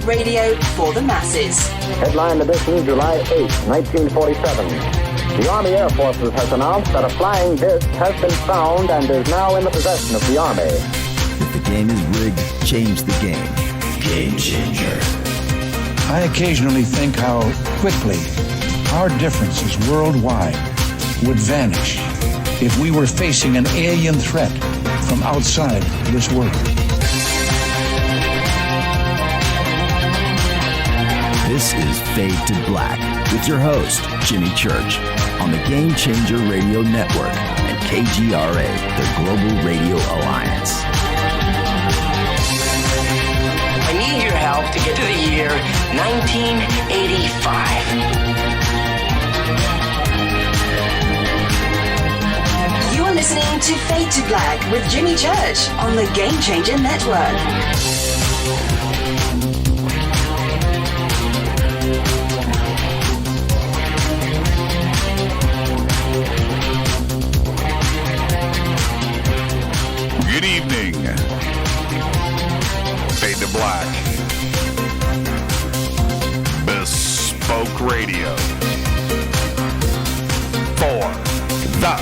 radio for the masses. Headline edition, July 8, 1947. The Army Air Forces has announced that a flying disc has been found and is now in the possession of the Army. If the game is rigged, change the game. Game changer. I occasionally think how quickly our differences worldwide would vanish if we were facing an alien threat from outside this world. This is Fade to Black with your host, Jimmy Church, on the Game Changer Radio Network and KGRA, the Global Radio Alliance. I need your help to get to the year 1985. You are listening to Fade to Black with Jimmy Church on the Game Changer Network. Good evening. Fade to Black. Bespoke Radio. For the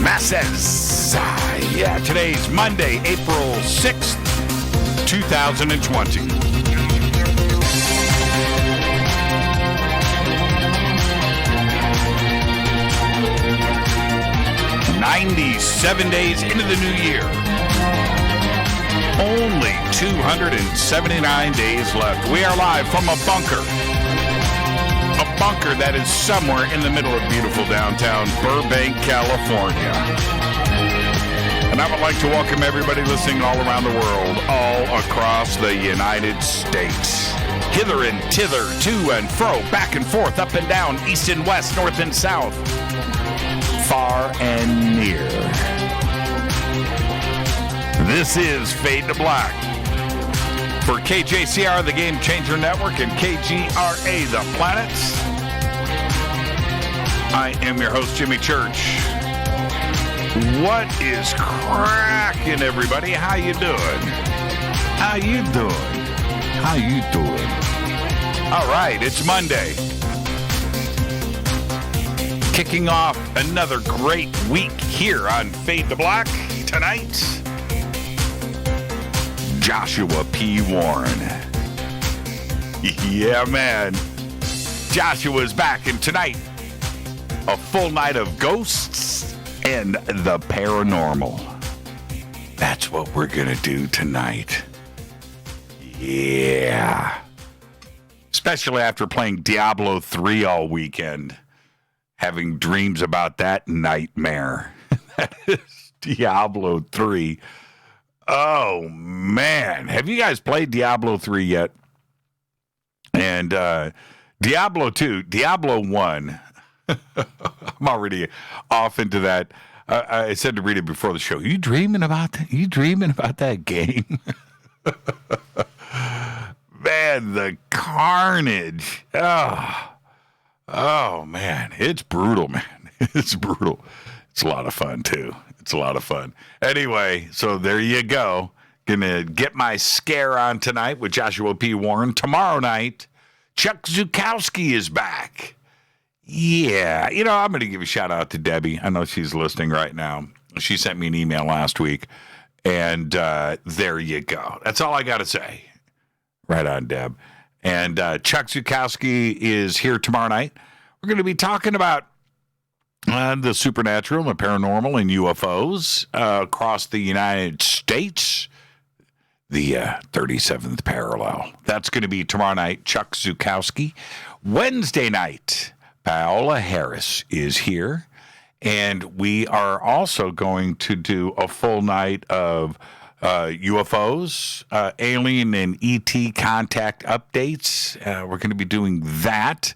masses. Yeah, today's Monday, April 6th, 2020. "97 days into the new year. Only 279 days left. We are live from a bunker. A bunker that is somewhere in the middle of beautiful downtown Burbank, California. And I would like to welcome everybody listening all around the world, all across the United States. Hither and thither, to and fro, back and forth, up and down, east and west, north and south. Far and near. This is Fade to Black for KJCR, the Game Changer Network, and KGRA, the Planets. I am your host, Jimmy Church. What is cracking, everybody? How you doing? How you doing? How you doing? All right, it's Monday. Kicking off another great week here on Fade to Black tonight. Joshua P. Warren. Yeah, man. Joshua's back, and tonight, a full night of ghosts and the paranormal. That's what we're going to do tonight. Yeah. Especially after playing Diablo 3 all weekend. Having dreams about that nightmare. That is Diablo 3. Oh, man. Have you guys played Diablo 3 yet? And Diablo 2, Diablo 1. I'm already off into that. I said to read it before the show. You dreaming about that? You dreaming about that game? Man, the carnage. Oh, man. It's brutal, man. It's brutal. It's a lot of fun, too. It's a lot of fun. Anyway, so there you go. Gonna get my scare on tonight with Joshua P. Warren. Tomorrow night, Chuck Zukowski is back. Yeah. You know, I'm going to give a shout out to Debbie. I know she's listening right now. She sent me an email last week. And there you go. That's all I got to say. Right on, Deb. And Chuck Zukowski is here tomorrow night. We're going to be talking about the supernatural, the paranormal, and UFOs across the United States. The 37th parallel. That's going to be tomorrow night, Chuck Zukowski. Wednesday night, Paola Harris is here. And we are also going to do a full night of UFOs, alien and ET contact updates. We're going to be doing that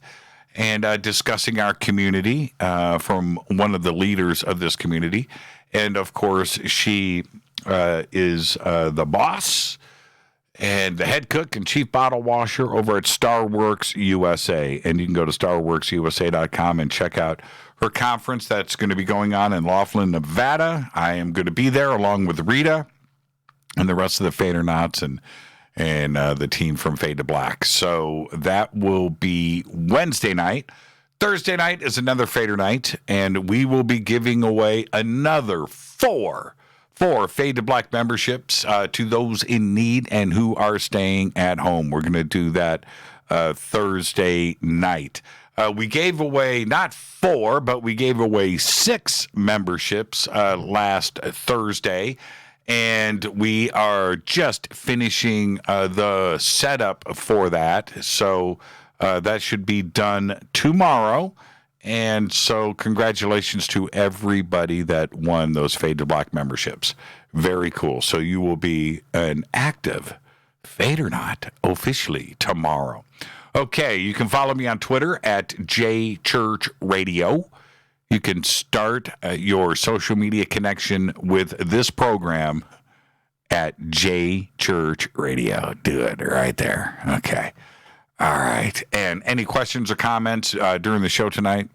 and discussing our community from one of the leaders of this community. And, of course, she is the boss and the head cook and chief bottle washer over at Starworks USA. And you can go to starworksusa.com and check out her conference that's going to be going on in Laughlin, Nevada. I am going to be there along with Rita and the rest of the Fadernauts and the team from Fade to Black. So that will be Wednesday night. Thursday night is another Fader night, and we will be giving away another four Fade to Black memberships to those in need and who are staying at home. We're going to do that Thursday night. We gave away not 4, but we gave away 6 memberships last Thursday. And we are just finishing the setup for that. So that should be done tomorrow. And so congratulations to everybody that won those Fade to Black memberships. Very cool. So you will be an active Fadernaut officially tomorrow. Okay, you can follow me on Twitter at JChurchRadio. You can start your social media connection with this program at JChurchRadio. Do it right there. Okay. All right. And any questions or comments during the show tonight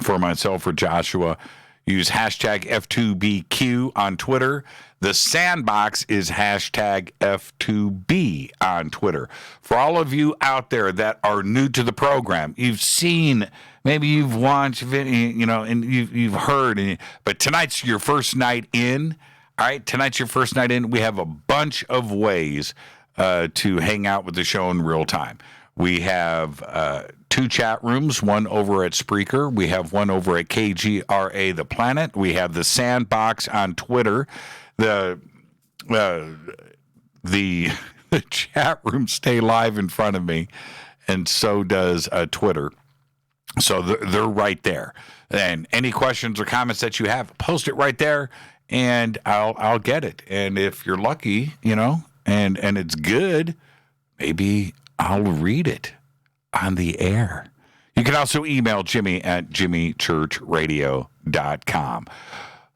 for myself or Joshua, use hashtag F2BQ on Twitter. The Sandbox is hashtag F2B on Twitter. For all of you out there that are new to the program, you've seen, maybe you've watched, and you've heard, but tonight's your first night in. All right, tonight's your first night in. We have a bunch of ways to hang out with the show in real time. We have 2 chat rooms, one over at Spreaker. We have one over at KGRA The Planet. We have the Sandbox on Twitter. The chat rooms stay live in front of me, and so does Twitter. So they're right there. And any questions or comments that you have, post it right there, and I'll get it. And if you're lucky, and it's good, maybe I'll read it on the air. You can also email Jimmy at jimmychurchradio.com.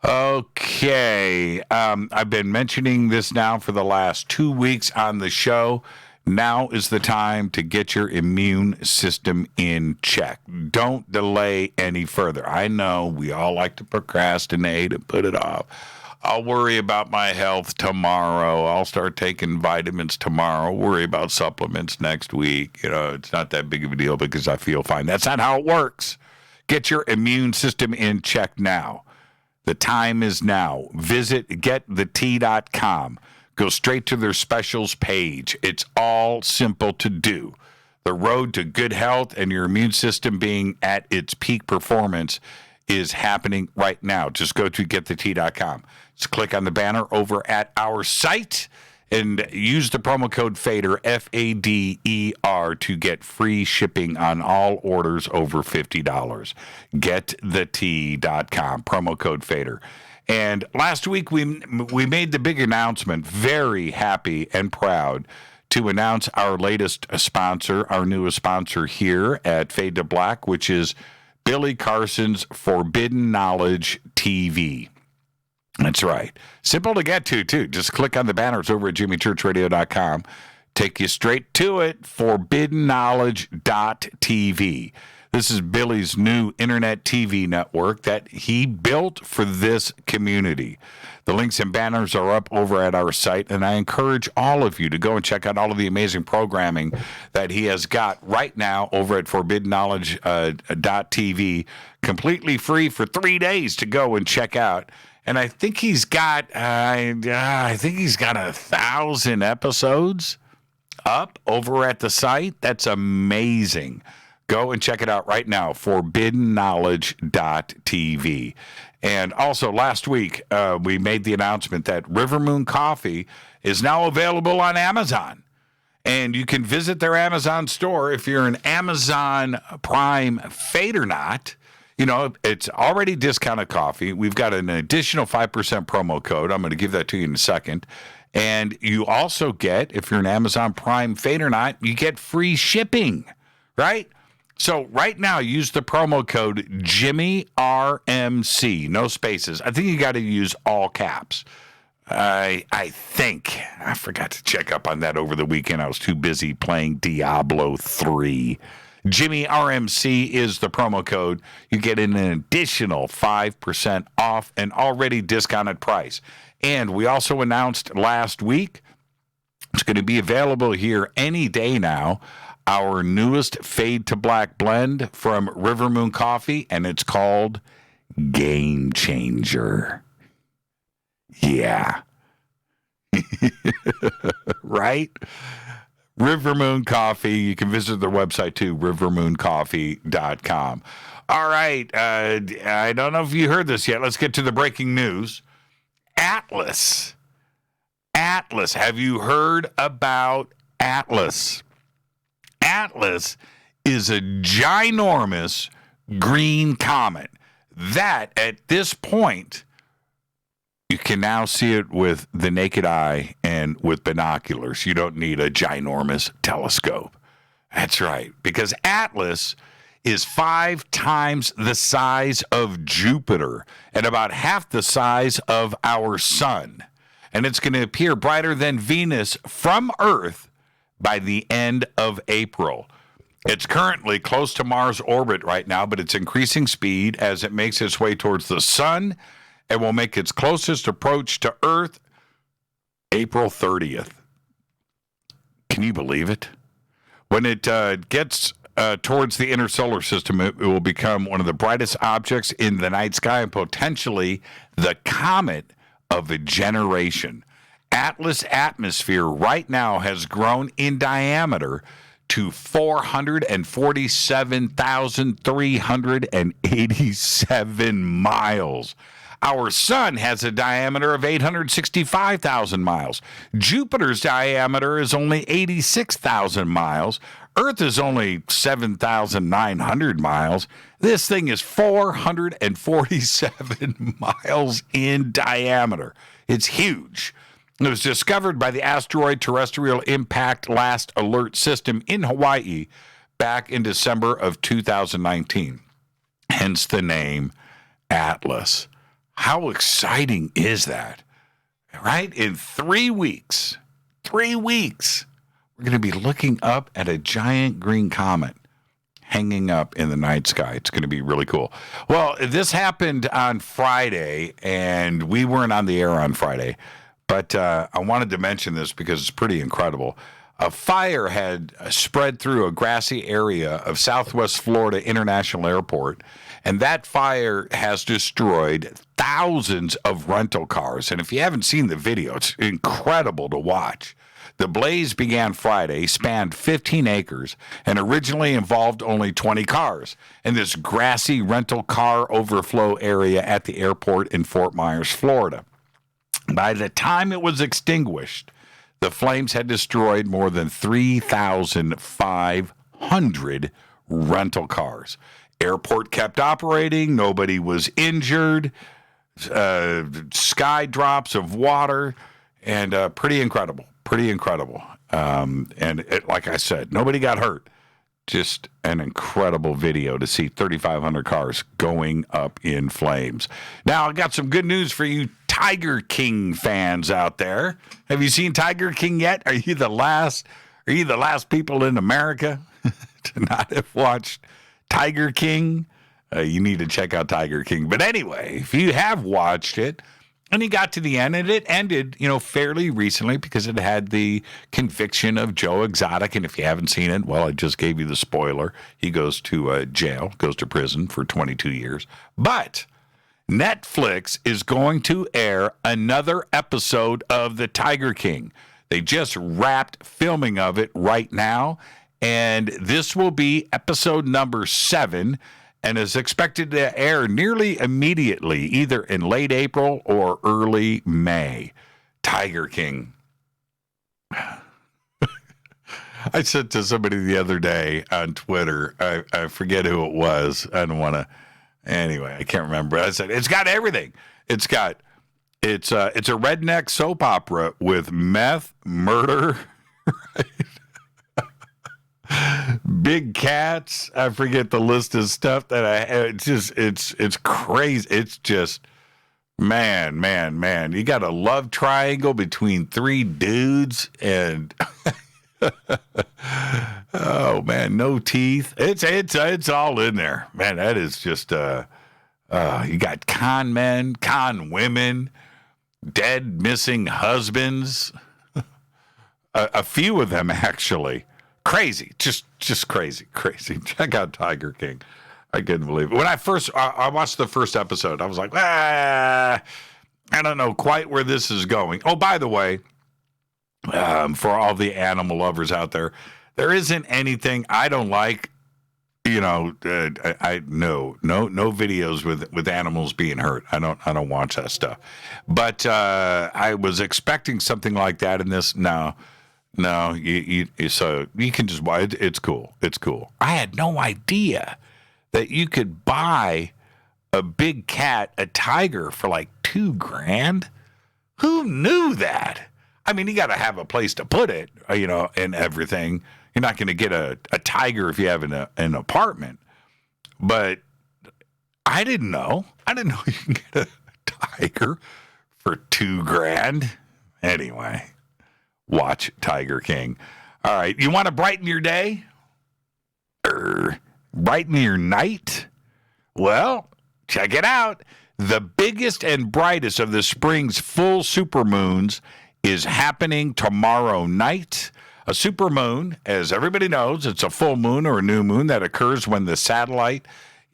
Okay. I've been mentioning this now for the last 2 weeks on the show. Now is the time to get your immune system in check. Don't delay any further. I know we all like to procrastinate and put it off. I'll worry about my health tomorrow. I'll start taking vitamins tomorrow. Worry about supplements next week. It's not that big of a deal because I feel fine. That's not how it works. Get your immune system in check now. The time is now. Visit getthetea.com. Go straight to their specials page. It's all simple to do. The road to good health and your immune system being at its peak performance is happening right now. Just go to getthetea.com. Just click on the banner over at our site and use the promo code FADER, F-A-D-E-R, to get free shipping on all orders over $50. Getthetea.com, promo code FADER. And last week we made the big announcement, very happy and proud to announce our latest sponsor, our newest sponsor here at Fade to Black, which is Billy Carson's Forbidden Knowledge TV. That's right. Simple to get to, too. Just click on the banners over at jimmychurchradio.com. Take you straight to it, forbiddenknowledge.tv. This is Billy's new internet TV network that he built for this community. The links and banners are up over at our site, and I encourage all of you to go and check out all of the amazing programming that he has got right now over at forbiddenknowledge.tv, completely free for 3 days to go and check out. And I think he's got 1,000 episodes up over at the site. That's amazing. Go and check it out right now, forbiddenknowledge.tv. And also last week, we made the announcement that River Moon Coffee is now available on Amazon. And you can visit their Amazon store if you're an Amazon Prime Fadernaut. It's already discounted coffee. We've got an additional 5% promo code. I'm going to give that to you in a second. And you also get, if you're an Amazon Prime Fadernaut, you get free shipping, right? So right now, use the promo code JimmyRMC, no spaces. I think you got to use all caps. I think. I forgot to check up on that over the weekend. I was too busy playing Diablo 3. Jimmy RMC is the promo code. You get an additional 5% off an already discounted price. And we also announced last week It's going to be available here any day now. Our newest Fade to Black blend from River Moon Coffee, and it's called Game Changer. Yeah. Right? River Moon Coffee. You can visit their website too, rivermooncoffee.com. All right. I don't know if you heard this yet. Let's get to the breaking news. Atlas. Have you heard about Atlas? Atlas is a ginormous green comet that at this point you can now see it with the naked eye and with binoculars. You don't need a ginormous telescope. That's right, because Atlas is 5 times the size of Jupiter and about half the size of our sun. And it's going to appear brighter than Venus from Earth by the end of April. It's currently close to Mars' orbit right now, but it's increasing speed as it makes its way towards the sun and will make its closest approach to Earth April 30th. Can you believe it? When it gets towards the inner solar system, it will become one of the brightest objects in the night sky and potentially the comet of a generation. Atlas atmosphere right now has grown in diameter to 447,387 miles. Our sun has a diameter of 865,000 miles. Jupiter's diameter is only 86,000 miles. Earth is only 7,900 miles. This thing is 447 miles in diameter. It's huge. It was discovered by the Asteroid Terrestrial Impact Last Alert System in Hawaii back in December of 2019. Hence the name Atlas. How exciting is that? Right? In 3 weeks, we're going to be looking up at a giant green comet hanging up in the night sky. It's going to be really cool. Well, this happened on Friday, and we weren't on the air on Friday, but I wanted to mention this because it's pretty incredible. A fire had spread through a grassy area of Southwest Florida International Airport, and that fire has destroyed thousands of rental cars. And if you haven't seen the video, it's incredible to watch. The blaze began Friday, spanned 15 acres, and originally involved only 20 cars in this grassy rental car overflow area at the airport in Fort Myers, Florida. By the time it was extinguished, the flames had destroyed more than 3,500 rental cars. Airport kept operating. Nobody was injured. Sky drops of water, and pretty incredible. And like I said, nobody got hurt. Just an incredible video to see 3,500 cars going up in flames. Now, I got some good news for you Tiger King fans out there. Have you seen Tiger King yet? Are you the last people in America to not have watched Tiger King? You need to check out Tiger King. But anyway, if you have watched it, and you got to the end, and it ended, fairly recently because it had the conviction of Joe Exotic. And if you haven't seen it, well, I just gave you the spoiler. He goes to jail, goes to prison for 22 years. But Netflix is going to air another episode of The Tiger King. They just wrapped filming of it right now, and this will be episode number 7. And is expected to air nearly immediately, either in late April or early May. Tiger King. I said to somebody the other day on Twitter, I forget who it was. I don't want to. Anyway, I can't remember. I said, it's got everything. It's a redneck soap opera with meth, murder, right? Big cats. I forget the list of stuff that it's crazy. It's just, man. You got a love triangle between 3 dudes and, oh man, no teeth. It's all in there, man. That is just, you got con men, con women, dead, missing husbands. a few of them actually. Crazy, just crazy. Check out Tiger King. I couldn't believe it. When I watched the first episode, I was like, I don't know quite where this is going. Oh, by the way, for all the animal lovers out there, there isn't anything I don't like. No videos with animals being hurt. I don't watch that stuff. But I was expecting something like that in this. No, so you can just buy it. It's cool. I had no idea that you could buy a big cat, a tiger, for like $2,000. Who knew that? I mean, you got to have a place to put it, and everything. You're not going to get a tiger if you have an apartment. But I didn't know. You can get a tiger for $2,000. Anyway, watch Tiger King. All right. You want to brighten your day? Brighten your night? Well, check it out. The biggest and brightest of the spring's full supermoons is happening tomorrow night. A supermoon, as everybody knows, it's a full moon or a new moon that occurs when the satellite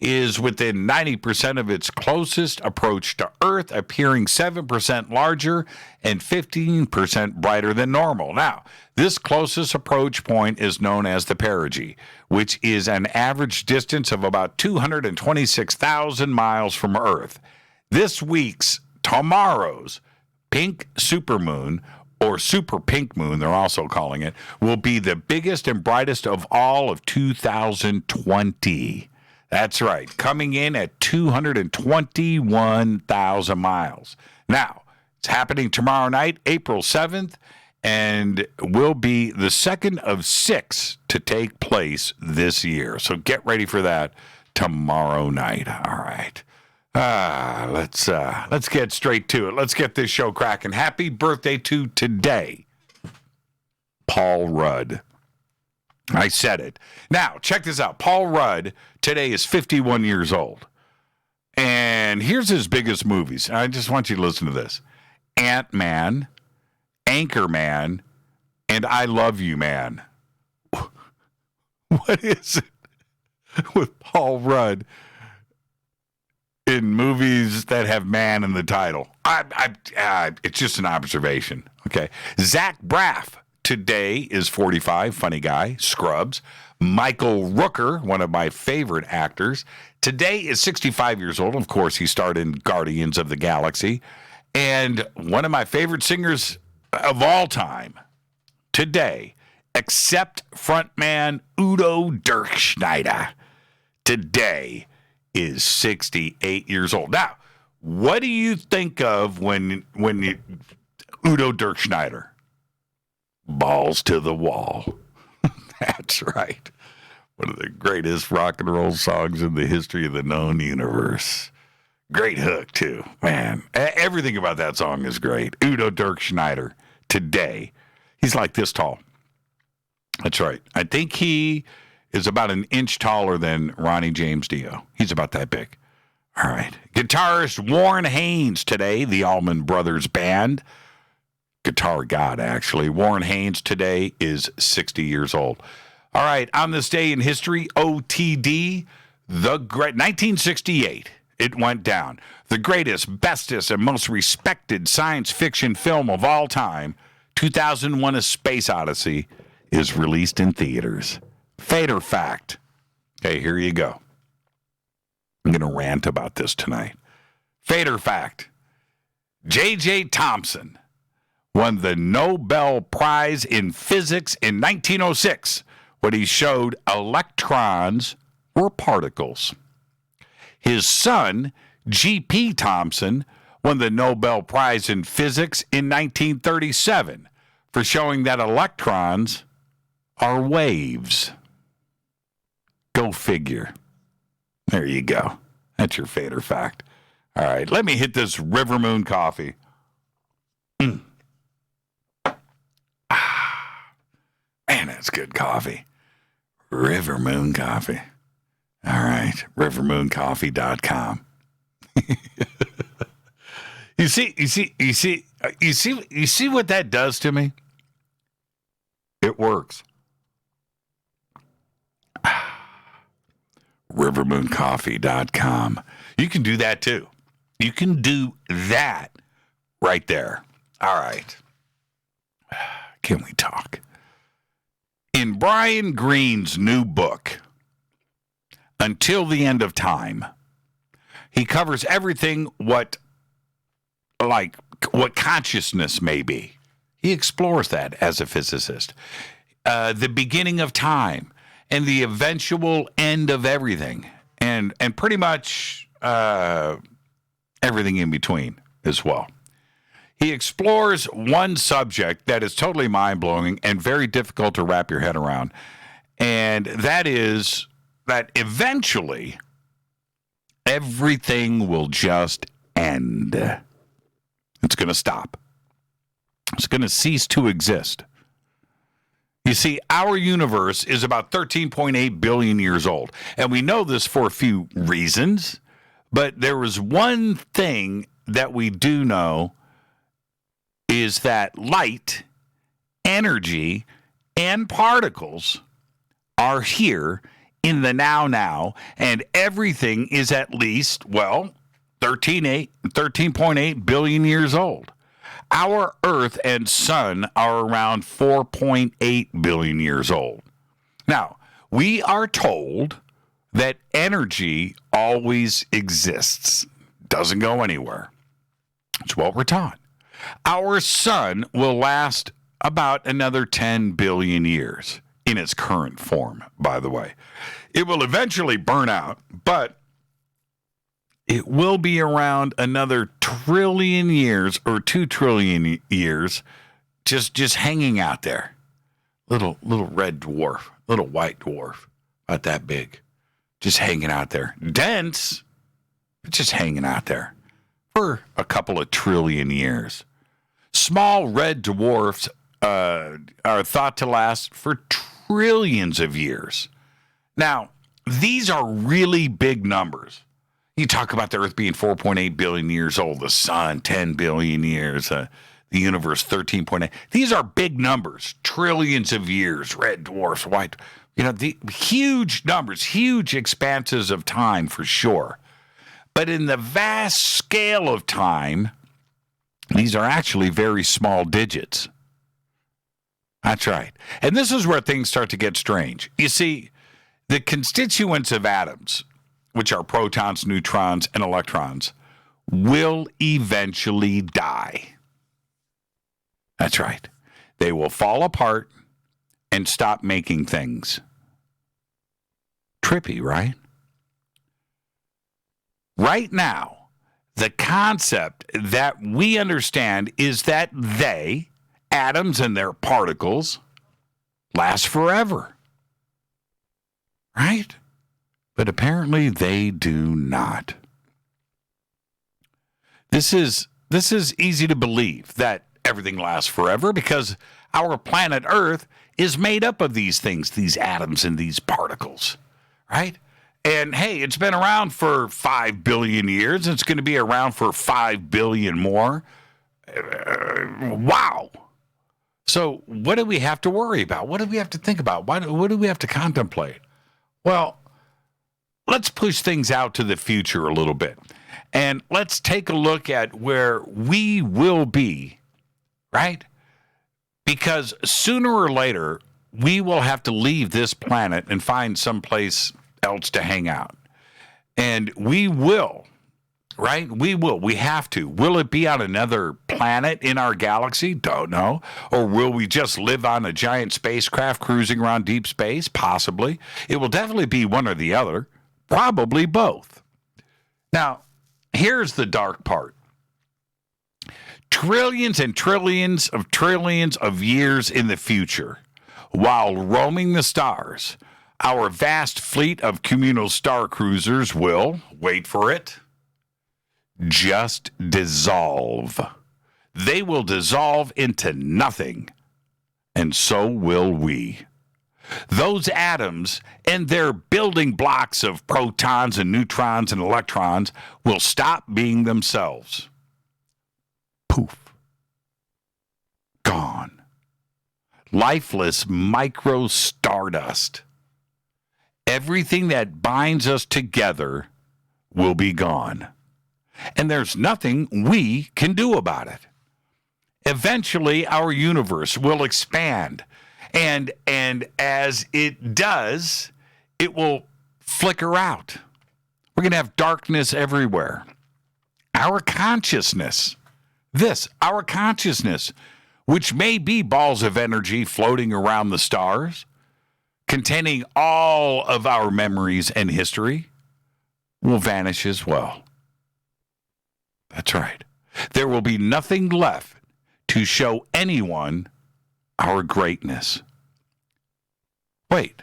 is within 90% of its closest approach to Earth, appearing 7% larger and 15% brighter than normal. Now, this closest approach point is known as the perigee, which is an average distance of about 226,000 miles from Earth. Tomorrow's pink supermoon, or super pink moon, they're also calling it, will be the biggest and brightest of all of 2020. That's right, coming in at 221,000 miles. Now, it's happening tomorrow night, April 7th, and will be the second of 6 to take place this year. So get ready for that tomorrow night. All right. Let's get straight to it. Let's get this show cracking. Happy birthday to today, Paul Rudd. I said it. Now, check this out. Paul Rudd today is 51 years old. And here's his biggest movies. I just want you to listen to this. Ant-Man, Anchorman, and I Love You, Man. What is it with Paul Rudd in movies that have man in the title? It's just an observation. Okay. Zach Braff today is 45, funny guy, Scrubs. Michael Rooker, one of my favorite actors, today is 65 years old. Of course, he starred in Guardians of the Galaxy. And one of my favorite singers of all time today, except frontman Udo Dirkschneider, today is 68 years old. Now, what do you think of when you, Udo Dirkschneider? Balls to the wall. That's right. One of the greatest rock and roll songs in the history of the known universe. Great hook, too. Man, everything about that song is great. Udo Dirkschneider, today, he's like this tall. That's right. I think he is about an inch taller than Ronnie James Dio. He's about that big. All right. Guitarist Warren Haynes today, the Allman Brothers Band. Guitar god, actually. Warren Haynes today is 60 years old. All right. On this day in history, OTD, the great 1968. It went down. The greatest, bestest, and most respected science fiction film of all time, 2001: A Space Odyssey, is released in theaters. Fader fact. Okay, here you go. I'm going to rant about this tonight. Fader fact. J.J. Thomson won the Nobel Prize in Physics in 1906 when he showed electrons were particles. His son, G.P. Thomson, won the Nobel Prize in Physics in 1937 for showing that electrons are waves. Go figure. There you go. That's your Fader fact. All right, let me hit this River Moon coffee. Man, that's good coffee. River Moon coffee. All right, rivermooncoffee.com. You see what that does to me? It works. rivermooncoffee.com. You can do that too. You can do that right there. All right. Can we talk? In Brian Greene's new book, Until the End of Time, he covers everything what consciousness may be. He explores that as a physicist. The beginning of time and the eventual end of everything, and pretty much everything in between as well. He explores one subject that is totally mind-blowing and very difficult to wrap your head around, and that is that eventually everything will just end. It's going to stop. It's going to cease to exist. You see, our universe is about 13.8 billion years old, and we know this for a few reasons, but there is one thing that we do know is that light, energy, and particles are here in the now, and everything is at least, 13.8 billion years old. Our Earth and Sun are around 4.8 billion years old. Now, we are told that energy always exists, doesn't go anywhere. It's what we're taught. Our sun will last about another 10 billion years in its current form, by the way. It will eventually burn out, but it will be around another trillion years or 2 trillion years just hanging out there. Little red dwarf, little white dwarf, about that big, just hanging out there. Dense, but just hanging out there for a couple of trillion years. Small red dwarfs are thought to last for trillions of years. Now, these are really big numbers. You talk about the Earth being 4.8 billion years old, the sun 10 billion years, the universe 13.8. These are big numbers, trillions of years, red dwarfs, white, the huge numbers, huge expanses of time for sure. But in the vast scale of time, these are actually very small digits. That's right. And this is where things start to get strange. You see, the constituents of atoms, which are protons, neutrons, and electrons, will eventually die. That's right. They will fall apart and stop making things. Trippy, right? Right now, the concept that we understand is that they, atoms and their particles, last forever. Right? But apparently they do not. This is easy to believe that everything lasts forever because our planet Earth is made up of these things, these atoms and these particles, right? And hey, it's been around for 5 billion years. It's going to be around for 5 billion more. Wow. So what do we have to worry about? What do we have to think about? What do we have to contemplate? Well, let's push things out to the future a little bit. And let's take a look at where we will be, right? Because sooner or later, we will have to leave this planet and find someplace else to hang out. And we will, right? We will. We have to. Will it be on another planet in our galaxy? Don't know. Or will we just live on a giant spacecraft cruising around deep space? Possibly. It will definitely be one or the other. Probably both. Now, here's the dark part. Trillions and trillions of years in the future, while roaming the stars, our vast fleet of communal star cruisers will, wait for it, just dissolve. They will dissolve into nothing, and so will we. Those atoms and their building blocks of protons and neutrons and electrons will stop being themselves. Poof. Gone. lifeless micro stardust. Everything that binds us together will be gone. And there's nothing we can do about it. Eventually, our universe will expand. And as it does, it will flicker out. We're going to have darkness everywhere. Our consciousness, our consciousness, which may be balls of energy floating around the stars, containing all of our memories and history, will vanish as well. That's right. There will be nothing left to show anyone our greatness. Wait,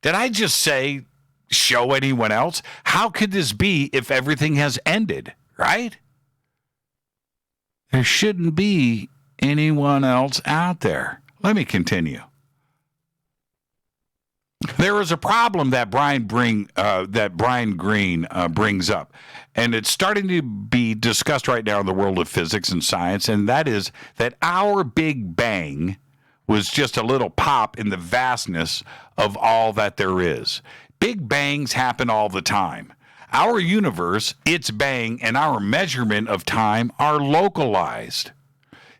did I just say show anyone else? How could this be if everything has ended, right? There shouldn't be anyone else out there. Let me continue. There is a problem that Brian Greene brings up, and it's starting to be discussed right now in the world of physics and science, and that is that our Big Bang was just a little pop in the vastness of all that there is. Big bangs happen all the time. Our universe, its bang, and our measurement of time are localized.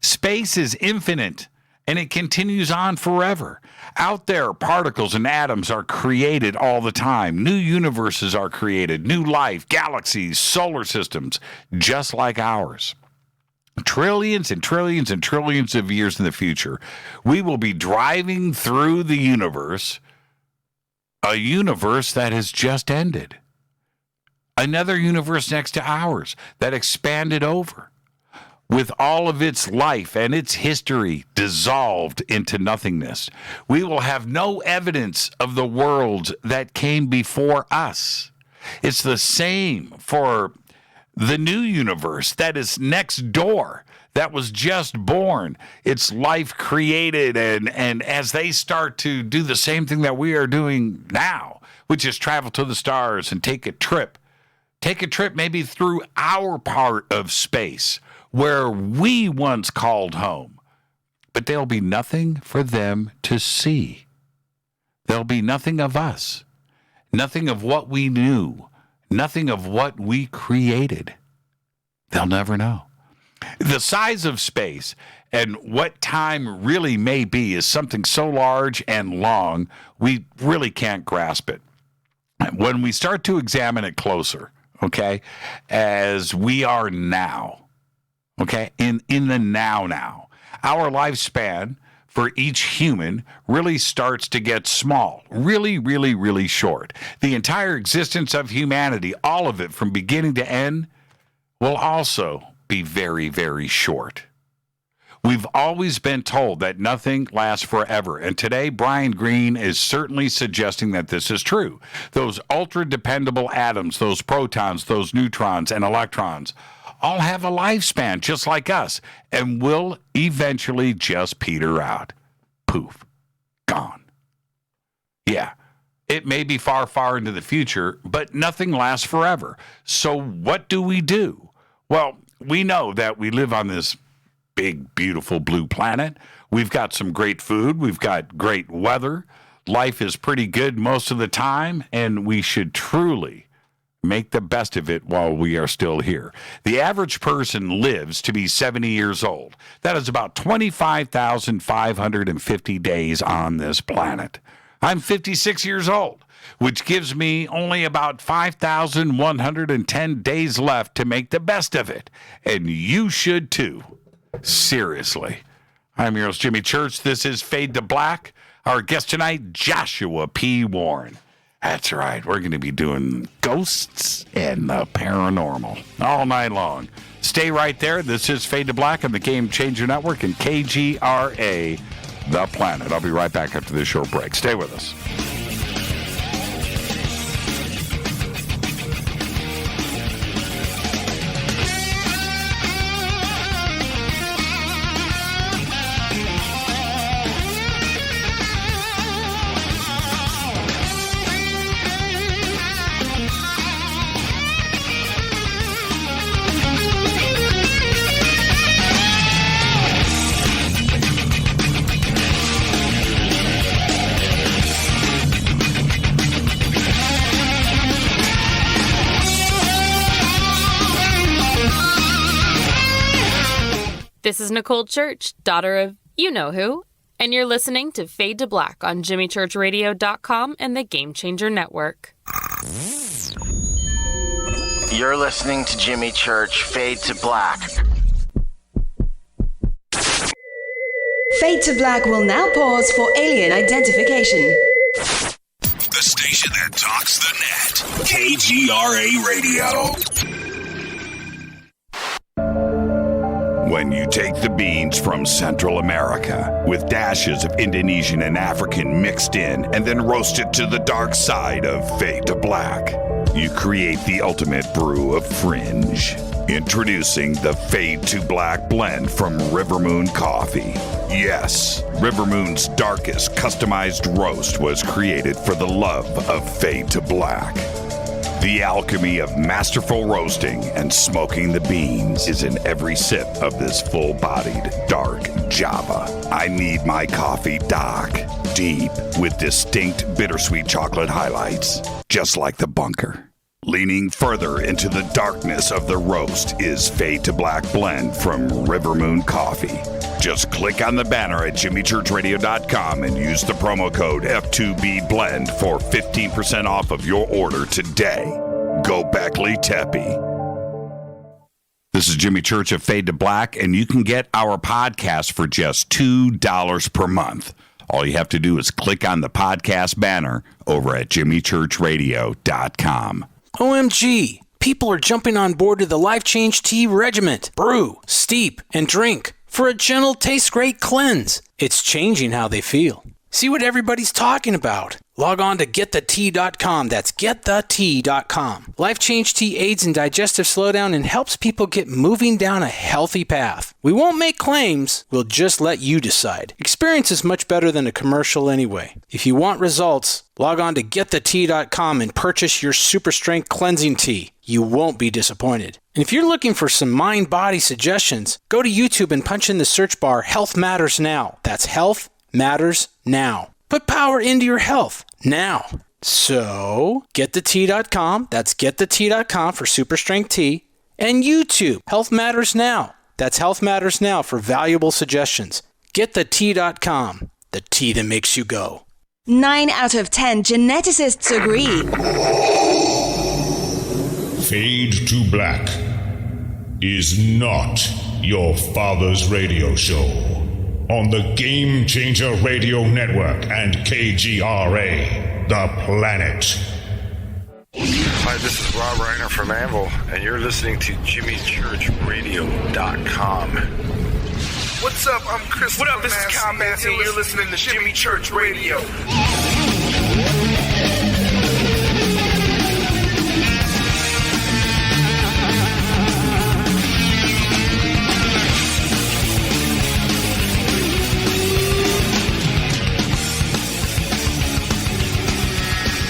Space is infinite, and it continues on forever. Out there, particles and atoms are created all the time. New universes are created, new life, galaxies, solar systems, just like ours. Trillions and trillions and trillions of years in the future, we will be driving through the universe, a universe that has just ended. Another universe next to ours that expanded over, with all of its life and its history dissolved into nothingness. We will have no evidence of the worlds that came before us. It's the same for the new universe that is next door, that was just born. Its life created, and as they start to do the same thing that we are doing now, which is travel to the stars and take a trip maybe through our part of space, where we once called home. But there'll be nothing for them to see. There'll be nothing of us, nothing of what we knew, nothing of what we created. They'll never know. The size of space and what time really may be is something so large and long, we really can't grasp it. When we start to examine it closer, okay, as we are now, okay, in the now, our lifespan for each human really starts to get small, really, really, really short. The entire existence of humanity, all of it from beginning to end, will also be very, very short. We've always been told that nothing lasts forever, and today Brian Greene is certainly suggesting that this is true. Those ultra-dependable atoms, those protons, those neutrons, and electrons all have a lifespan just like us, and will eventually just peter out. Poof. Gone. Yeah, it may be far, far into the future, but nothing lasts forever. So what do we do? Well, we know that we live on this big, beautiful blue planet. We've got some great food. We've got great weather. Life is pretty good most of the time, and we should truly make the best of it while we are still here. The average person lives to be 70 years old. That is about 25,550 days on this planet. I'm 56 years old, which gives me only about 5,110 days left to make the best of it. And you should too. Seriously. I'm your host, Jimmy Church. This is Fade to Black. Our guest tonight, Joshua P. Warren. That's right. We're going to be doing ghosts and the paranormal all night long. Stay right there. This is Fade to Black on the Game Changer Network and KGRA, The Planet. I'll be right back after this short break. Stay with us. This is Nicole Church, daughter of you-know-who, and you're listening to Fade to Black on JimmyChurchRadio.com and the Game Changer Network. You're listening to Jimmy Church, Fade to Black. Fade to Black will now pause for alien identification. The station that talks the net. KGRA Radio. When you take the beans from Central America with dashes of Indonesian and African mixed in and then roast it to the dark side of Fade to Black, you create the ultimate brew of fringe. Introducing the Fade to Black blend from Rivermoon Coffee. Yes, Rivermoon's darkest customized roast was created for the love of Fade to Black. The alchemy of masterful roasting and smoking the beans is in every sip of this full-bodied, dark Java. I need my coffee dark, deep, with distinct bittersweet chocolate highlights, just like the bunker. Leaning further into the darkness of the roast is Fade to Black blend from Rivermoon Coffee. Just click on the banner at JimmyChurchRadio.com and use the promo code F2BBLEND for 15% off of your order today. Go Beckley Teppy. This is Jimmy Church of Fade to Black, and you can get our podcast for just $2 per month. All you have to do is click on the podcast banner over at JimmyChurchRadio.com. OMG! People are jumping on board to the Life Change Tea Regiment. Brew, steep, and drink for a gentle, taste-great cleanse. It's changing how they feel. See what everybody's talking about. Log on to getthetea.com. That's getthetea.com. Life Change Tea aids in digestive slowdown and helps people get moving down a healthy path. We won't make claims. We'll just let you decide. Experience is much better than a commercial anyway. If you want results, log on to getthetea.com and purchase your super strength cleansing tea. You won't be disappointed. And if you're looking for some mind-body suggestions, go to YouTube and punch in the search bar Health Matters Now. That's Health Matters Now. Put power into your health now. So, getthetea.com. That's getthetea.com for super strength tea. And YouTube, Health Matters Now. That's Health Matters Now for valuable suggestions. Getthetea.com. The tea that makes you go. 9 out of 10 geneticists agree. Fade to Black is not your father's radio show on the Game Changer Radio Network and KGRA, the planet. Hi, this is Rob Reiner from Anvil, and you're listening to JimmyChurchRadio.com. What's up? I'm Chris. What up? This is Kyle Massey, and you're listening to Jimmy Church Radio.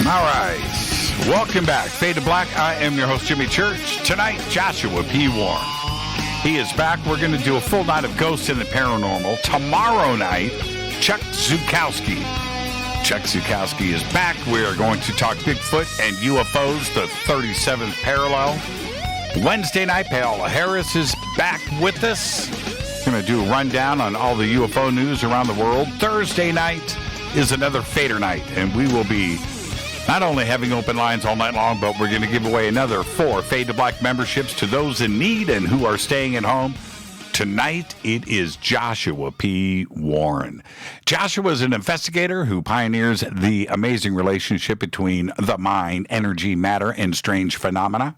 All right. Welcome back. Fade to Black. I am your host, Jimmy Church. Tonight, Joshua P. Warren. He is back. We're going to do a full night of Ghosts in the Paranormal. Tomorrow night, Chuck Zukowski. Chuck Zukowski is back. We are going to talk Bigfoot and UFOs, the 37th parallel. Wednesday night, Paola Harris is back with us. Going to do a rundown on all the UFO news around the world. Thursday night is another Fader night, and we will be not only having open lines all night long, but we're going to give away another 4 Fade to Black memberships to those in need and who are staying at home. Tonight, it is Joshua P. Warren. Joshua is an investigator who pioneers the amazing relationship between the mind, energy, matter, and strange phenomena.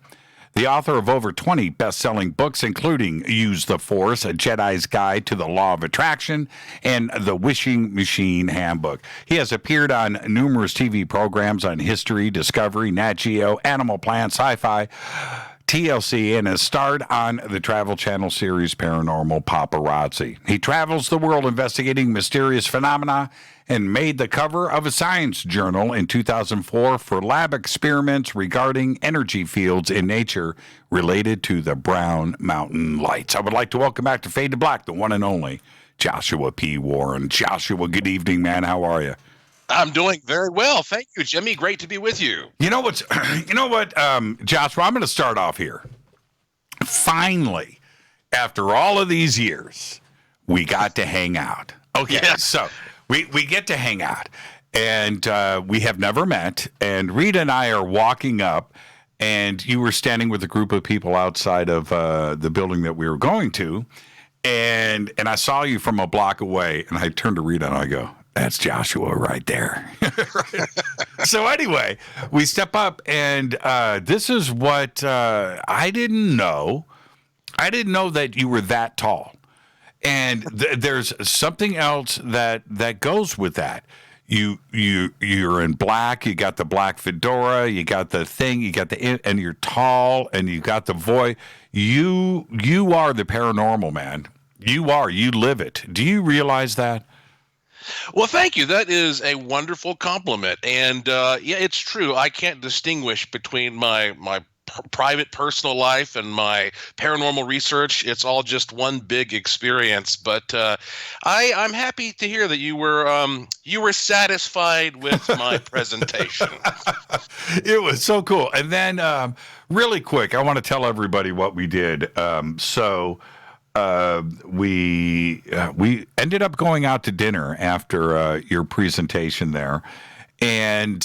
The author of over 20 best-selling books, including Use the Force, A Jedi's Guide to the Law of Attraction, and The Wishing Machine Handbook. He has appeared on numerous TV programs on History, Discovery, Nat Geo, Animal Planet, SyFy, TLC, and has starred on the Travel Channel series Paranormal Paparazzi. He travels the world investigating mysterious phenomena and made the cover of a science journal in 2004 for lab experiments regarding energy fields in nature related to the Brown Mountain Lights. I would like to welcome back to Fade to Black, the one and only Joshua P. Warren. Joshua, good evening, man. How are you? I'm doing very well. Thank you, Jimmy. Great to be with you. You know what, Joshua, I'm going to start off here. Finally, after all of these years, we got to hang out. Okay, so we get to hang out, and we have never met. And Rita and I are walking up, and you were standing with a group of people outside of the building that we were going to, and I saw you from a block away, and I turned to Rita and I go, "That's Joshua right there." Right? So anyway, we step up, and this is what I didn't know. I didn't know that you were that tall. And there's something else that goes with that. You're in black. You got the black fedora. You got the thing. You got and you're tall, and you got the voice. You are the paranormal, man. You are. You live it. Do you realize that? Well, thank you. That is a wonderful compliment. And yeah, it's true. I can't distinguish between my private personal life and my paranormal research. It's all just one big experience. But I'm happy to hear that you were satisfied with my presentation. It was so cool. And then really quick, I want to tell everybody what we did. We ended up going out to dinner after your presentation there. And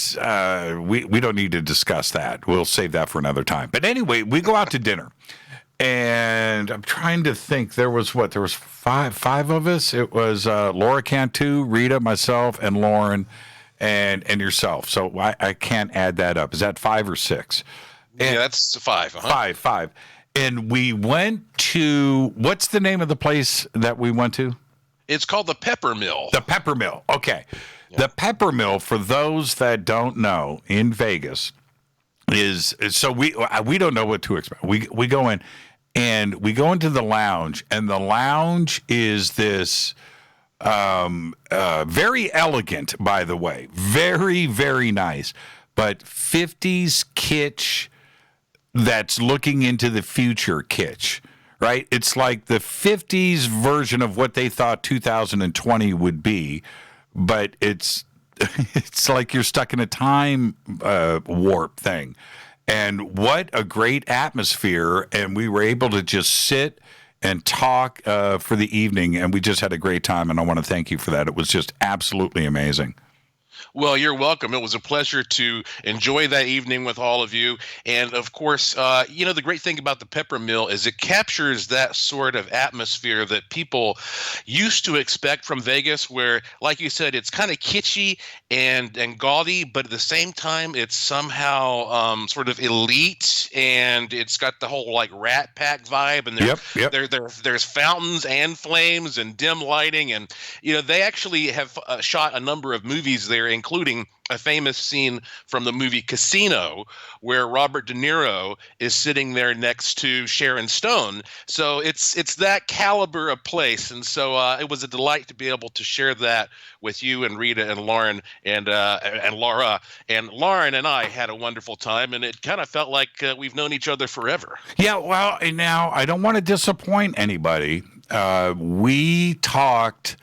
we don't need to discuss that. We'll save that for another time. But anyway, we go out to dinner. And I'm trying to think. There was five of us. It was Laura Cantu, Rita, myself, and Lauren, and yourself. So I can't add that up. Is that 5 or 6? And yeah, that's 5. Uh-huh. Five. And we went to, what's the name of the place that we went to? It's called the Pepper Mill. The Pepper Mill. Okay. Yeah. The Pepper Mill, for those that don't know, in Vegas, is so we don't know what to expect. We go in, and we go into the lounge, and the lounge is this very elegant, by the way, very, very nice, but 50s kitsch that's looking into the future kitsch. Right? It's like the 50s version of what they thought 2020 would be, but it's like you're stuck in a time warp thing. And what a great atmosphere. And we were able to just sit and talk for the evening, and we just had a great time, and I want to thank you for that. It was just absolutely amazing. Well, you're welcome. It was a pleasure to enjoy that evening with all of you. And of course, the great thing about the Pepper Mill is it captures that sort of atmosphere that people used to expect from Vegas, where, like you said, it's kind of kitschy and gaudy, but at the same time, it's somehow sort of elite, and it's got the whole like Rat Pack vibe. And there's fountains and flames and dim lighting, and they actually have shot a number of movies there, including a famous scene from the movie Casino, where Robert De Niro is sitting there next to Sharon Stone. So it's that caliber of place, and so it was a delight to be able to share that with you and Rita and Lauren and Laura. And Lauren and I had a wonderful time, and it kind of felt like we've known each other forever. Yeah, well, and now I don't want to disappoint anybody. We talked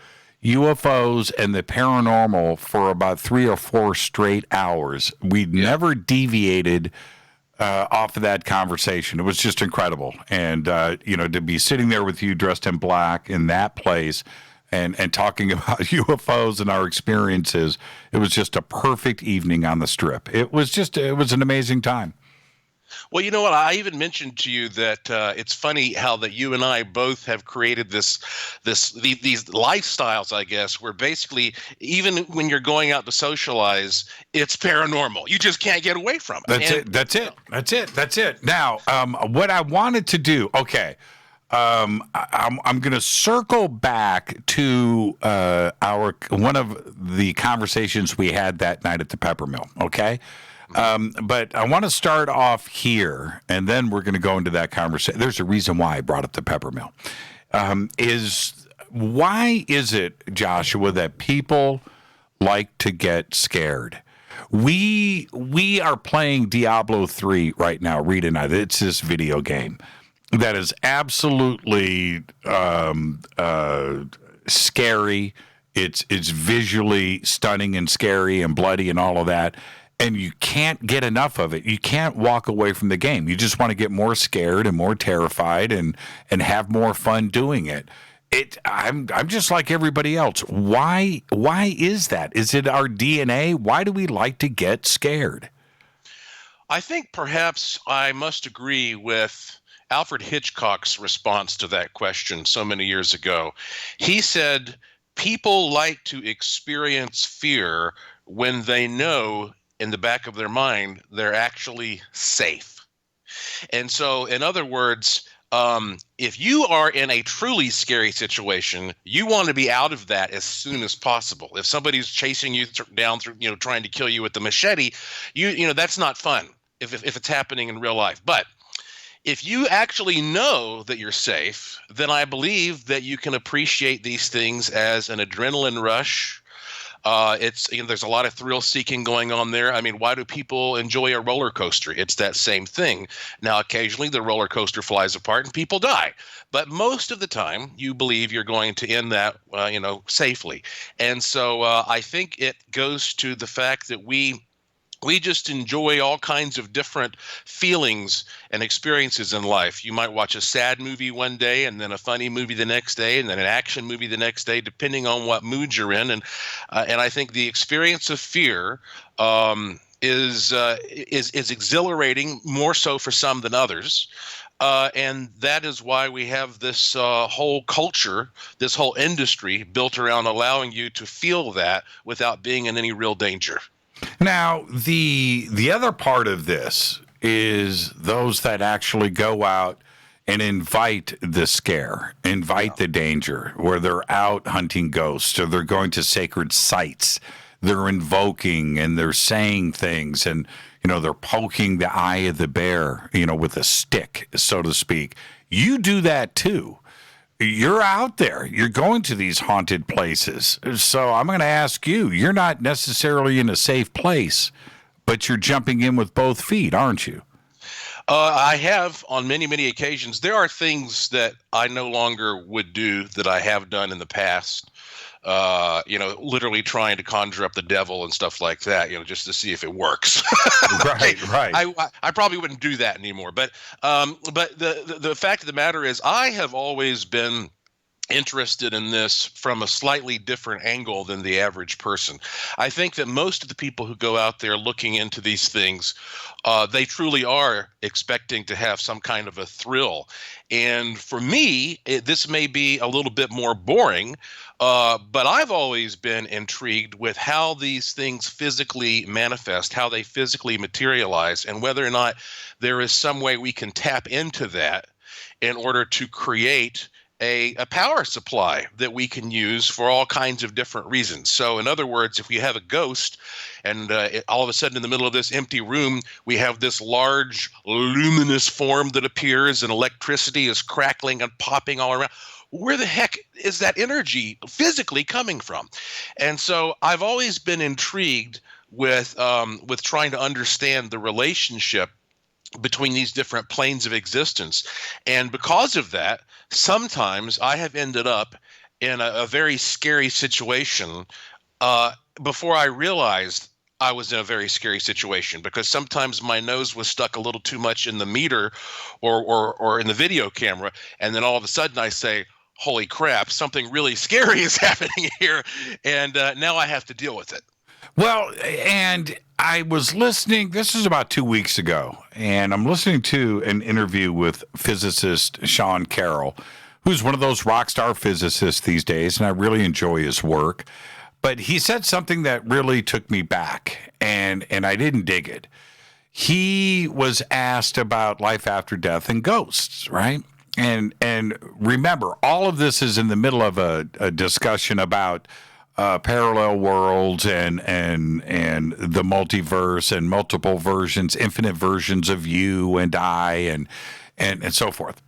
UFOs and the paranormal for about 3 or 4 straight hours. We never deviated off of that conversation. It was just incredible. And, to be sitting there with you dressed in black in that place and talking about UFOs and our experiences, it was just a perfect evening on the Strip. It was an amazing time. Well, you know what? I even mentioned to you that it's funny how that you and I both have created these lifestyles, I guess, where basically even when you're going out to socialize, it's paranormal. You just can't get away from it. That's it. Now, what I wanted to do, okay, I'm going to circle back to one of the conversations we had that night at the Pepper Mill, okay? But I want to start off here, and then we're going to go into that conversation. There's a reason why I brought up the Pepper Mill. Why is it, Joshua, that people like to get scared? We are playing Diablo 3 right now, Rita and I. It's this video game that is absolutely scary. It's visually stunning and scary and bloody and all of that. And you can't get enough of it. You can't walk away from the game. You just want to get more scared and more terrified and have more fun doing it. I'm just like everybody else. Why is that? Is it our DNA? Why do we like to get scared? I think perhaps I must agree with Alfred Hitchcock's response to that question so many years ago. He said, people like to experience fear when they know in the back of their mind they're actually safe. And so, in other words, if you are in a truly scary situation, you want to be out of that as soon as possible. If somebody's chasing you down through, trying to kill you with the machete, that's not fun if it's happening in real life. But if you actually know that you're safe, then I believe that you can appreciate these things as an adrenaline rush. There's a lot of thrill seeking going on there. I mean, why do people enjoy a roller coaster? It's that same thing. Now, occasionally the roller coaster flies apart and people die, but most of the time you believe you're going to end that, safely. And so I think it goes to the fact that we just enjoy all kinds of different feelings and experiences in life. You might watch a sad movie one day and then a funny movie the next day and then an action movie the next day, depending on what mood you're in. And I think the experience of fear is exhilarating, more so for some than others. And that is why we have this whole culture, this whole industry built around allowing you to feel that without being in any real danger. Now, the other part of this is those that actually go out and invite the scare, invite the danger, where they're out hunting ghosts or they're going to sacred sites. They're invoking and they're saying things and, they're poking the eye of the bear, with a stick, so to speak. You do that too. You're out there. You're going to these haunted places. So I'm going to ask you, you're not necessarily in a safe place, but you're jumping in with both feet, aren't you? I have on many, many occasions. There are things that I no longer would do that I have done in the past. Literally trying to conjure up the devil and stuff like that, just to see if it works. Right. I probably wouldn't do that anymore. But the fact of the matter is, I have always been interested in this from a slightly different angle than the average person. I think that most of the people who go out there looking into these things, they truly are expecting to have some kind of a thrill. And for me, this may be a little bit more boring, but I've always been intrigued with how these things physically manifest, how they physically materialize, and whether or not there is some way we can tap into that in order to create a power supply that we can use for all kinds of different reasons. So in other words, if we have a ghost and all of a sudden in the middle of this empty room, we have this large luminous form that appears and electricity is crackling and popping all around, where the heck is that energy physically coming from? And so I've always been intrigued with trying to understand the relationship between these different planes of existence. And because of that, sometimes I have ended up in a very scary situation before I realized I was in a very scary situation, because sometimes my nose was stuck a little too much in the meter or in the video camera. And then all of a sudden I say, holy crap, something really scary is happening here. And now I have to deal with it. Well, and I was listening, this is about 2 weeks ago, and I'm listening to an interview with physicist Sean Carroll, who's one of those rock star physicists these days, and I really enjoy his work. But he said something that really took me back, and I didn't dig it. He was asked about life after death and ghosts, right? And remember, all of this is in the middle of a discussion about parallel worlds and the multiverse and multiple versions, infinite versions of you and I and so forth.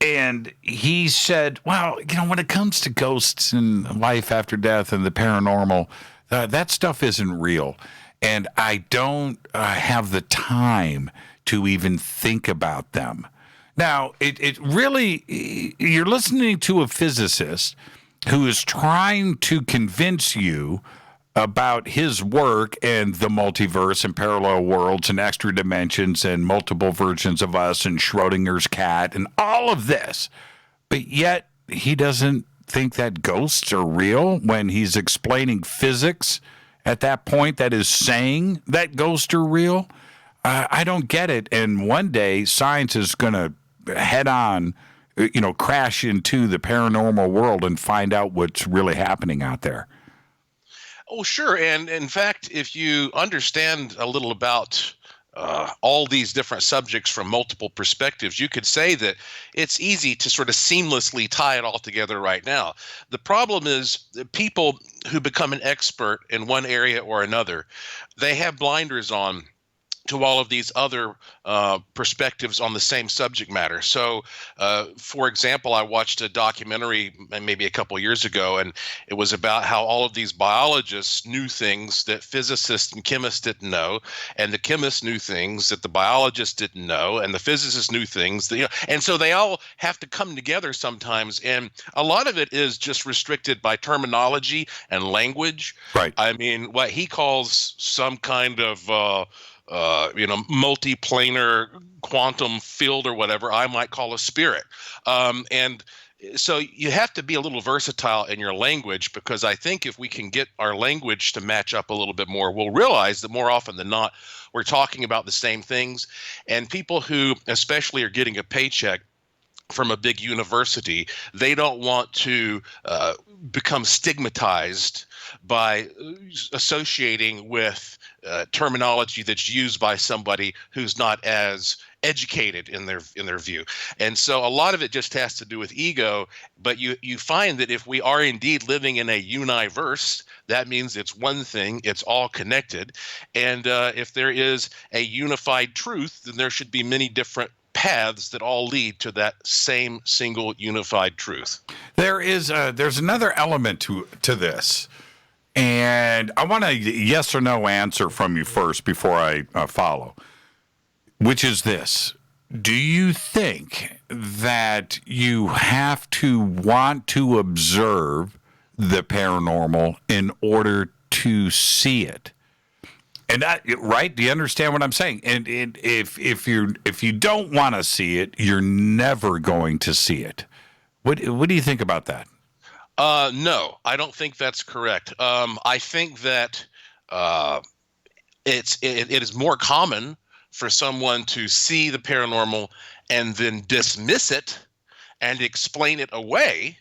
And he said, well, when it comes to ghosts and life after death and the paranormal, that stuff isn't real. And I don't have the time to even think about them. Now, it really, you're listening to a physicist who is trying to convince you about his work and the multiverse and parallel worlds and extra dimensions and multiple versions of us and Schrodinger's cat and all of this. But yet he doesn't think that ghosts are real when he's explaining physics at that point that is saying that ghosts are real? I don't get it. And one day, science is going to head on, crash into the paranormal world and find out what's really happening out there. Oh, sure. And in fact, if you understand a little about all these different subjects from multiple perspectives, you could say that it's easy to sort of seamlessly tie it all together right now. The problem is that people who become an expert in one area or another, they have blinders on to all of these other perspectives on the same subject matter. So, for example, I watched a documentary maybe a couple years ago, and it was about how all of these biologists knew things that physicists and chemists didn't know, and the chemists knew things that the biologists didn't know, and the physicists knew things that, and so they all have to come together sometimes, and a lot of it is just restricted by terminology and language. Right. I mean, what he calls some kind of multiplanar quantum field or whatever, I might call a spirit. And so you have to be a little versatile in your language, because I think if we can get our language to match up a little bit more, we'll realize that more often than not, we're talking about the same things. And people who especially are getting a paycheck from a big university, they don't want to become stigmatized by associating with terminology that's used by somebody who's not as educated in their view. And so a lot of it just has to do with ego. But you find that if we are indeed living in a universe, that means it's one thing, it's all connected. And if there is a unified truth, then there should be many different paths that all lead to that same single unified truth. There's another element to this, and I want a yes or no answer from you first before I follow, which is this: do you think that you have to want to observe the paranormal in order to see it? And that, right? Do you understand what I'm saying? And if you don't want to see it, you're never going to see it. What do you think about that? No, I don't think that's correct. I think that it is more common for someone to see the paranormal and then dismiss it and explain it away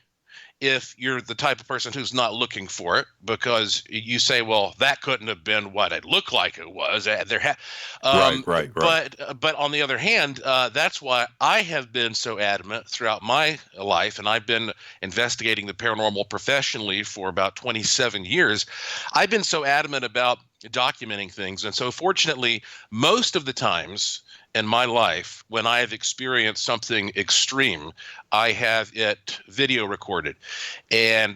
if you're the type of person who's not looking for it, because you say, well, that couldn't have been what it looked like it was. Right. But on the other hand, that's why I have been so adamant throughout my life, and I've been investigating the paranormal professionally for about 27 years. I've been so adamant about documenting things. And so fortunately, most of the times in my life, when I have experienced something extreme, I have it video recorded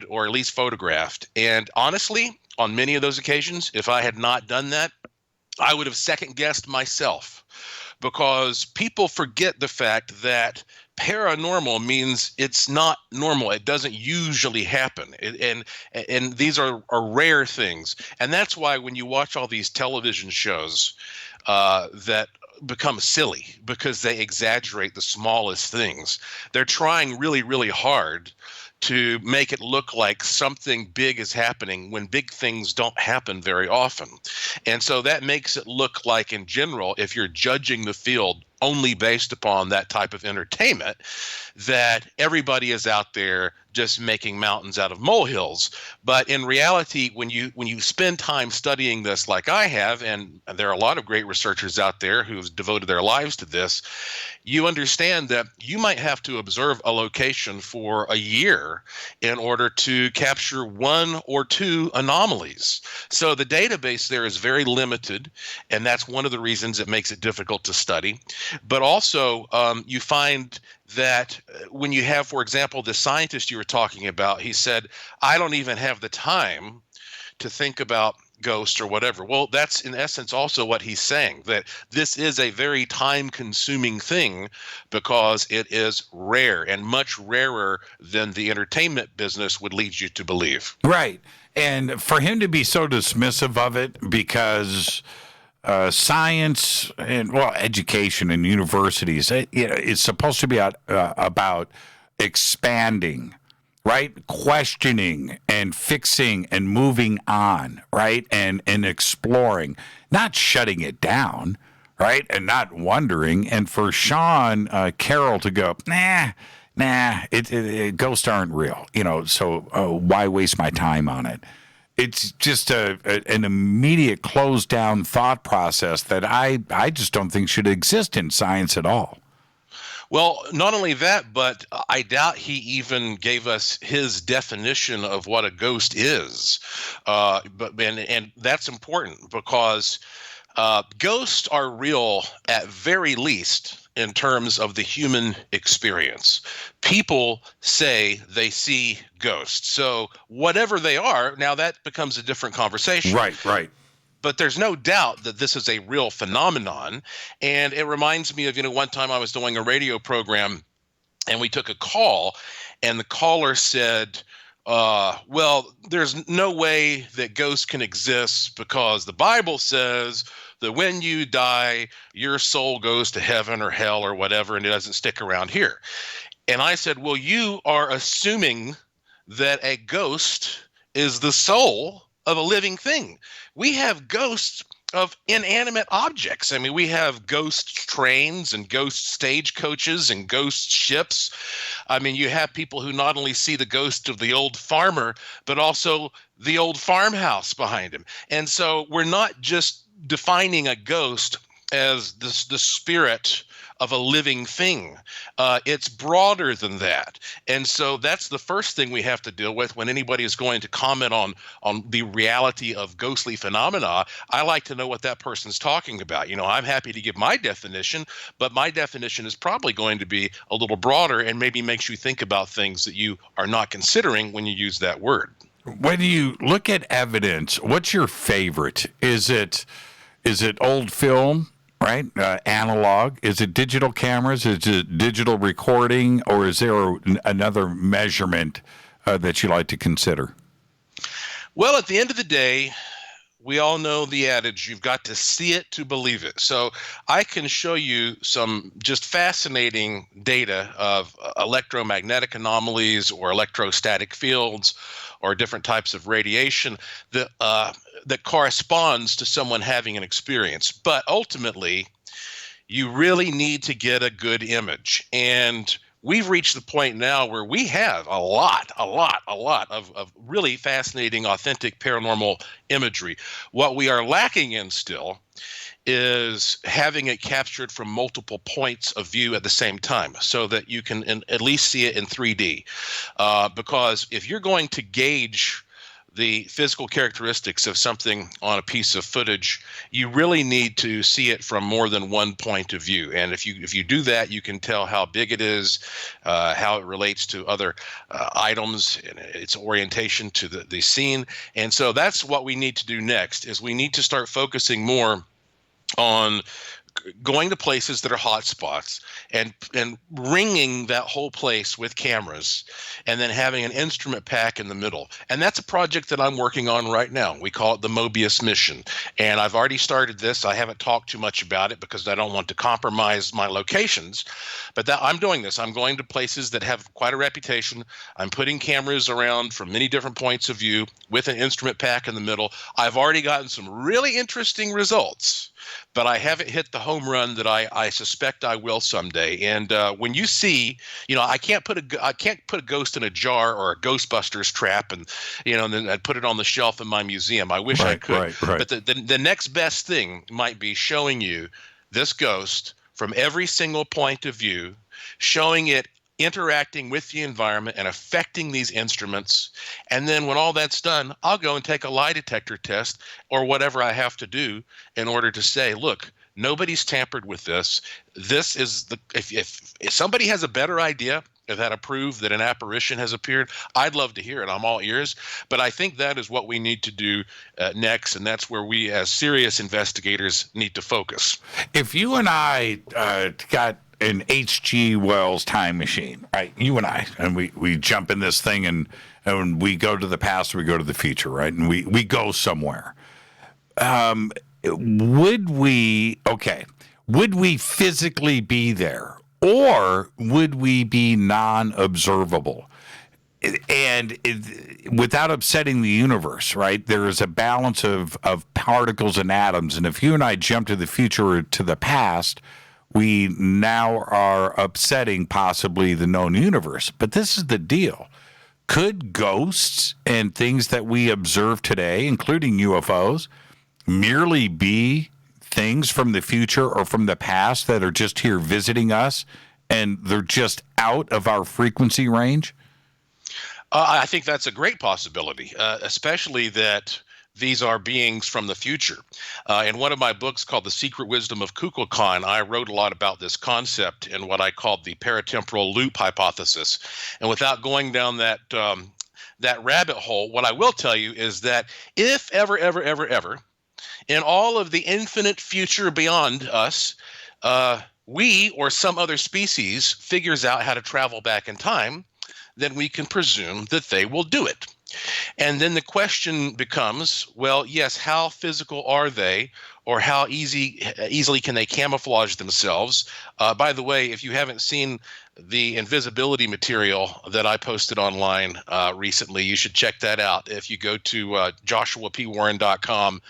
or at least photographed. And honestly, on many of those occasions, if I had not done that, I would have second guessed myself, because people forget the fact that paranormal means it's not normal. It doesn't usually happen. And these are rare things. And that's why when you watch all these television shows that become silly because they exaggerate the smallest things, they're trying really, really hard to make it look like something big is happening when big things don't happen very often. And so that makes it look like, in general, if you're judging the field only based upon that type of entertainment, that everybody is out there just making mountains out of molehills. But in reality, when you spend time studying this like I have, and there are a lot of great researchers out there who've devoted their lives to this, you understand that you might have to observe a location for a year in order to capture one or two anomalies. So the database there is very limited, and that's one of the reasons it makes it difficult to study. But also, you find that when you have, for example, the scientist you were talking about, he said, I don't even have the time to think about ghosts or whatever. Well, that's in essence also what he's saying, that this is a very time-consuming thing because it is rare and much rarer than the entertainment business would lead you to believe. Right. And for him to be so dismissive of it because science and, well, education and universities, it's supposed to be about expanding, right? Questioning and fixing and moving on, right? And exploring, not shutting it down, right? And not wondering. And for Sean Carroll to go, nah, ghosts aren't real, so why waste my time on it? It's just an immediate closed down thought process that I just don't think should exist in science at all. Well, not only that, but I doubt he even gave us his definition of what a ghost is. And that's important because ghosts are real at very least in terms of the human experience. People say they see ghosts. So whatever they are, now that becomes a different conversation. Right. But there's no doubt that this is a real phenomenon. And it reminds me of, one time I was doing a radio program and we took a call and the caller said, well, there's no way that ghosts can exist because the Bible says that when you die, your soul goes to heaven or hell or whatever, and it doesn't stick around here. And I said, well, you are assuming that a ghost is the soul of a living thing. We have ghosts of inanimate objects. I mean, we have ghost trains and ghost stagecoaches and ghost ships. I mean, you have people who not only see the ghost of the old farmer, but also the old farmhouse behind him. And so we're not just defining a ghost as the spirit of a living thing. It's broader than that. And so that's the first thing we have to deal with when anybody is going to comment on the reality of ghostly phenomena. I like to know what that person's talking about. I'm happy to give my definition, but my definition is probably going to be a little broader and maybe makes you think about things that you are not considering when you use that word. When you look at evidence, what's your favorite? Is it old film? Right? Analog? Is it digital cameras? Is it digital recording? Or is there another measurement that you like to consider? Well, at the end of the day, we all know the adage, you've got to see it to believe it. So I can show you some just fascinating data of electromagnetic anomalies or electrostatic fields or different types of radiation that corresponds to someone having an experience. But ultimately, you really need to get a good image. And we've reached the point now where we have a lot of really fascinating, authentic paranormal imagery. What we are lacking in still is having it captured from multiple points of view at the same time so that you can at least see it in 3D. Because if you're going to gauge the physical characteristics of something on a piece of footage, you really need to see it from more than one point of view. And if you do that, you can tell how big it is, how it relates to other items, and its orientation to the scene. And so that's what we need to do next, is we need to start focusing more on going to places that are hot spots and ringing that whole place with cameras and then having an instrument pack in the middle. And that's a project that I'm working on right now. We call it the Mobius Mission. And I've already started this. I haven't talked too much about it because I don't want to compromise my locations. But I'm doing this. I'm going to places that have quite a reputation. I'm putting cameras around from many different points of view with an instrument pack in the middle. I've already gotten some really interesting results, but I haven't hit the home run that I suspect I will someday. And when you see, I can't put a ghost in a jar or a Ghostbusters trap, and then I'd put it on the shelf in my museum. I wish I could. Right. But the next best thing might be showing you this ghost from every single point of view, showing it interacting with the environment and affecting these instruments. And then when all that's done, I'll go and take a lie detector test or whatever I have to do in order to say, look, nobody's tampered with this. This is if somebody has a better idea of how to prove that an apparition has appeared, I'd love to hear it. I'm all ears. But I think that is what we need to do next, and that's where we as serious investigators need to focus. If you and I got an H.G. Wells time machine, right? You and I, and we jump in this thing and we go to the past, or we go to the future, right? And we go somewhere. Would we physically be there, or would we be non-observable? without upsetting the universe, right? There is a balance of particles and atoms. And if you and I jump to the future or to the past, we now are upsetting possibly the known universe. But this is the deal. Could ghosts and things that we observe today, including UFOs, merely be things from the future or from the past that are just here visiting us and they're just out of our frequency range? I think that's a great possibility, especially that these are beings from the future. In one of my books called The Secret Wisdom of Kukulkan, I wrote a lot about this concept in what I called the paratemporal loop hypothesis. And without going down that rabbit hole, what I will tell you is that if ever, in all of the infinite future beyond us, we or some other species figures out how to travel back in time, then we can presume that they will do it. And then the question becomes, well, yes, how physical are they, or how easily can they camouflage themselves? By the way, if you haven't seen the invisibility material that I posted online recently, you should check that out. If you go to joshuapwarren.com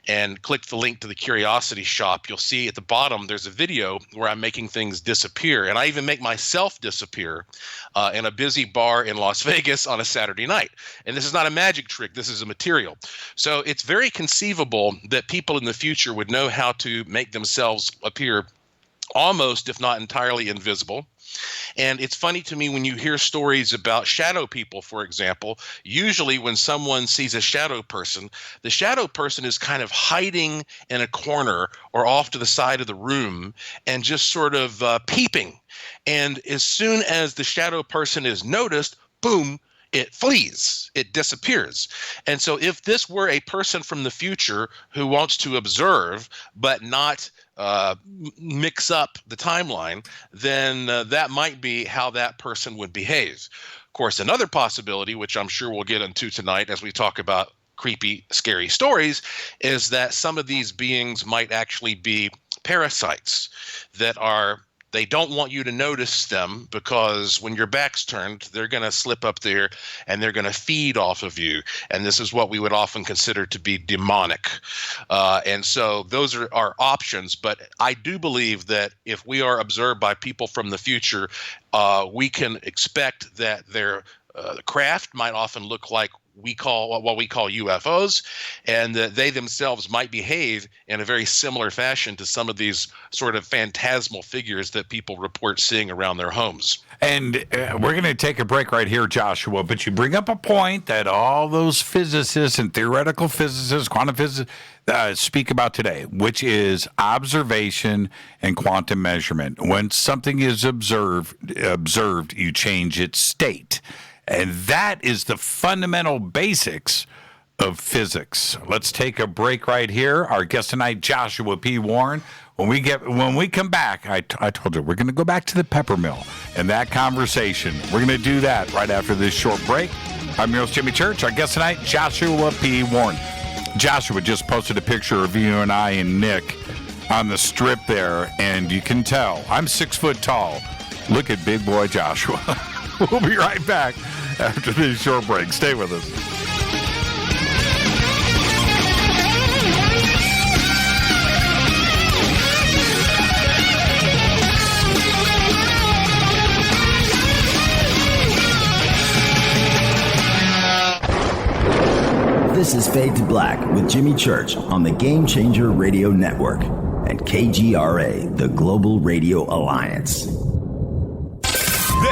and click the link to the Curiosity Shop, you'll see at the bottom there's a video where I'm making things disappear. And I even make myself disappear in a busy bar in Las Vegas on a Saturday night. And this is not a magic trick. This is a material. So it's very conceivable that people in the future would know how to make themselves appear almost, if not entirely, invisible. And it's funny to me when you hear stories about shadow people, for example. Usually when someone sees a shadow person, the shadow person is kind of hiding in a corner or off to the side of the room and just sort of peeping. And as soon as the shadow person is noticed, boom, it flees, it disappears. And so if this were a person from the future who wants to observe but not mix up the timeline, then that might be how that person would behave. Of course, another possibility, which I'm sure we'll get into tonight as we talk about creepy, scary stories, is that some of these beings might actually be parasites that they don't want you to notice them, because when your back's turned, they're going to slip up there and they're going to feed off of you. And this is what we would often consider to be demonic. And so those are our options. But I do believe that if we are observed by people from the future, we can expect that their craft might often look like what we call UFOs, and that they themselves might behave in a very similar fashion to some of these sort of phantasmal figures that people report seeing around their homes. And we're going to take a break right here, Joshua, but you bring up a point that all those physicists and theoretical physicists, quantum physicists, speak about today, which is observation and quantum measurement. When something is observed, you change its state. And that is the fundamental basics of physics. Let's take a break right here. Our guest tonight, Joshua P. Warren. When we come back, I told you, we're going to go back to the pepper mill and that conversation. We're going to do that right after this short break. I'm your host, Jimmy Church. Our guest tonight, Joshua P. Warren. Joshua just posted a picture of you and I and Nick on the strip there, and you can tell I'm 6 foot tall. Look at big boy Joshua. We'll be right back after this short break. Stay with us. This is Fade to Black with Jimmy Church on the Game Changer Radio Network and KGRA, the Global Radio Alliance.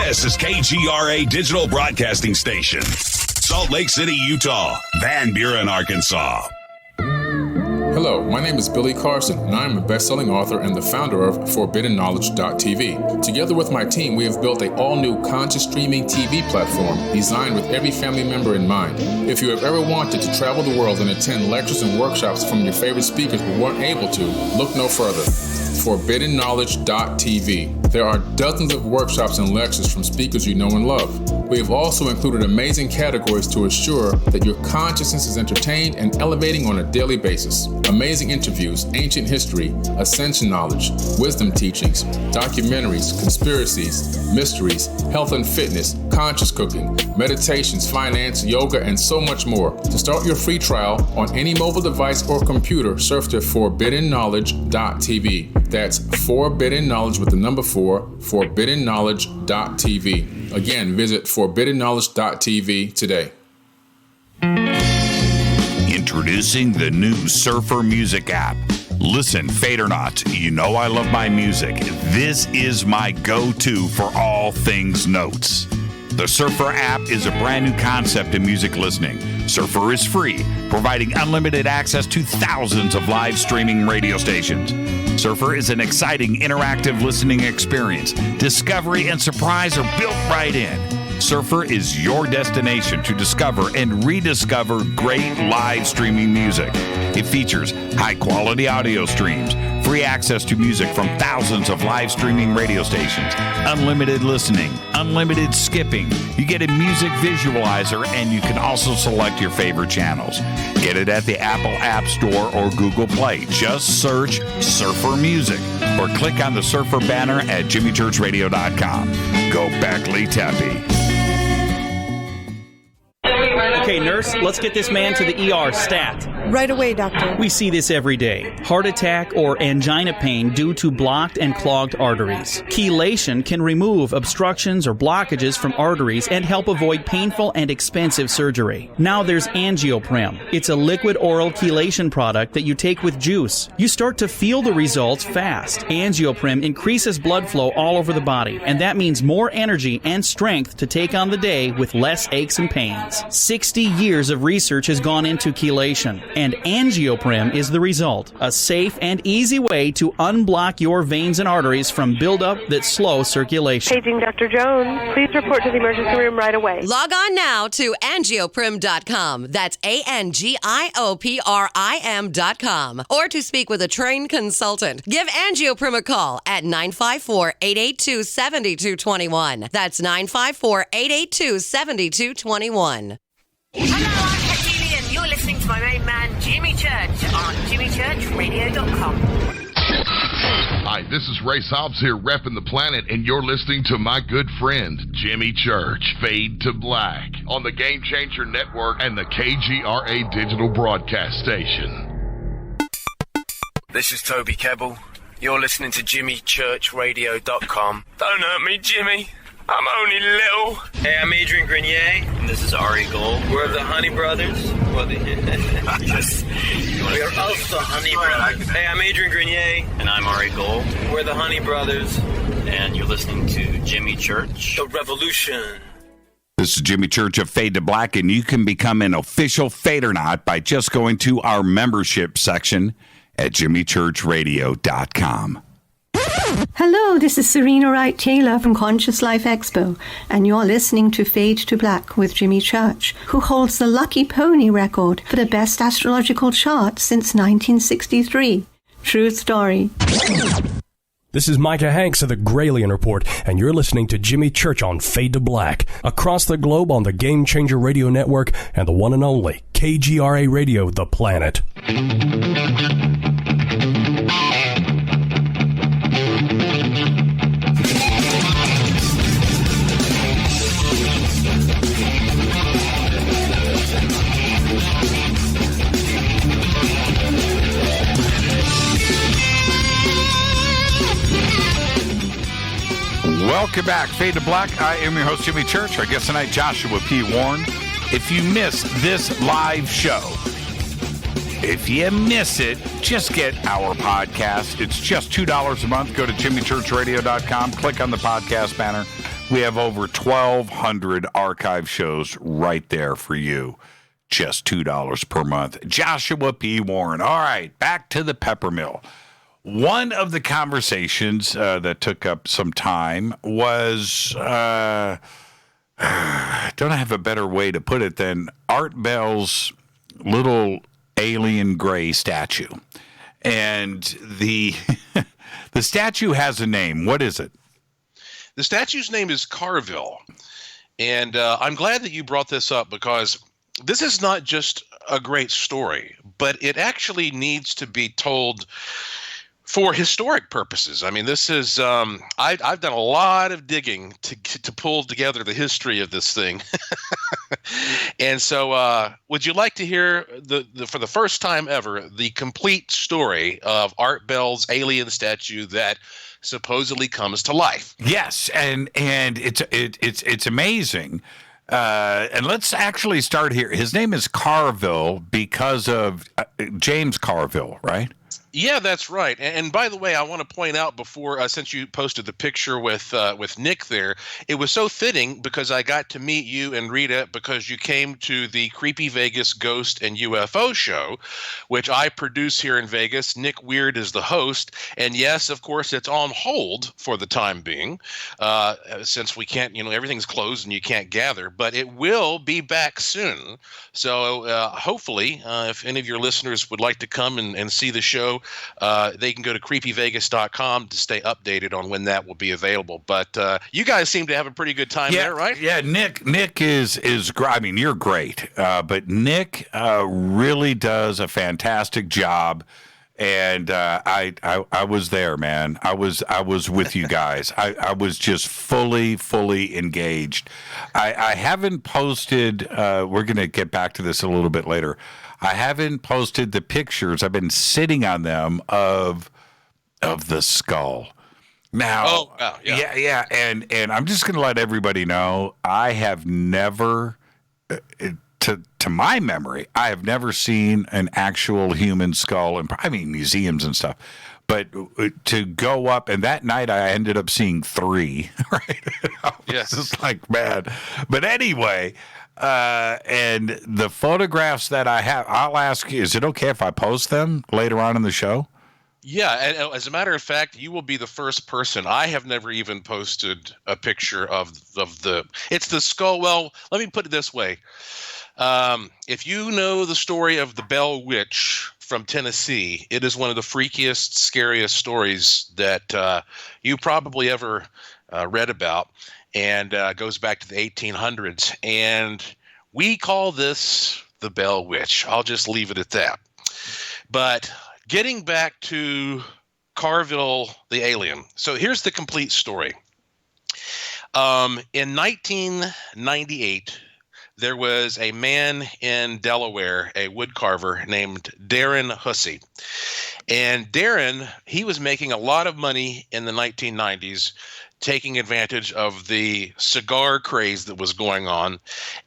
This is KGRA Digital Broadcasting Station, Salt Lake City, Utah, Van Buren, Arkansas. Hello, my name is Billy Carson, and I'm a best-selling author and the founder of ForbiddenKnowledge.tv. Together with my team, we have built an all-new conscious streaming TV platform designed with every family member in mind. If you have ever wanted to travel the world and attend lectures and workshops from your favorite speakers but weren't able to, look no further. ForbiddenKnowledge.tv. There are dozens of workshops and lectures from speakers you know and love. We have also included amazing categories to assure that your consciousness is entertained and elevating on a daily basis. Amazing interviews, ancient history, ascension knowledge, wisdom teachings, documentaries, conspiracies, mysteries, health and fitness, conscious cooking, meditations, finance, yoga, and so much more. To start your free trial on any mobile device or computer, surf to forbiddenknowledge.tv. That's Forbidden Knowledge with the number 4, forbiddenknowledge.tv. Again, visit forbiddenknowledge.tv today. Introducing the new Surfer Music app. Listen, Fadernauts, you know I love my music. This is my go-to for all things notes. The Surfer app is a brand new concept in music listening. Surfer is free, providing unlimited access to thousands of live streaming radio stations. Surfer is an exciting, interactive listening experience. Discovery and surprise are built right in. Surfer is your destination to discover and rediscover great live streaming music. It features high-quality audio streams, free access to music from thousands of live streaming radio stations, unlimited listening, unlimited skipping. You get a music visualizer, and you can also select your favorite channels. Get it at the Apple App Store or Google Play. Just search Surfer Music or click on the Surfer banner at jimmychurchradio.com. Go Beckley Tappy. Okay, nurse, let's get this man to the ER stat. Right away, doctor. We see this every day. Heart attack or angina pain due to blocked and clogged arteries. Chelation can remove obstructions or blockages from arteries and help avoid painful and expensive surgery. Now there's Angioprim. It's a liquid oral chelation product that you take with juice. You start to feel the results fast. Angioprim increases blood flow all over the body, and that means more energy and strength to take on the day with less aches and pains. 60 years of research has gone into chelation, and Angioprim is the result. A safe and easy way to unblock your veins and arteries from buildup that slow circulation. Paging Dr. Jones. Please report to the emergency room right away. Log on now to angioprim.com. That's ANGIOPRIM.com. Or to speak with a trained consultant. Give Angioprim a call at 954-882-7221. That's 954-882-7221. Hello, I'm Katie, and you're listening to my main man, Jimmy Church, on jimmychurchradio.com. Hi, this is Ray Hobbs here, repping the planet, and you're listening to my good friend, Jimmy Church, Fade to Black, on the Game Changer Network and the KGRA digital broadcast station. This is Toby Kebbell. You're listening to jimmychurchradio.com. Don't hurt me, Jimmy. I'm only little. Hey, I'm Adrian Grenier. And this is Ari Gold. We're the Honey Brothers. We're of the Honey Brothers. Hey, I'm Adrian Grenier. And I'm Ari Gold. We're the Honey Brothers. And you're listening to Jimmy Church. The Revolution. This is Jimmy Church of Fade to Black, and you can become an official Fadernaut by just going to our membership section at jimmychurchradio.com. Hello, this is Serena Wright Taylor from Conscious Life Expo, and you're listening to Fade to Black with Jimmy Church, who holds the Lucky Pony record for the best astrological chart since 1963. True story. This is Micah Hanks of the Gralien Report, and you're listening to Jimmy Church on Fade to Black, across the globe on the Game Changer Radio Network and the one and only KGRA Radio, The Planet. Welcome back, Fade to Black. I am your host, Jimmy Church. Our guest tonight, Joshua P. Warren. If you missed this live show, if you miss it, just get our podcast. It's just $2 a month. Go to jimmychurchradio.com, click on the podcast banner. We have over 1,200 archive shows right there for you. Just $2 per month. Joshua P. Warren. All right, back to the Peppermill. One of the conversations that took up some time was, don't I have a better way to put it than Art Bell's little alien gray statue. And the the statue has a name. What is it? The statue's name is Carville. And I'm glad that you brought this up because this is not just a great story, but it actually needs to be told for historic purposes. I mean, this is I've done a lot of digging to pull together the history of this thing. And so would you like to hear the for the first time ever the complete story of Art Bell's alien statue that supposedly comes to life? Yes, and it's amazing. And let's actually start here. His name is Carville because of James Carville, right? Yeah, that's right. And by the way, I want to point out before, since you posted the picture with Nick there, it was so fitting because I got to meet you and Rita because you came to the Creepy Vegas Ghost and UFO show, which I produce here in Vegas. Nick Weird is the host. And yes, of course, it's on hold for the time being since we can't, everything's closed and you can't gather, but it will be back soon. So hopefully, if any of your listeners would like to come and see the show, they can go to creepyvegas.com to stay updated on when that will be available. But you guys seem to have a pretty good time there, right? Yeah, Nick is I mean, you're great, but Nick really does a fantastic job. And I was there, man. I was with you guys. I was just fully engaged. I haven't posted. We're gonna get back to this a little bit later. I haven't posted the pictures. I've been sitting on them of the skull. Now, yeah, and I'm just gonna let everybody know I have never, to my memory, I have never seen an actual human skull in, I mean, museums and stuff. But to go up, and that night I ended up seeing 3, right? Yes. Just like, man. But anyway, and the photographs that I have, I'll ask you, is it okay if I post them later on in the show? Yeah, and as a matter of fact, you will be the first person. I have never even posted a picture of it's the skull. Well, let me put it this way. If you know the story of the Bell Witch from Tennessee, it is one of the freakiest, scariest stories that you probably ever read about, and goes back to the 1800s. And we call this the Bell Witch. I'll just leave it at that. But getting back to Carville the alien. So here's the complete story. In 1998, there was a man in Delaware, a woodcarver named Darren Hussey. And Darren, he was making a lot of money in the 1990s, taking advantage of the cigar craze that was going on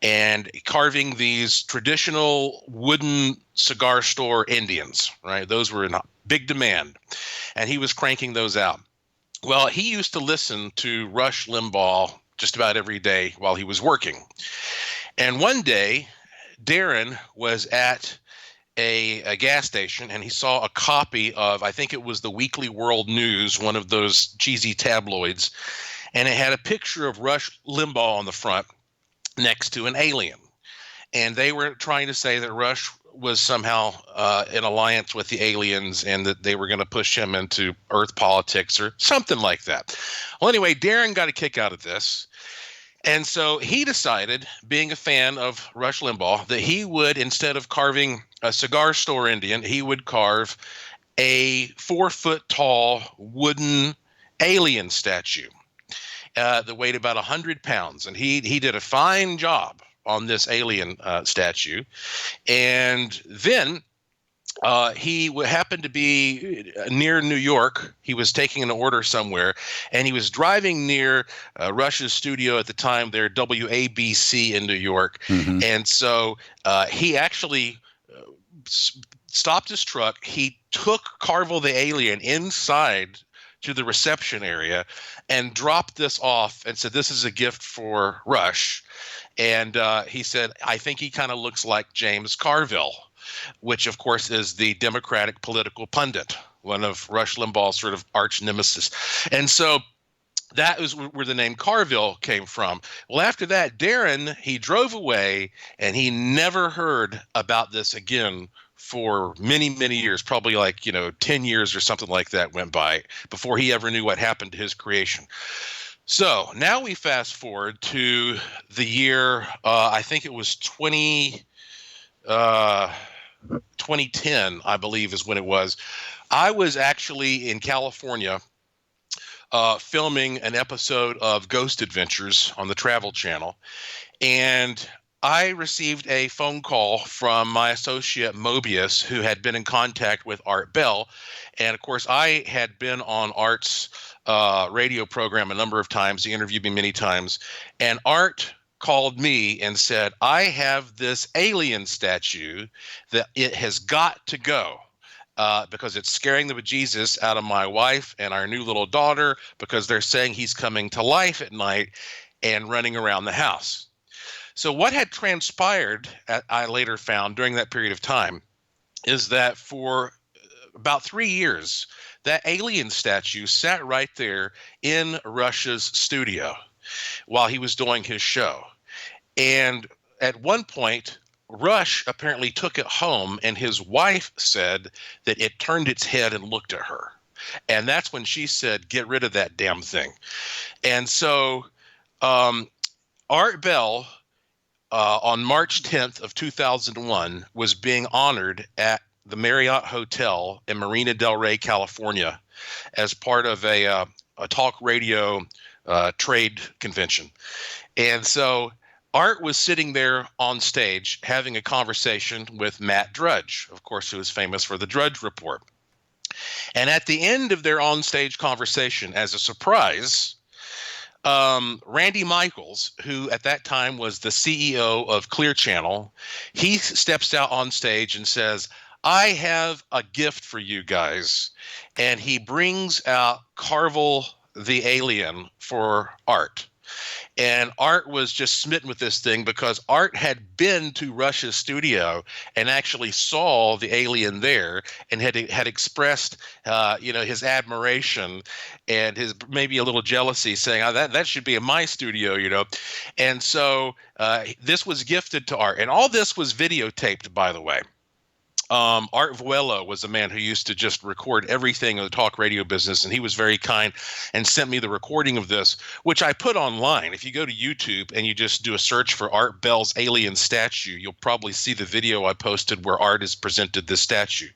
and carving these traditional wooden cigar store Indians, right? Those were in big demand. And he was cranking those out. Well, he used to listen to Rush Limbaugh just about every day while he was working. And one day, Darren was at a gas station, and he saw a copy of, I think it was the Weekly World News, one of those cheesy tabloids, and it had a picture of Rush Limbaugh on the front next to an alien. And they were trying to say that Rush was somehow in alliance with the aliens and that they were going to push him into Earth politics or something like that. Well, anyway, Darren got a kick out of this. And so he decided, being a fan of Rush Limbaugh, that he would, instead of carving a cigar store Indian, he would carve a 4-foot-tall wooden alien statue that weighed about 100 pounds. And he did a fine job on this alien statue. And then he happened to be near New York. He was taking an order somewhere, and he was driving near Rush's studio at the time there, WABC in New York. Mm-hmm. And so he actually stopped his truck. He took Carville the alien inside to the reception area and dropped this off and said, "This is a gift for Rush." And he said, "I think he kind of looks like James Carville," which, of course, is the Democratic political pundit, one of Rush Limbaugh's sort of arch nemesis. And so that is where the name Carville came from. Well, after that, Darren, he drove away, and he never heard about this again for many, many years, probably 10 years or something like that went by before he ever knew what happened to his creation. So now we fast forward to the year, I think it was 2010, I believe is when it was. I was actually in California filming an episode of Ghost Adventures on the Travel Channel. And I received a phone call from my associate Mobius, who had been in contact with Art Bell. And of course, I had been on Art's radio program a number of times. He interviewed me many times. And Art called me and said, I have this alien statue that it has got to go. Because it's scaring the bejesus out of my wife and our new little daughter, because they're saying he's coming to life at night and running around the house. So what had transpired, I later found during that period of time, is that for about 3 years, that alien statue sat right there in Rush's studio while he was doing his show. And at one point, Rush apparently took it home, and his wife said that it turned its head and looked at her. And that's when she said, get rid of that damn thing. And so Art Bell, on March 10th of 2001, was being honored at the Marriott Hotel in Marina del Rey, California, as part of a talk radio trade convention. And so Art was sitting there on stage having a conversation with Matt Drudge, of course, who is famous for the Drudge Report. And at the end of their onstage conversation, as a surprise, Randy Michaels, who at that time was the CEO of Clear Channel, he steps out on stage and says, I have a gift for you guys. And he brings out Carvel the alien for Art. And Art was just smitten with this thing because Art had been to Rush's studio and actually saw the alien there and had expressed, his admiration and his maybe a little jealousy, saying, oh, that should be in my studio, And so this was gifted to Art. And all this was videotaped, by the way. Art Vuelo was a man who used to just record everything in the talk radio business, and he was very kind and sent me the recording of this, which I put online. If you go to YouTube and you just do a search for Art Bell's alien statue, you'll probably see the video I posted where Art has presented this statue.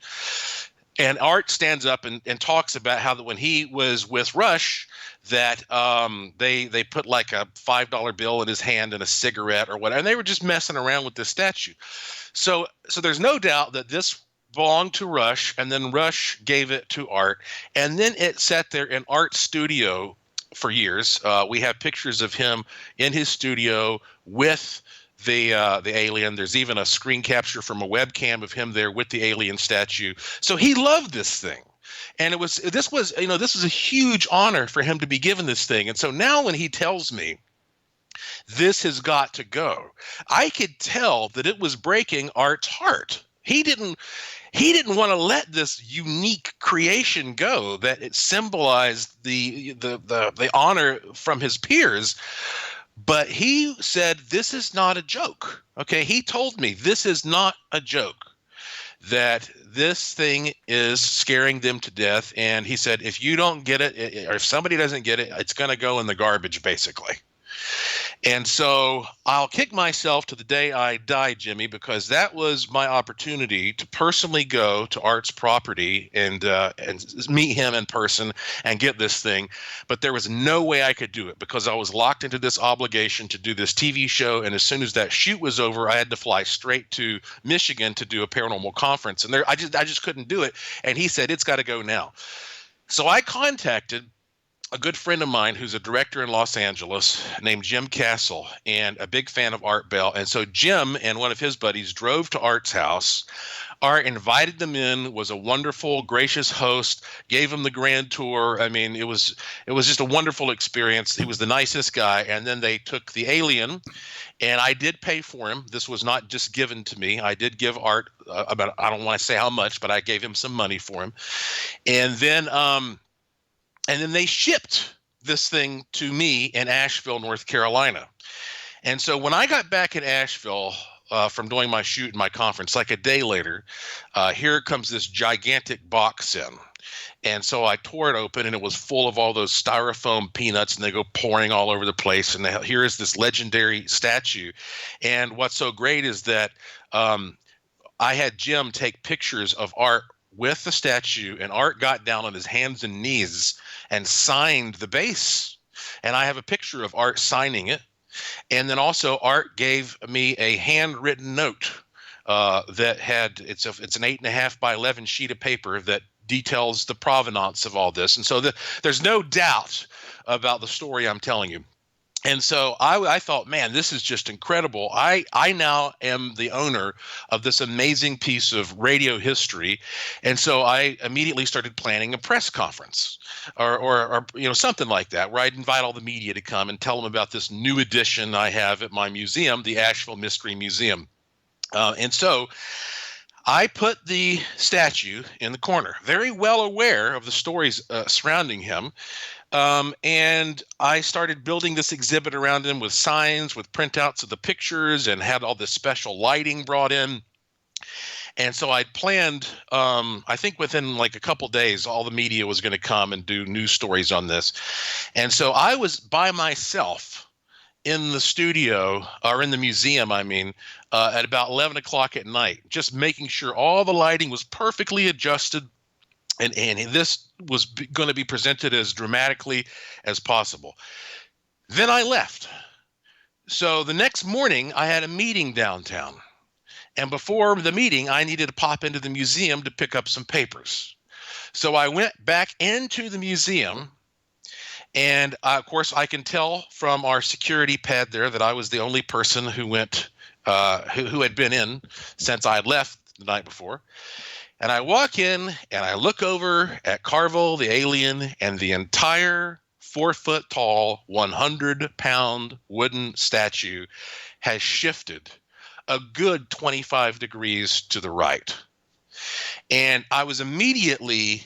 And Art stands up and talks about how that when he was with Rush, that they put like a $5 bill in his hand and a cigarette or whatever, and they were just messing around with this statue. So there's no doubt that this belonged to Rush, and then Rush gave it to Art, and then it sat there in Art's studio for years. We have pictures of him in his studio with the alien. There's even a screen capture from a webcam of him there with the alien statue. So he loved this thing. And this was a huge honor for him to be given this thing. And so now when he tells me this has got to go, I could tell that it was breaking Art's heart. He didn't want to let this unique creation go, that it symbolized the honor from his peers. But he said, this is not a joke. Okay, he told me this is not a joke, that this thing is scaring them to death. And he said, if you don't get it, or if somebody doesn't get it, it's going to go in the garbage, basically. And so I'll kick myself to the day I die, Jimmy, because that was my opportunity to personally go to Art's property and meet him in person and get this thing. But there was no way I could do it because I was locked into this obligation to do this TV show. And as soon as that shoot was over, I had to fly straight to Michigan to do a paranormal conference. And I just couldn't do it. And he said, it's got to go now. So I contacted a good friend of mine who's a director in Los Angeles named Jim Castle, and a big fan of Art Bell. And so Jim and one of his buddies drove to Art's house. Art invited them in, was a wonderful, gracious host, gave them the grand tour. I mean, it was just a wonderful experience. He was the nicest guy. And then they took the alien, and I did pay for him. This was not just given to me. I did give Art about, I don't want to say how much, but I gave him some money for him. And then they shipped this thing to me in Asheville, North Carolina. And so when I got back in Asheville from doing my shoot and my conference, like a day later, here comes this gigantic box in. And so I tore it open, and it was full of all those styrofoam peanuts, and they go pouring all over the place. And here is this legendary statue. And what's so great is that I had Jim take pictures of Art with the statue, and Art got down on his hands and knees and signed the base. And I have a picture of Art signing it. And then also Art gave me a handwritten note that had, it's an 8.5 by 11 sheet of paper that details the provenance of all this. And so there's no doubt about the story I'm telling you. And so I thought, man, this is just incredible. I now am the owner of this amazing piece of radio history. And so I immediately started planning a press conference or something like that, where I'd invite all the media to come and tell them about this new edition I have at my museum, the Asheville Mystery Museum. And so I put the statue in the corner, very well aware of the stories surrounding him. And I started building this exhibit around him with signs, with printouts of the pictures, and had all this special lighting brought in. And so I'd planned, I think within like a couple days, all the media was going to come and do news stories on this. And so I was by myself in the studio, or in the museum, at about 11 o'clock at night, just making sure all the lighting was perfectly adjusted. And this was going to be presented as dramatically as possible. Then I left. So the next morning, I had a meeting downtown. And before the meeting, I needed to pop into the museum to pick up some papers. So I went back into the museum. And, of course, I can tell from our security pad there that I was the only person who went, who had been in since I had left the night before. And I walk in and I look over at Carvel the alien, and the entire 4-foot tall, 100-pound wooden statue has shifted a good 25 degrees to the right. And I was immediately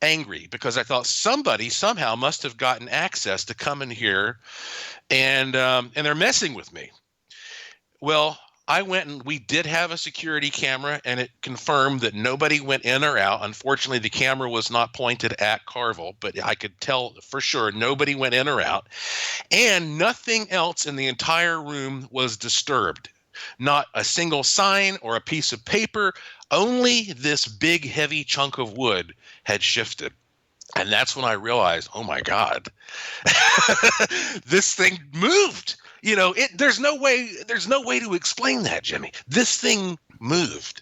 angry because I thought somebody somehow must have gotten access to come in here, and they're messing with me. Well, I went, and we did have a security camera, and it confirmed that nobody went in or out. Unfortunately, the camera was not pointed at Carvel, but I could tell for sure nobody went in or out. And nothing else in the entire room was disturbed. Not a single sign or a piece of paper. Only this big, heavy chunk of wood had shifted. And that's when I realized, oh my God, this thing moved. There's no way to explain that, Jimmy. This thing moved.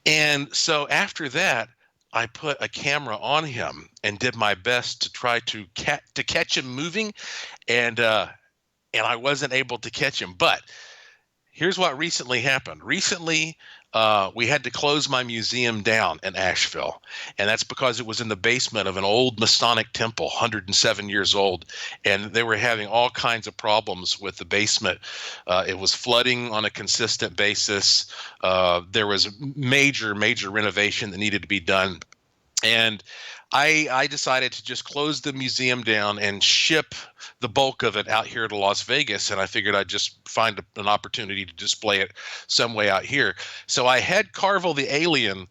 And so after that, I put a camera on him and did my best to try to catch him moving. And I wasn't able to catch him. But here's what recently happened. Recently, we had to close my museum down in Asheville, and that's because it was in the basement of an old Masonic temple, 107 years old, and they were having all kinds of problems with the basement. It was flooding on a consistent basis. There was major renovation that needed to be done, and I decided to just close the museum down and ship the bulk of it out here to Las Vegas, and I figured I'd just find an opportunity to display it some way out here. So I had Carvel the alien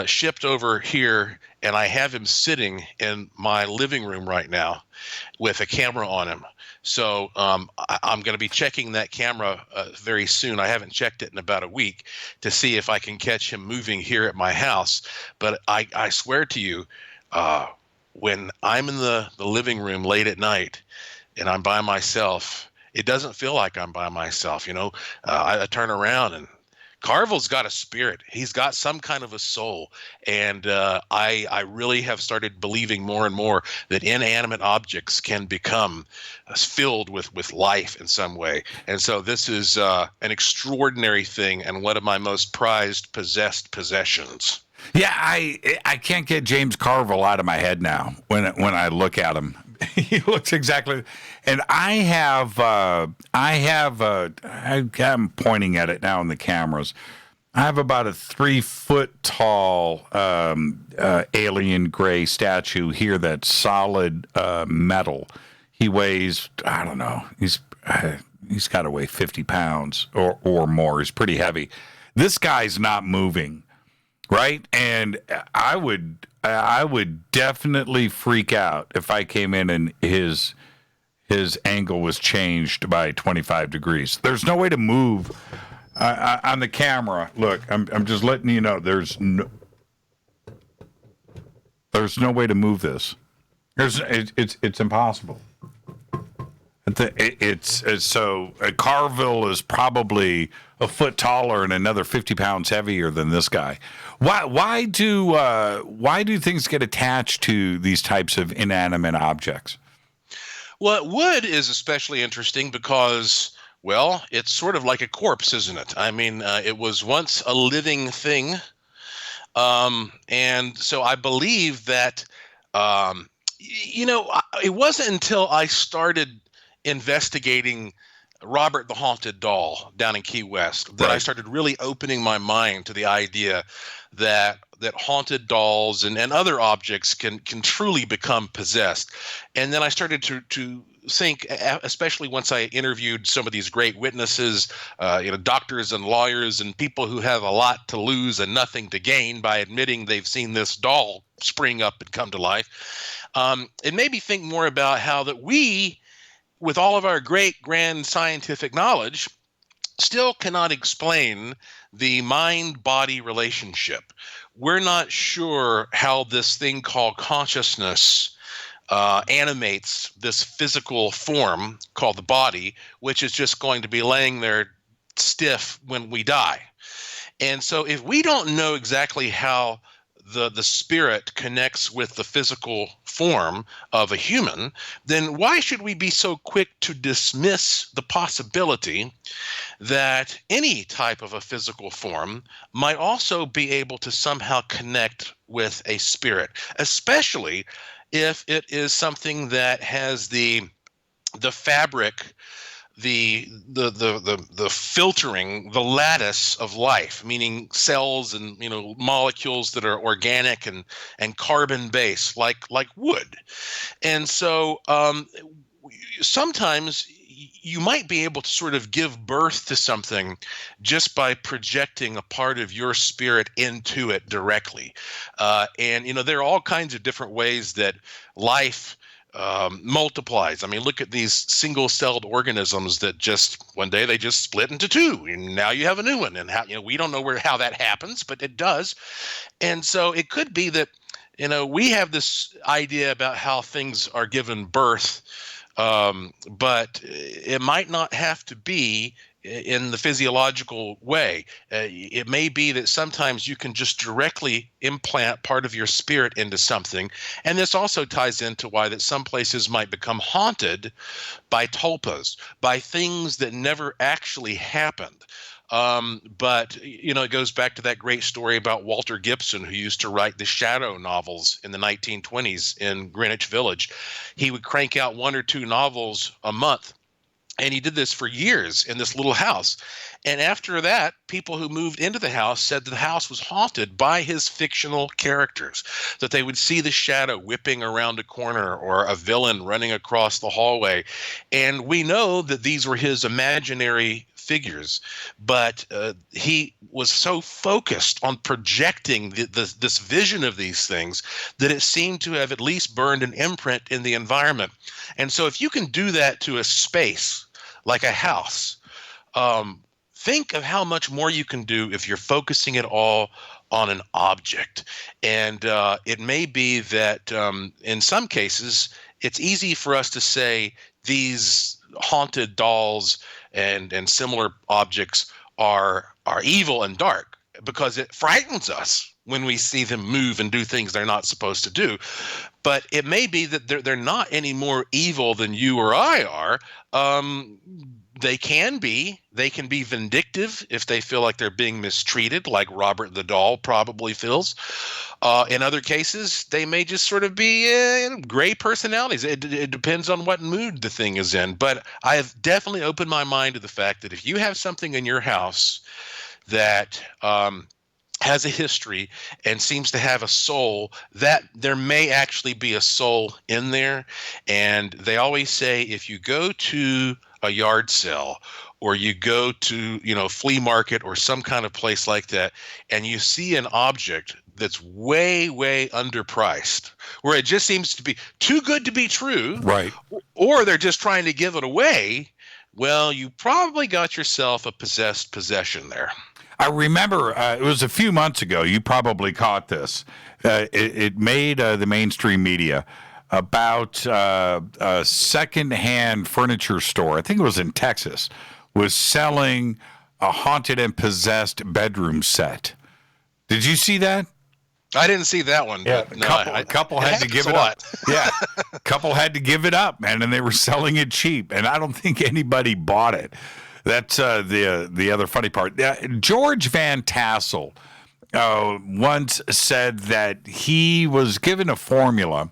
shipped over here, and I have him sitting in my living room right now with a camera on him. So I'm going to be checking that camera very soon. I haven't checked it in about a week to see if I can catch him moving here at my house. But I swear to you, when I'm in the living room late at night and I'm by myself, it doesn't feel like I'm by myself. I turn around, and Carvel's got a spirit. He's got some kind of a soul. And I really have started believing more and more that inanimate objects can become filled with life in some way. And so this is an extraordinary thing and one of my most prized possessed possessions. Yeah, I can't get James Carvel out of my head now when I look at him. He looks exactly, and I'm pointing at it now in the cameras. I have about a 3-foot tall alien gray statue here that's solid metal. He weighs, I don't know, he's got to weigh 50 pounds or more. He's pretty heavy. This guy's not moving. right? And I would definitely freak out if I came in and his angle was changed by 25 degrees. There's no way to move on the camera. Look, I'm just letting you know there's no way to move this. It's impossible. So Carville is probably a foot taller and another 50 pounds heavier than this guy. Why do things get attached to these types of inanimate objects? Well, wood is especially interesting because, well, it's sort of like a corpse, isn't it? I mean, it was once a living thing. And so I believe that, it wasn't until I started investigating Robert the Haunted Doll down in Key West that I started really opening my mind to the idea that haunted dolls and other objects can truly become possessed. And then I started to think, especially once I interviewed some of these great witnesses, doctors and lawyers and people who have a lot to lose and nothing to gain by admitting they've seen this doll spring up and come to life. It made me think more about how that we, with all of our great grand scientific knowledge, still cannot explain the mind-body relationship. We're not sure how this thing called consciousness animates this physical form called the body, which is just going to be laying there stiff when we die. And so if we don't know exactly how the spirit connects with the physical form of a human, then why should we be so quick to dismiss the possibility that any type of a physical form might also be able to somehow connect with a spirit, especially if it is something that has the fabric, the filtering, the lattice of life, meaning cells and molecules that are organic and carbon based, like wood. And so sometimes you might be able to sort of give birth to something just by projecting a part of your spirit into it directly. And there are all kinds of different ways that life multiplies. I mean, look at these single-celled organisms that just one day they just split into two, and now you have a new one. And how we don't know how that happens, but it does. And so it could be that we have this idea about how things are given birth, but it might not have to be in the physiological way. It may be that sometimes you can just directly implant part of your spirit into something. And this also ties into why that some places might become haunted by tulpas, by things that never actually happened. But it goes back to that great story about Walter Gibson, who used to write the shadow novels in the 1920s in Greenwich Village. He would crank out 1 or 2 novels a month. And he did this for years in this little house. And after that, people who moved into the house said the house was haunted by his fictional characters, that they would see the shadow whipping around a corner or a villain running across the hallway. And we know that these were his imaginary figures, but he was so focused on projecting this vision of these things that it seemed to have at least burned an imprint in the environment. And so if you can do that to a space like a house, think of how much more you can do if you're focusing it all on an object. And it may be that in some cases, it's easy for us to say these haunted dolls and similar objects are evil and dark because it frightens us when we see them move and do things they're not supposed to do. But it may be that they're not any more evil than you or I are. They can be vindictive if they feel like they're being mistreated, like Robert the doll probably feels. In other cases, they may just sort of be gray personalities. It depends on what mood the thing is in. But I have definitely opened my mind to the fact that if you have something in your house that has a history and seems to have a soul, that there may actually be a soul in there. And they always say if you go to a yard sale or you go to, flea market or some kind of place like that, and you see an object that's way, way underpriced, where it just seems to be too good to be true, right? Or they're just trying to give it away, well, you probably got yourself a possessed possession there. I remember it was a few months ago. You probably caught this. It made the mainstream media about a secondhand furniture store. I think it was in Texas, was selling a haunted and possessed bedroom set. Did you see that? I didn't see that one. Yeah, but no, a couple had to give it up. Yeah, a couple had to give it up, man, and they were selling it cheap, and I don't think anybody bought it. That's the other funny part. George Van Tassel once said that he was given a formula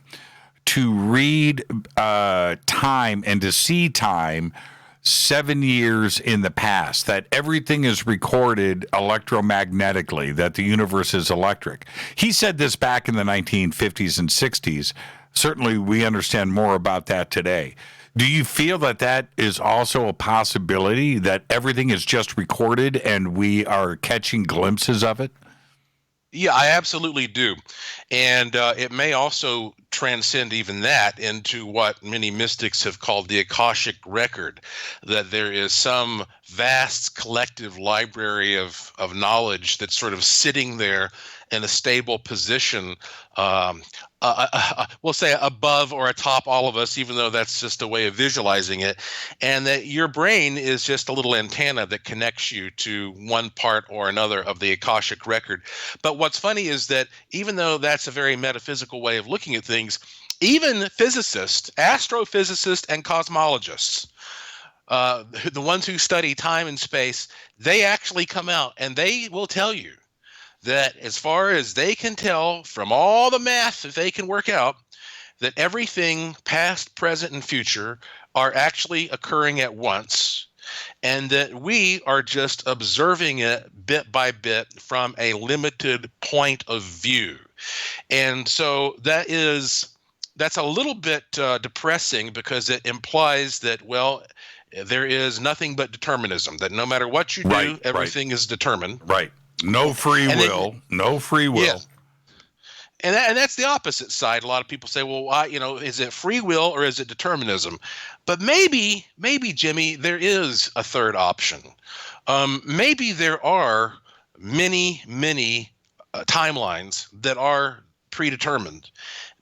to read time and to see time 7 years in the past, that everything is recorded electromagnetically, that the universe is electric. He said this back in the 1950s and 60s. Certainly we understand more about that today. Do you feel that that is also a possibility, that everything is just recorded and we are catching glimpses of it? Yeah, I absolutely do. And it may also transcend even that into what many mystics have called the Akashic record, that there is some vast collective library of knowledge that's sort of sitting there in a stable position, we'll say above or atop all of us, even though that's just a way of visualizing it, and that your brain is just a little antenna that connects you to one part or another of the Akashic record. But what's funny is that even though that's a very metaphysical way of looking at things, even physicists, astrophysicists, and cosmologists, the ones who study time and space, they actually come out and they will tell you that as far as they can tell from all the math that they can work out, that everything past, present, and future are actually occurring at once, and that we are just observing it bit by bit from a limited point of view. And so that's a little bit depressing, because it implies that, well, there is nothing but determinism, that no matter what you do, everything is determined. Right. No free will. No free will. Yeah. And that's the opposite side. A lot of people say, well, is it free will or is it determinism? But maybe, Jimmy, there is a third option. Maybe there are many, many timelines that are predetermined,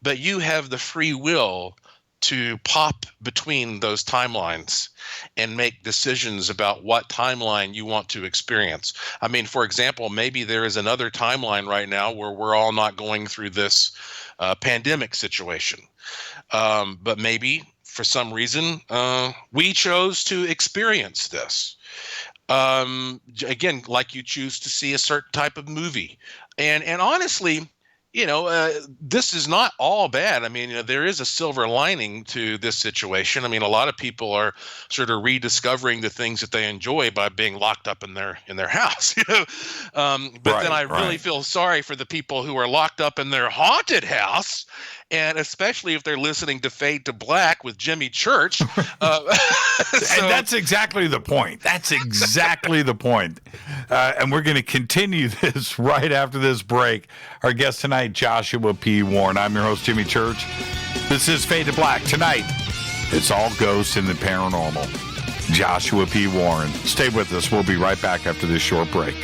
but you have the free will to pop between those timelines and make decisions about what timeline you want to experience. I mean, for example, maybe there is another timeline right now where we're all not going through this pandemic situation. But maybe for some reason, we chose to experience this. Again, like you choose to see a certain type of movie. And honestly, this is not all bad. I mean, there is a silver lining to this situation. I mean, a lot of people are sort of rediscovering the things that they enjoy by being locked up in their house. But then I really feel sorry for the people who are locked up in their haunted house, and especially if they're listening to Fade to Black with Jimmy Church. And that's exactly the point. That's exactly the point. And we're going to continue this right after this break. Our guest tonight, Joshua P. Warren. I'm your host, Jimmy Church. This is Fade to Black. Tonight, it's all ghosts and the paranormal. Joshua P. Warren. Stay with us. We'll be right back after this short break.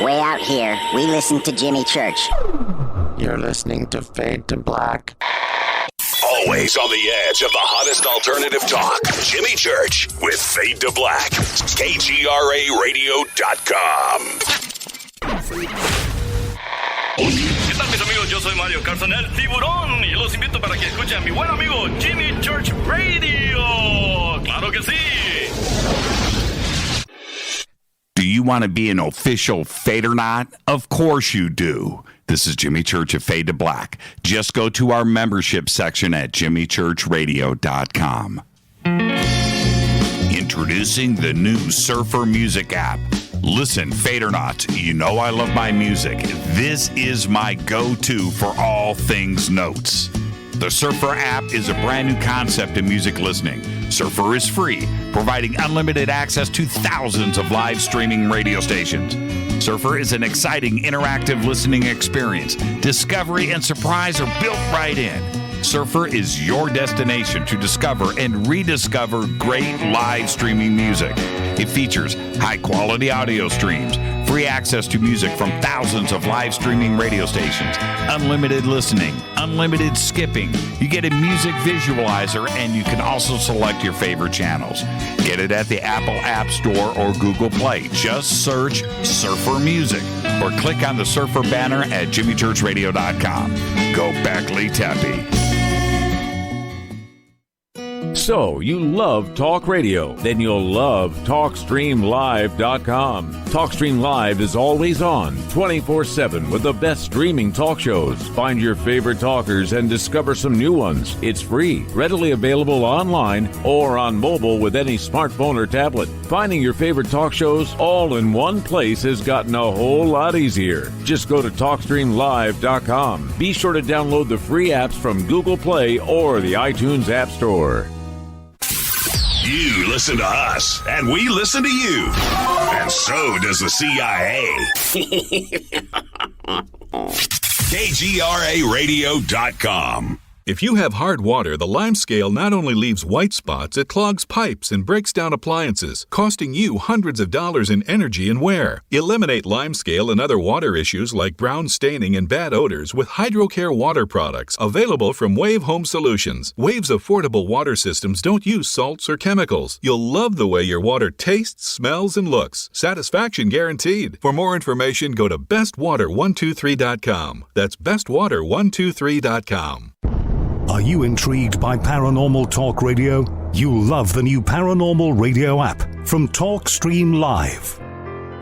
Way out here, we listen to Jimmy Church. You're listening to Fade to Black. Always on the edge of the hottest alternative talk. Jimmy Church with Fade to Black. KGRARadio.com. ¿Qué tal, mis amigos? Yo soy Mario Carson, el tiburón, y los invito para que escuchen a mi buen amigo Jimmy Church Radio. ¡Claro que sí! Do you want to be an official Fadernight? Of course you do. This is Jimmy Church of Fade to Black. Just go to our membership section at jimmychurchradio.com. Introducing the new Surfer Music app. Listen, Fadernauts, you know I love my music. This is my go-to for all things notes. The Surfer app is a brand new concept in music listening. Surfer is free, providing unlimited access to thousands of live streaming radio stations. Surfer is an exciting, interactive listening experience. Discovery and surprise are built right in. Surfer is your destination to discover and rediscover great live streaming music. It features high-quality audio streams, free access to music from thousands of live streaming radio stations, unlimited listening, unlimited skipping. You get a music visualizer, and you can also select your favorite channels. Get it at the Apple App Store or Google Play. Just search Surfer Music or click on the Surfer banner at jimmychurchradio.com. Go Beckley Tappy. So, you love talk radio? Then you'll love TalkStreamLive.com. TalkStream Live is always on, 24/7 with the best streaming talk shows. Find your favorite talkers and discover some new ones. It's free, readily available online or on mobile with any smartphone or tablet. Finding your favorite talk shows all in one place has gotten a whole lot easier. Just go to TalkStreamLive.com. Be sure to download the free apps from Google Play or the iTunes App Store. You listen to us, and we listen to you. And so does the CIA. KGRAradio.com. If you have hard water, the lime scale not only leaves white spots, it clogs pipes and breaks down appliances, costing you hundreds of dollars in energy and wear. Eliminate lime scale and other water issues like brown staining and bad odors with HydroCare water products available from Wave Home Solutions. Wave's affordable water systems don't use salts or chemicals. You'll love the way your water tastes, smells, and looks. Satisfaction guaranteed. For more information, go to bestwater123.com. That's bestwater123.com. Are you intrigued by paranormal talk radio? You'll love the new Paranormal Radio app from TalkStream Live.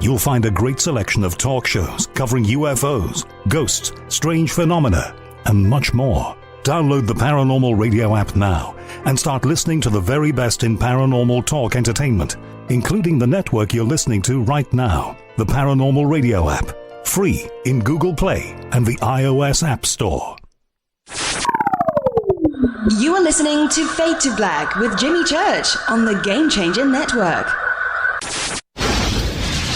You'll find a great selection of talk shows covering UFOs, ghosts, strange phenomena, and much more. Download the Paranormal Radio app now and start listening to the very best in paranormal talk entertainment, including the network you're listening to right now, the Paranormal Radio app, free in Google Play and the iOS App Store. You are listening to Fade to Black with Jimmy Church on the Game Changer Network.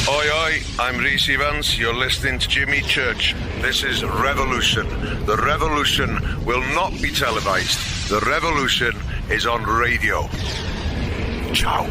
Oi, oi, I'm Reese Evans. You're listening to Jimmy Church. This is Revolution. The revolution will not be televised. The revolution is on radio. Ciao.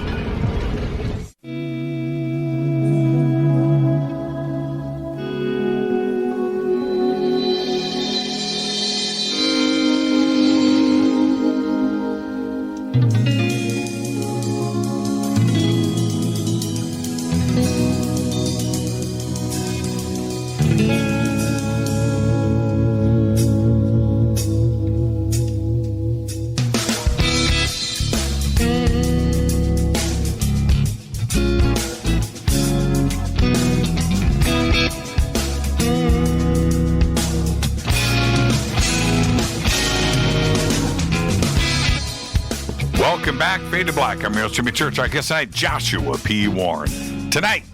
Welcome back, Fade to Black. I'm your host, Jimmy Church. Our guest tonight, Joshua P. Warren. Tonight,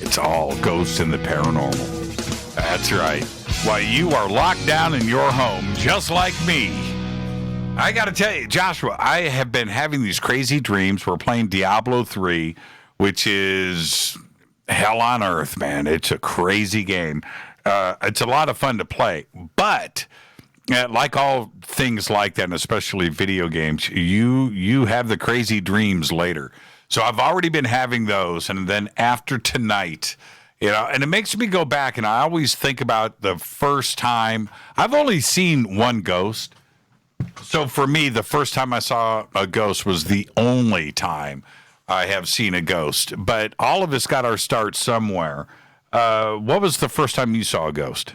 it's all ghosts and the paranormal. That's right. While you are locked down in your home, just like me, I got to tell you, Joshua, I have been having these crazy dreams. We're playing Diablo 3, which is hell on earth, man. It's a crazy game. It's a lot of fun to play, but like all things like that, and especially video games, you have the crazy dreams later. So I've already been having those, and then after tonight, and it makes me go back, and I always think about the first time. I've only seen one ghost. So for me, the first time I saw a ghost was the only time I have seen a ghost. But all of us got our start somewhere. What was the first time you saw a ghost?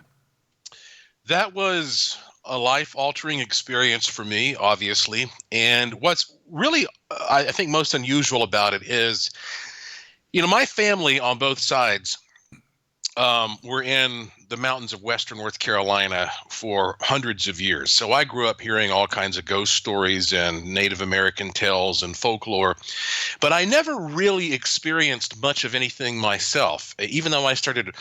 That was a life-altering experience for me, obviously. And what's really, I think, most unusual about it is, My family on both sides were in the mountains of western North Carolina for hundreds of years. So I grew up hearing all kinds of ghost stories and Native American tales and folklore, but I never really experienced much of anything myself. Even though I started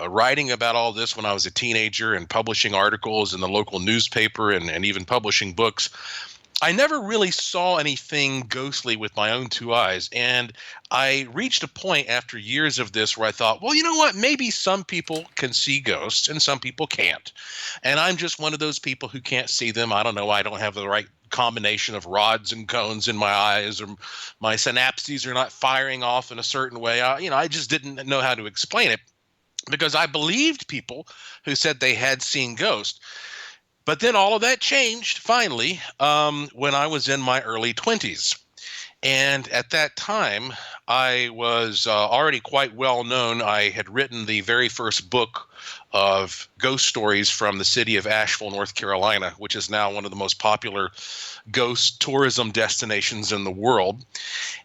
writing about all this when I was a teenager and publishing articles in the local newspaper and even publishing books, I never really saw anything ghostly with my own two eyes. And I reached a point after years of this where I thought, well, you know what? Maybe some people can see ghosts and some people can't. And I'm just one of those people who can't see them. I don't know. I don't have the right combination of rods and cones in my eyes, or my synapses are not firing off in a certain way. I just didn't know how to explain it because I believed people who said they had seen ghosts. But then all of that changed finally when I was in my early 20s. And at that time, I was already quite well known. I had written the very first book of ghost stories from the city of Asheville, North Carolina, which is now one of the most popular ghost tourism destinations in the world.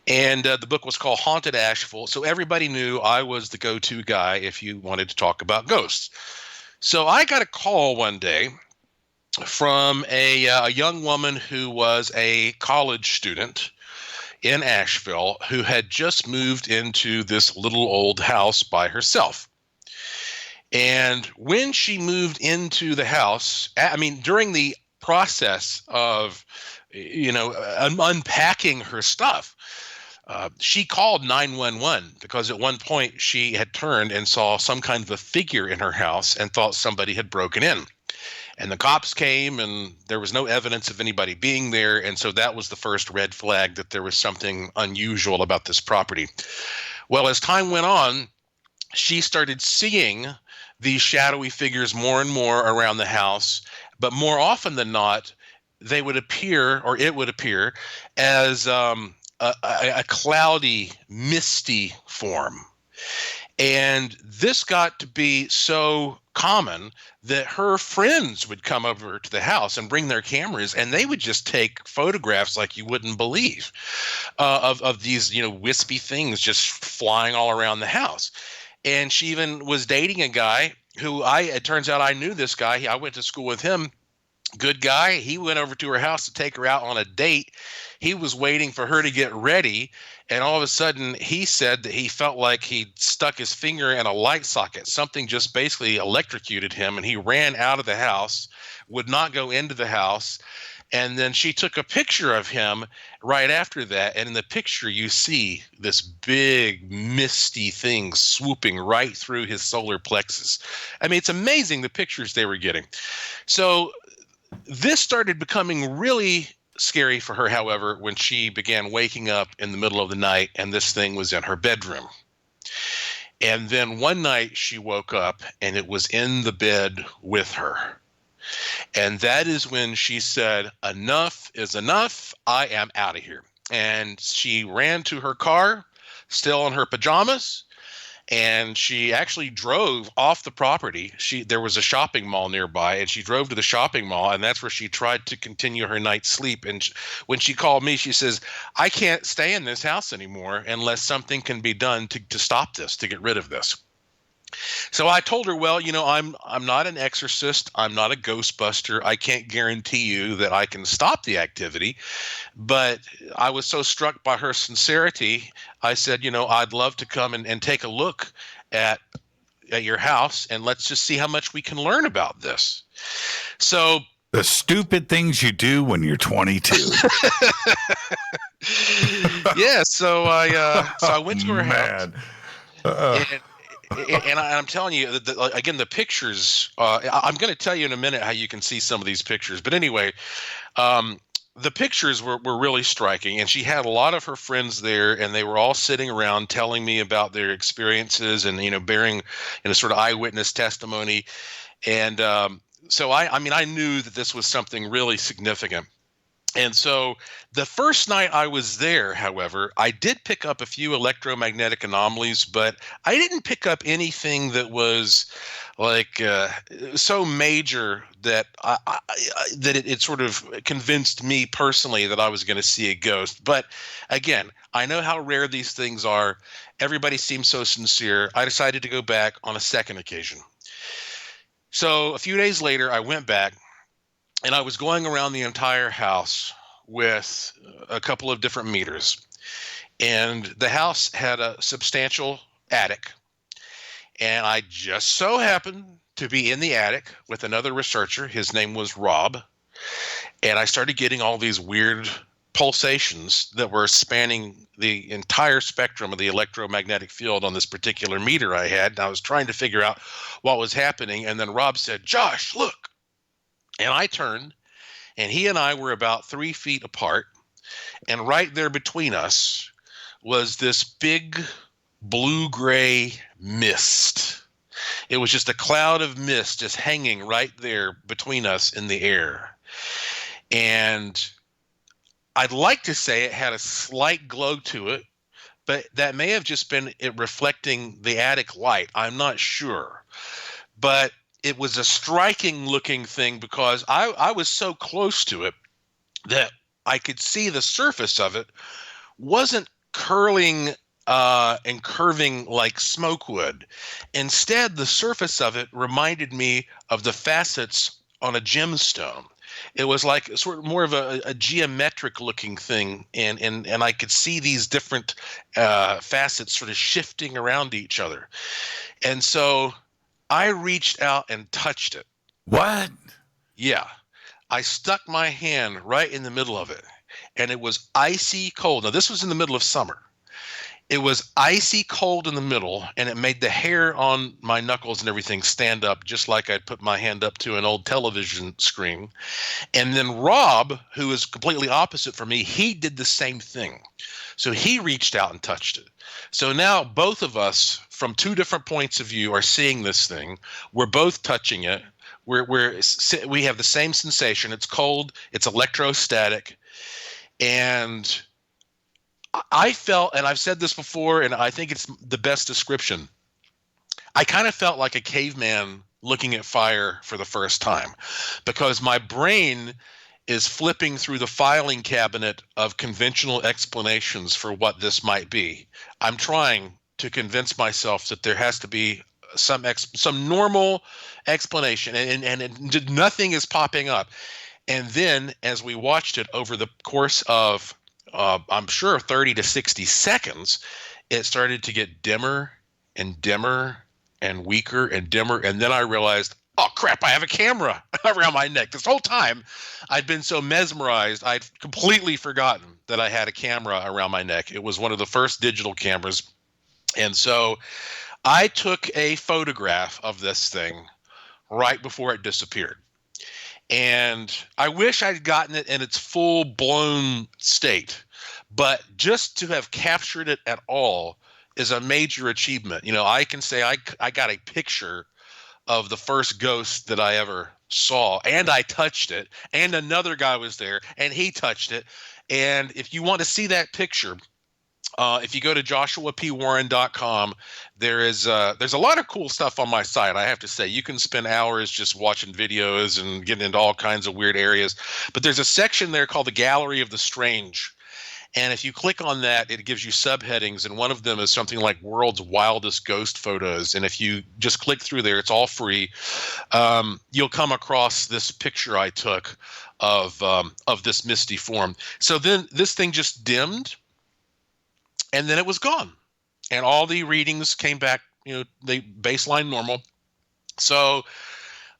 And the book was called Haunted Asheville. So everybody knew I was the go-to guy if you wanted to talk about ghosts. So I got a call one day from a young woman who was a college student in Asheville who had just moved into this little old house by herself. And when she moved into the house, during the process of, unpacking her stuff, she called 911 because at one point she had turned and saw some kind of a figure in her house and thought somebody had broken in. And the cops came and there was no evidence of anybody being there. And so that was the first red flag that there was something unusual about this property. Well, as time went on, she started seeing these shadowy figures more and more around the house. But more often than not, they would appear, or it would appear, as a cloudy, misty form. And this got to be so common that her friends would come over to the house and bring their cameras, and they would just take photographs like you wouldn't believe of these, wispy things just flying all around the house. And she even was dating a guy who it turns out I knew this guy. I went to school with him. Good guy. He went over to her house to take her out on a date. He was waiting for her to get ready. And all of a sudden, he said that he felt like he'd stuck his finger in a light socket. Something just basically electrocuted him, and he ran out of the house, would not go into the house. And then she took a picture of him right after that. And in the picture, you see this big, misty thing swooping right through his solar plexus. It's amazing the pictures they were getting. So this started becoming really scary for her, however, when she began waking up in the middle of the night and this thing was in her bedroom. And then one night she woke up and it was in the bed with her. And that is when she said, "Enough is enough. I am out of here." And she ran to her car, still in her pajamas, and she actually drove off the property. There was a shopping mall nearby, and she drove to the shopping mall, and that's where she tried to continue her night's sleep. And when she called me, she says, "I can't stay in this house anymore unless something can be done to stop this, to get rid of this." So I told her, well, I'm not an exorcist. I'm not a ghostbuster. I can't guarantee you that I can stop the activity. But I was so struck by her sincerity, I said, I'd love to come and take a look at your house, and let's just see how much we can learn about this. So the stupid things you do when you're 22. Yeah. So I went to her house. And I'm telling you, again, the pictures, I'm going to tell you in a minute how you can see some of these pictures. But anyway, the pictures were really striking. And she had a lot of her friends there, and they were all sitting around telling me about their experiences and, bearing, sort of eyewitness testimony. And so I knew that this was something really significant. And so the first night I was there, however, I did pick up a few electromagnetic anomalies, but I didn't pick up anything that was so major that it sort of convinced me personally that I was going to see a ghost. But again, I know how rare these things are. Everybody seems so sincere. I decided to go back on a second occasion. So a few days later, I went back, and I was going around the entire house with a couple of different meters. And the house had a substantial attic. And I just so happened to be in the attic with another researcher. His name was Rob. And I started getting all these weird pulsations that were spanning the entire spectrum of the electromagnetic field on this particular meter I had. And I was trying to figure out what was happening. And then Rob said, "Josh, look." And I turned, and he and I were about 3 feet apart. And right there between us was this big blue-gray mist. It was just a cloud of mist just hanging right there between us in the air. And I'd like to say it had a slight glow to it, but that may have just been it reflecting the attic light. I'm not sure. But it was a striking looking thing because I was so close to it that I could see the surface of it wasn't curling and curving like smoke would. Instead, the surface of it reminded me of the facets on a gemstone. It was like sort of more of a geometric looking thing, and I could see these different facets sort of shifting around each other. And so I reached out and touched it. What? Yeah. I stuck my hand right in the middle of it, and it was icy cold. Now, this was in the middle of summer. It was icy cold in the middle, and it made the hair on my knuckles and everything stand up just like I'd put my hand up to an old television screen. And then Rob, who is completely opposite from me, he did the same thing. So he reached out and touched it. So now both of us, from two different points of view, are seeing this thing. We're both touching it. We have the same sensation. It's cold. It's electrostatic. And I felt, and I've said this before, and I think it's the best description, I kind of felt like a caveman looking at fire for the first time, because my brain is flipping through the filing cabinet of conventional explanations for what this might be. I'm trying to convince myself that there has to be some normal explanation, and nothing is popping up. And then as we watched it over the course of I'm sure 30 to 60 seconds, it started to get dimmer and dimmer and weaker and dimmer. And then I realized, oh crap, I have a camera around my neck. This whole time I'd been so mesmerized, I'd completely forgotten that I had a camera around my neck. It was one of the first digital cameras. And so I took a photograph of this thing right before it disappeared. And I wish I'd gotten it in its full-blown state. But just to have captured it at all is a major achievement. You know, I can say I got a picture of the first ghost that I ever saw, and I touched it, and another guy was there, and he touched it. And if you want to see that picture, if you go to joshuapwarren.com, there's a lot of cool stuff on my site. I have to say, you can spend hours just watching videos and getting into all kinds of weird areas. But there's a section there called the Gallery of the Strange. And if you click on that, it gives you subheadings. And one of them is something like World's Wildest Ghost Photos. And if you just click through there, it's all free. You'll come across this picture I took of this misty form. So then this thing just dimmed. And then it was gone. And all the readings came back, they baseline normal. So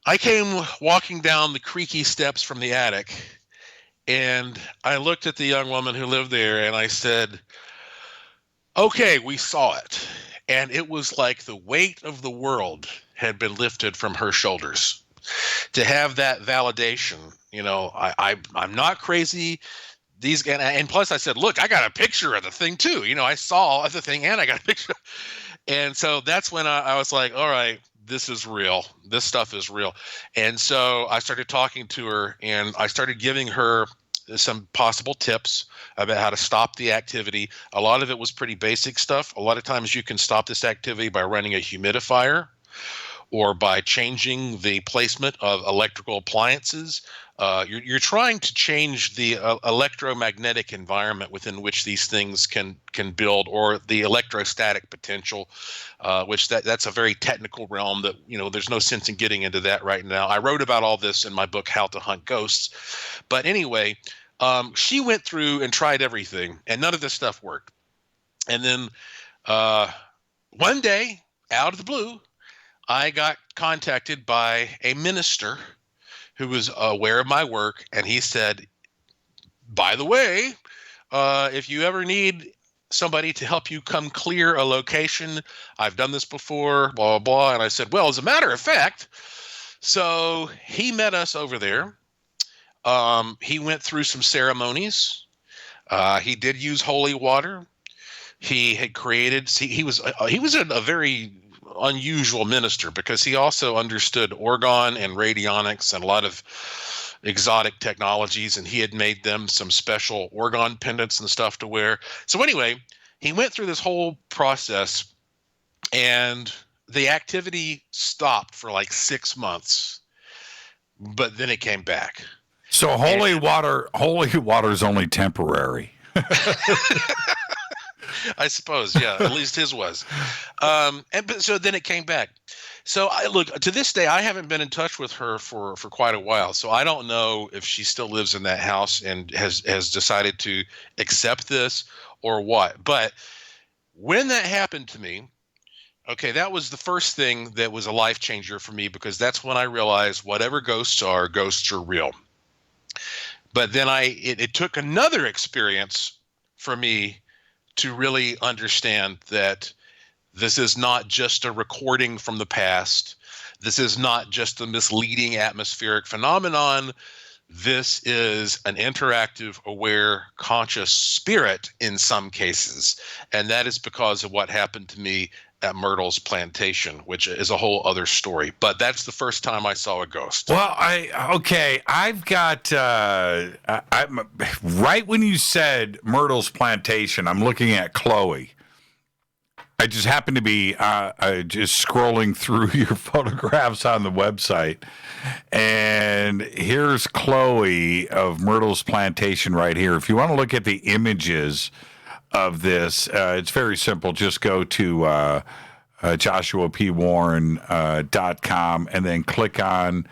I came walking down the creaky steps from the attic, and I looked at the young woman who lived there, and I said, okay, we saw it. And it was like the weight of the world had been lifted from her shoulders. To have that validation, I'm not crazy. And plus I said, look, I got a picture of the thing too. I saw the thing and I got a picture. And so that's when I was like, all right, this is real. This stuff is real. And so I started talking to her, and I started giving her some possible tips about how to stop the activity. A lot of it was pretty basic stuff. A lot of times you can stop this activity by running a humidifier, or by changing the placement of electrical appliances. You're trying to change the electromagnetic environment within which these things can build, or the electrostatic potential, which that's a very technical realm that, there's no sense in getting into that right now. I wrote about all this in my book, How to Hunt Ghosts. But anyway, she went through and tried everything, and none of this stuff worked. And then one day, out of the blue, I got contacted by a minister who was aware of my work, and he said, by the way, if you ever need somebody to help you come clear a location, I've done this before, blah, blah, blah. And I said, well, as a matter of fact, so he met us over there. He went through some ceremonies. He did use holy water. He had created, he was a very unusual minister, because he also understood orgone and radionics and a lot of exotic technologies, and he had made them some special orgone pendants and stuff to wear. So anyway, he went through this whole process, and the activity stopped for like 6 months, but then it came back. So holy water is only temporary. I suppose, yeah. At least his was. So then it came back. So look, to this day, I haven't been in touch with her for quite a while. So I don't know if she still lives in that house and has decided to accept this or what. But when that happened to me, okay, that was the first thing that was a life changer for me, because that's when I realized whatever ghosts are real. But then it took another experience for me to really understand that this is not just a recording from the past. This is not just a misleading atmospheric phenomenon. This is an interactive, aware, conscious spirit in some cases. And that is because of what happened to me at Myrtle's plantation, which is a whole other story. But that's the first time I saw a ghost. Well, I've got, right when you said Myrtle's plantation, I'm looking at Chloe. I just happened to be just scrolling through your photographs on the website, and here's Chloe of Myrtle's plantation right here. If you want to look at the images of this, it's very simple. Just go to JoshuaPWarren.com and then click on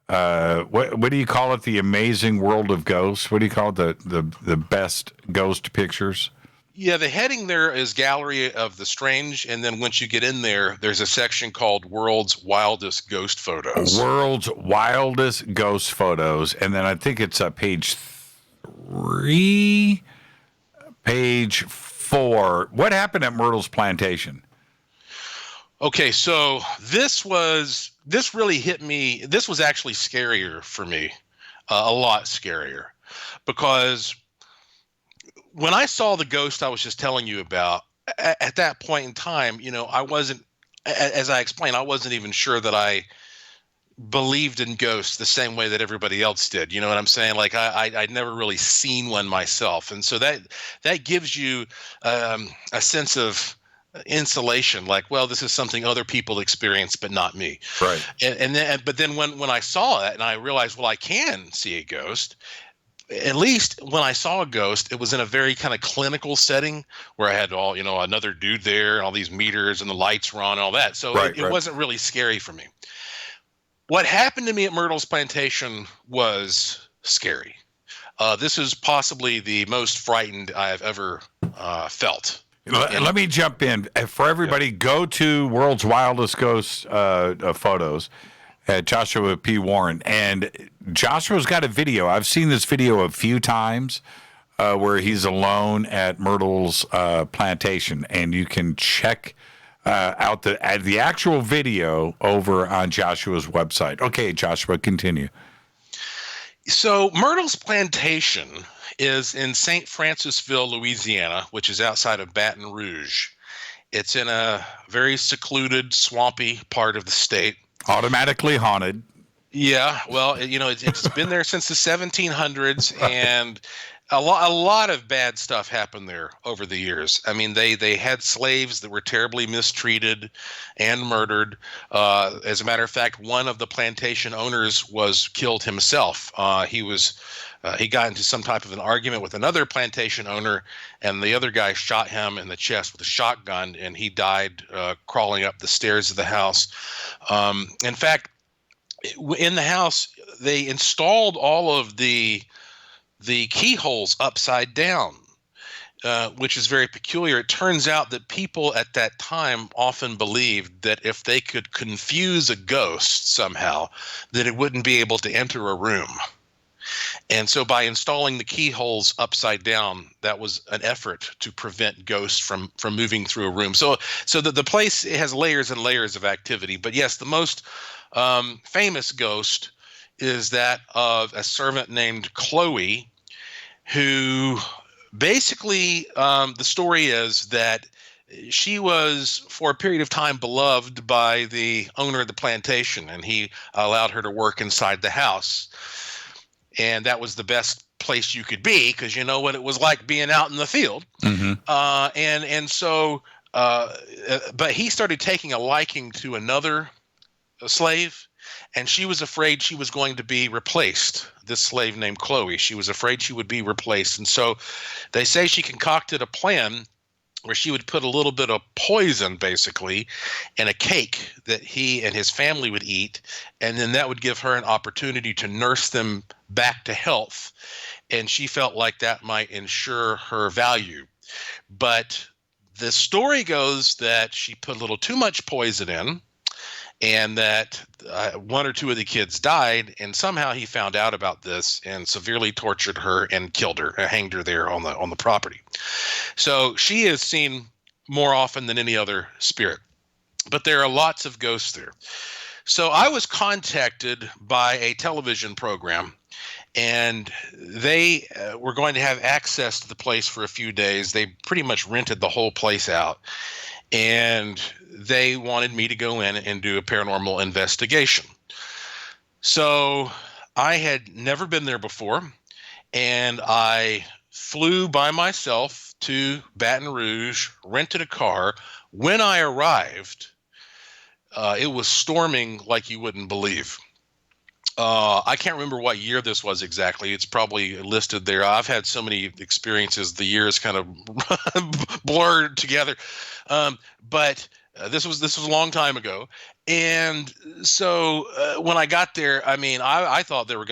what do you call it? The Amazing World of Ghosts. What do you call it? The best ghost pictures? Yeah, the heading there is Gallery of the Strange, and then once you get in there, there's a section called World's Wildest Ghost Photos. World's Wildest Ghost Photos, and then I think it's page 3. Page 4. What happened at Myrtle's plantation? Okay, so this really hit me. This was actually scarier for me, a lot scarier, because when I saw the ghost I was just telling you about, at that point in time, I wasn't, as I explained, I wasn't even sure that I believed in ghosts the same way that everybody else did. You know what I'm saying? Like I'd never really seen one myself. And so that gives you a sense of insulation, like, well, this is something other people experience, but not me. Right. But then when I saw it and I realized, well, I can see a ghost. At least when I saw a ghost, it was in a very kind of clinical setting where I had another dude there and all these meters and the lights were on and all that. So it wasn't really scary for me. What happened to me at Myrtle's plantation was scary. This is possibly the most frightened I've ever felt. Let me jump in. For everybody, go to World's Wildest Ghost Photos at Joshua P. Warren. And Joshua's got a video. I've seen this video a few times where he's alone at Myrtle's plantation. And you can check out the actual video over on Joshua's website. Okay, Joshua, continue. So Myrtle's plantation is in St. Francisville, Louisiana, which is outside of Baton Rouge. It's in a very secluded, swampy part of the state. Automatically haunted. Yeah, well, it's been there since the 1700s, and a lot of bad stuff happened there over the years. I mean, they had slaves that were terribly mistreated and murdered. As a matter of fact, one of the plantation owners was killed himself. He got into some type of an argument with another plantation owner, and the other guy shot him in the chest with a shotgun, and he died crawling up the stairs of the house. In fact, in the house, they installed all of the keyholes upside down, which is very peculiar. It turns out that people at that time often believed that if they could confuse a ghost somehow, that it wouldn't be able to enter a room. And so by installing the keyholes upside down, that was an effort to prevent ghosts from moving through a room. So the place has layers and layers of activity. But yes, the most famous ghost is that of a servant named Chloe, who basically, the story is that she was for a period of time beloved by the owner of the plantation, and he allowed her to work inside the house. And that was the best place you could be, because you know what it was like being out in the field. Mm-hmm. But he started taking a liking to another slave, and she was afraid she was going to be replaced. This slave named Chloe, she was afraid she would be replaced. And so they say she concocted a plan where she would put a little bit of poison, basically, in a cake that he and his family would eat, and then that would give her an opportunity to nurse them back to health. And she felt like that might ensure her value. But the story goes that she put a little too much poison in, and that one or two of the kids died, and somehow he found out about this and severely tortured her and killed her, hanged her there on the property. So she is seen more often than any other spirit, but there are lots of ghosts there. So I was contacted by a television program, and they were going to have access to the place for a few days. They pretty much rented the whole place out, and they wanted me to go in and do a paranormal investigation. So I had never been there before, and I flew by myself to Baton Rouge, rented a car. When I arrived, it was storming like you wouldn't believe. I can't remember what year this was exactly. It's probably listed there. I've had so many experiences, the years kind of blurred together. But this was a long time ago. And so when I got there, I mean, I thought there was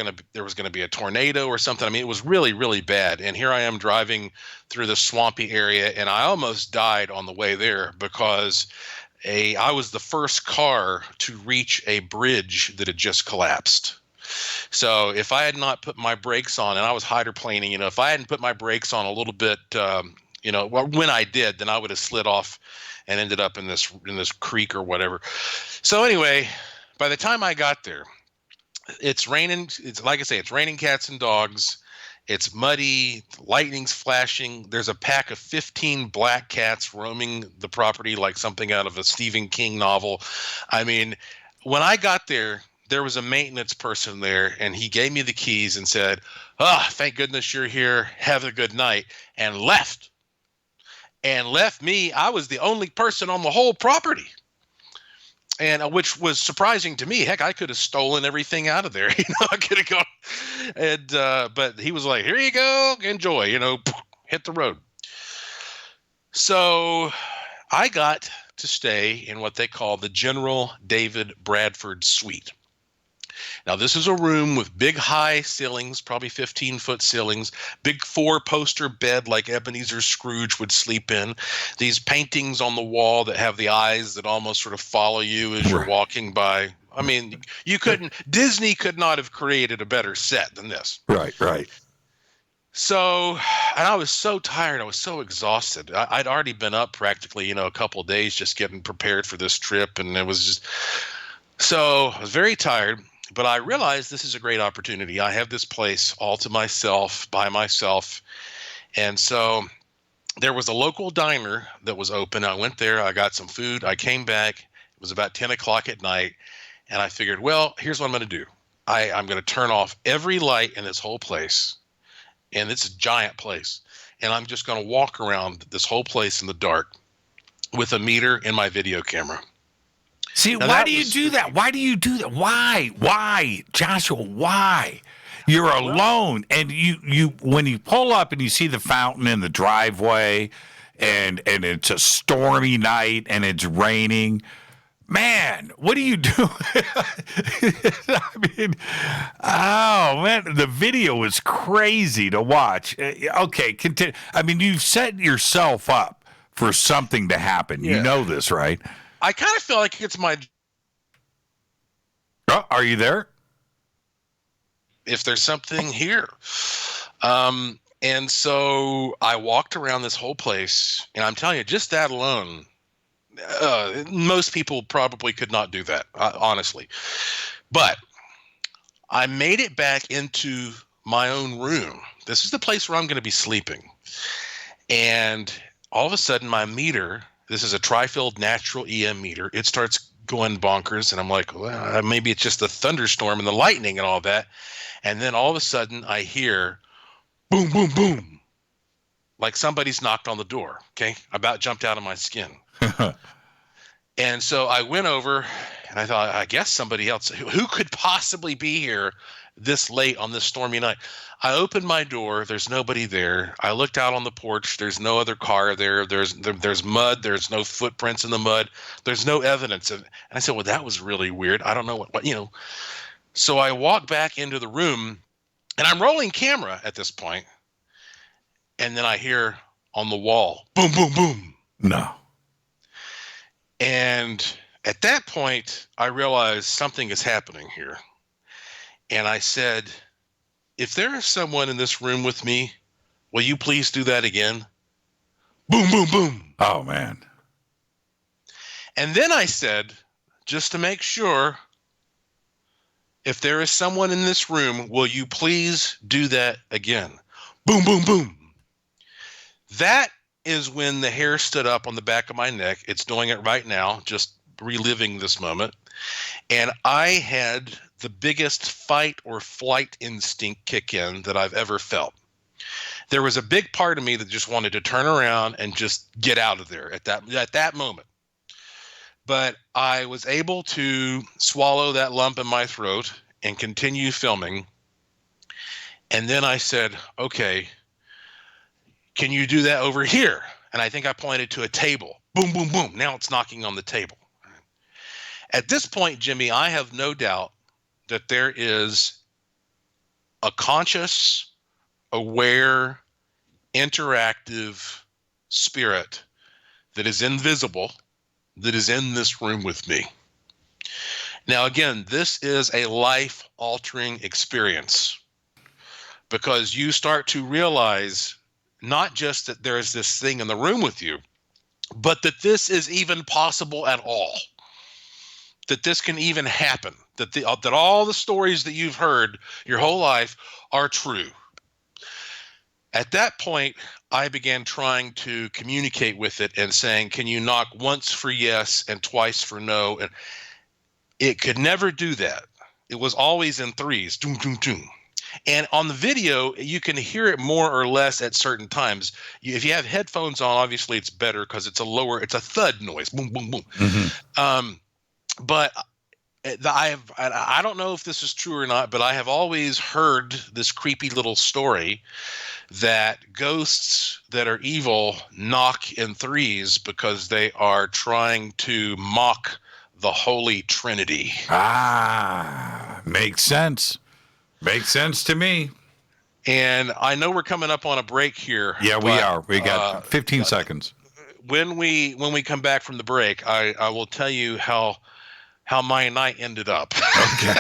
going to be a tornado or something. I mean, it was really, really bad. And here I am driving through the swampy area, and I almost died on the way there because I was the first car to reach a bridge that had just collapsed. So if I had not put my brakes on, and I was hydroplaning, if I hadn't put my brakes on a little bit, when I did, then I would have slid off and ended up in this creek or whatever. So anyway, by the time I got there, it's raining. It's like I say, it's raining cats and dogs. It's muddy, lightning's flashing. There's a pack of 15 black cats roaming the property like something out of a Stephen King novel. I mean, when I got there, there was a maintenance person there, and he gave me the keys and said, thank goodness you're here. Have a good night. And left me. I was the only person on the whole property. And which was surprising to me. Heck, I could have stolen everything out of there. I could have gone. And but he was like, "Here you go, enjoy." Hit the road. So I got to stay in what they call the General David Bradford Suite. Now, this is a room with big high ceilings, probably 15-foot ceilings, big 4-poster bed like Ebenezer Scrooge would sleep in, these paintings on the wall that have the eyes that almost sort of follow you as you're walking by. I mean, Disney could not have created a better set than this. Right. So, and I was so tired. I was so exhausted. I'd already been up practically, a couple of days just getting prepared for this trip. And it was just, so I was very tired. But I realized this is a great opportunity. I have this place all to myself, by myself. And so there was a local diner that was open. I went there. I got some food. I came back. It was about 10 o'clock at night. And I figured, well, here's what I'm going to do. I'm going to turn off every light in this whole place. and it's a giant place. And I'm just going to walk around this whole place in the dark with a meter in my video camera. See, why do you do that? Why do you do that? Why, Joshua? Why? You're alone, and you when you pull up and you see the fountain in the driveway, and it's a stormy night and it's raining. Man, what do you do? I mean, oh man, the video is crazy to watch. Okay, continue. I mean, you've set yourself up for something to happen. Yeah. You know this, right? I kind of feel like it's my. Oh, are you there? If there's something here. And so I walked around this whole place, and I'm telling you, just that alone, most people probably could not do that, honestly. But I made it back into my own room. This is the place where I'm going to be sleeping. And all of a sudden, my meter, this is a tri-field natural EM meter, it starts going bonkers. And I'm like, well, maybe it's just the thunderstorm and the lightning and all that. And then all of a sudden, I hear boom, boom, boom. Like somebody's knocked on the door. Okay. I about jumped out of my skin. And so I went over and I thought, I guess somebody else, who could possibly be here this late on this stormy night? I opened my door. There's nobody there. I looked out on the porch. There's no other car there. There's mud. There's no footprints in the mud. There's no evidence of. And I said, well, that was really weird. I don't know what. So I walk back into the room, and I'm rolling camera at this point, and then I hear on the wall, boom, boom, boom. No. And at that point, I realized something is happening here. And I said, if there is someone in this room with me, will you please do that again? Boom, boom, boom. Oh, man. And then I said, just to make sure, if there is someone in this room, will you please do that again? Boom, boom, boom. That is when the hair stood up on the back of my neck. It's doing it right now, just reliving this moment. And I had the biggest fight or flight instinct kick in that I've ever felt. There was a big part of me that just wanted to turn around and just get out of there at that moment. But I was able to swallow that lump in my throat and continue filming. And then I said, okay, can you do that over here? And I think I pointed to a table. Boom, boom, boom. Now it's knocking on the table. At this point, Jimmy, I have no doubt that there is a conscious, aware, interactive spirit that is invisible, that is in this room with me. Now, again, this is a life-altering experience because you start to realize not just that there is this thing in the room with you, but that this is even possible at all, that this can even happen, that all the stories that you've heard your whole life are true. At that point, I began trying to communicate with it and saying, can you knock once for yes and twice for no? And it could never do that. It was always in threes, doom, doom, doom. And on the video, you can hear it more or less at certain times. If you have headphones on, obviously it's better because it's a thud noise, boom, boom, boom. Mm-hmm. But I don't know if this is true or not, but I have always heard this creepy little story that ghosts that are evil knock in threes because they are trying to mock the Holy Trinity. Ah, makes sense. Makes sense to me. And I know we're coming up on a break here. Yeah, we are. We got 15 seconds. When we come back from the break, I will tell you how my night ended up. Okay,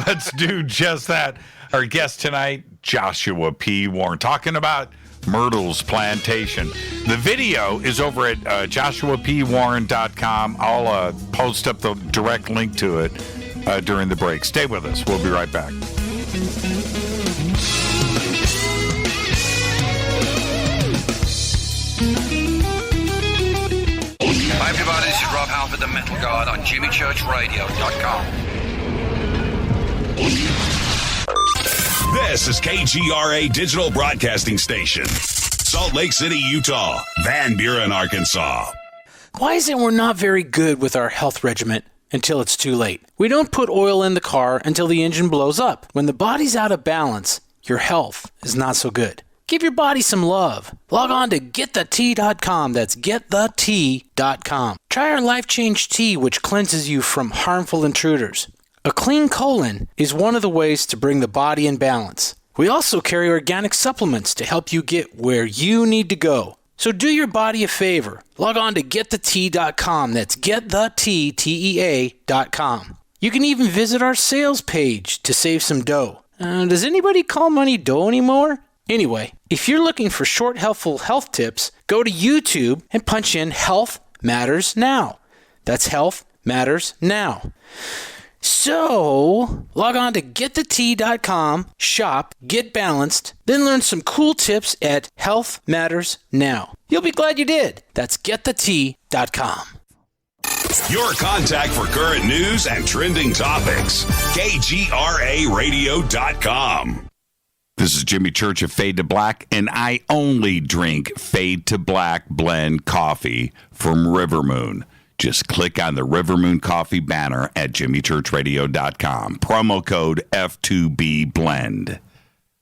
let's do just that. Our guest tonight, Joshua P. Warren, talking about Myrtle's Plantation. The video is over at joshuapwarren.com. I'll post up the direct link to it during the break. Stay with us. We'll be right back. Hi everybody, this is Rob Halford, the Metal Guard on JimmyChurchRadio.com. This is KGRA Digital Broadcasting Station, Salt Lake City, Utah, Van Buren, Arkansas. Why is it we're not very good with our health regimen until it's too late? We don't put oil in the car until the engine blows up. When the body's out of balance, your health is not so good. Give your body some love. Log on to GetTheT.com. That's GetTheT.com. Try our Life Change Tea, which cleanses you from harmful intruders. A clean colon is one of the ways to bring the body in balance. We also carry organic supplements to help you get where you need to go. So do your body a favor. Log on to GetTheT.com. That's GetTheT.com. You can even visit our sales page to save some dough. Does anybody call money dough anymore? Anyway, if you're looking for short, helpful health tips, go to YouTube and punch in Health Matters Now. That's Health Matters Now. So, log on to GetTheT.com, shop, get balanced, then learn some cool tips at Health Matters Now. You'll be glad you did. That's GetTheT.com. Your contact for current news and trending topics. KGRARadio.com. This is Jimmy Church of Fade to Black, and I only drink Fade to Black blend coffee from River Moon. Just click on the River Moon Coffee banner at jimmychurchradio.com. Promo code F2B Blend.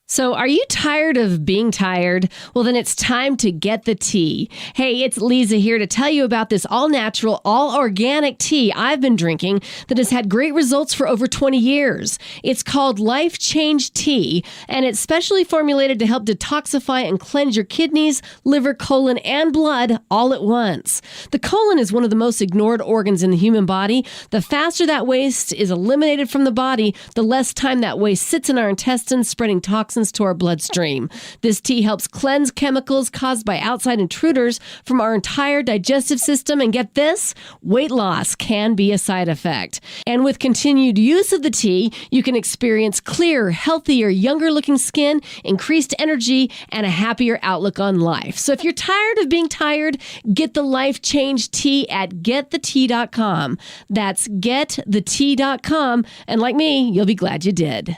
So are you tired of being tired? Well, then it's time to get the tea. Hey, it's Lisa here to tell you about this all-natural, all-organic tea I've been drinking that has had great results for over 20 years. It's called Life Change Tea, and it's specially formulated to help detoxify and cleanse your kidneys, liver, colon, and blood all at once. The colon is one of the most ignored organs in the human body. The faster that waste is eliminated from the body, the less time that waste sits in our intestines, spreading toxins to our bloodstream. This tea helps cleanse chemicals caused by outside intruders from our entire digestive system. And get this, weight loss can be a side effect. And with continued use of the tea, you can experience clearer, healthier, younger looking skin, increased energy, and a happier outlook on life. So if you're tired of being tired, get the Life Change Tea at GetTheT.com. That's GetTheT.com. And like me, you'll be glad you did.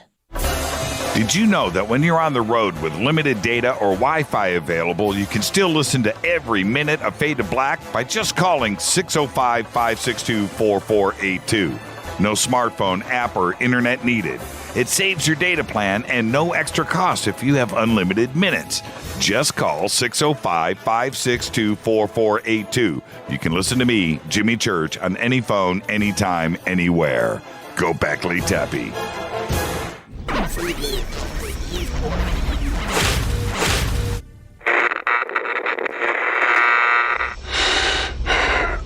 Did you know that when you're on the road with limited data or Wi-Fi available, you can still listen to every minute of Fade to Black by just calling 605-562-4482. No smartphone, app, or internet needed. It saves your data plan and no extra cost if you have unlimited minutes. Just call 605-562-4482. You can listen to me, Jimmy Church, on any phone, anytime, anywhere. Go Beckley Tappy.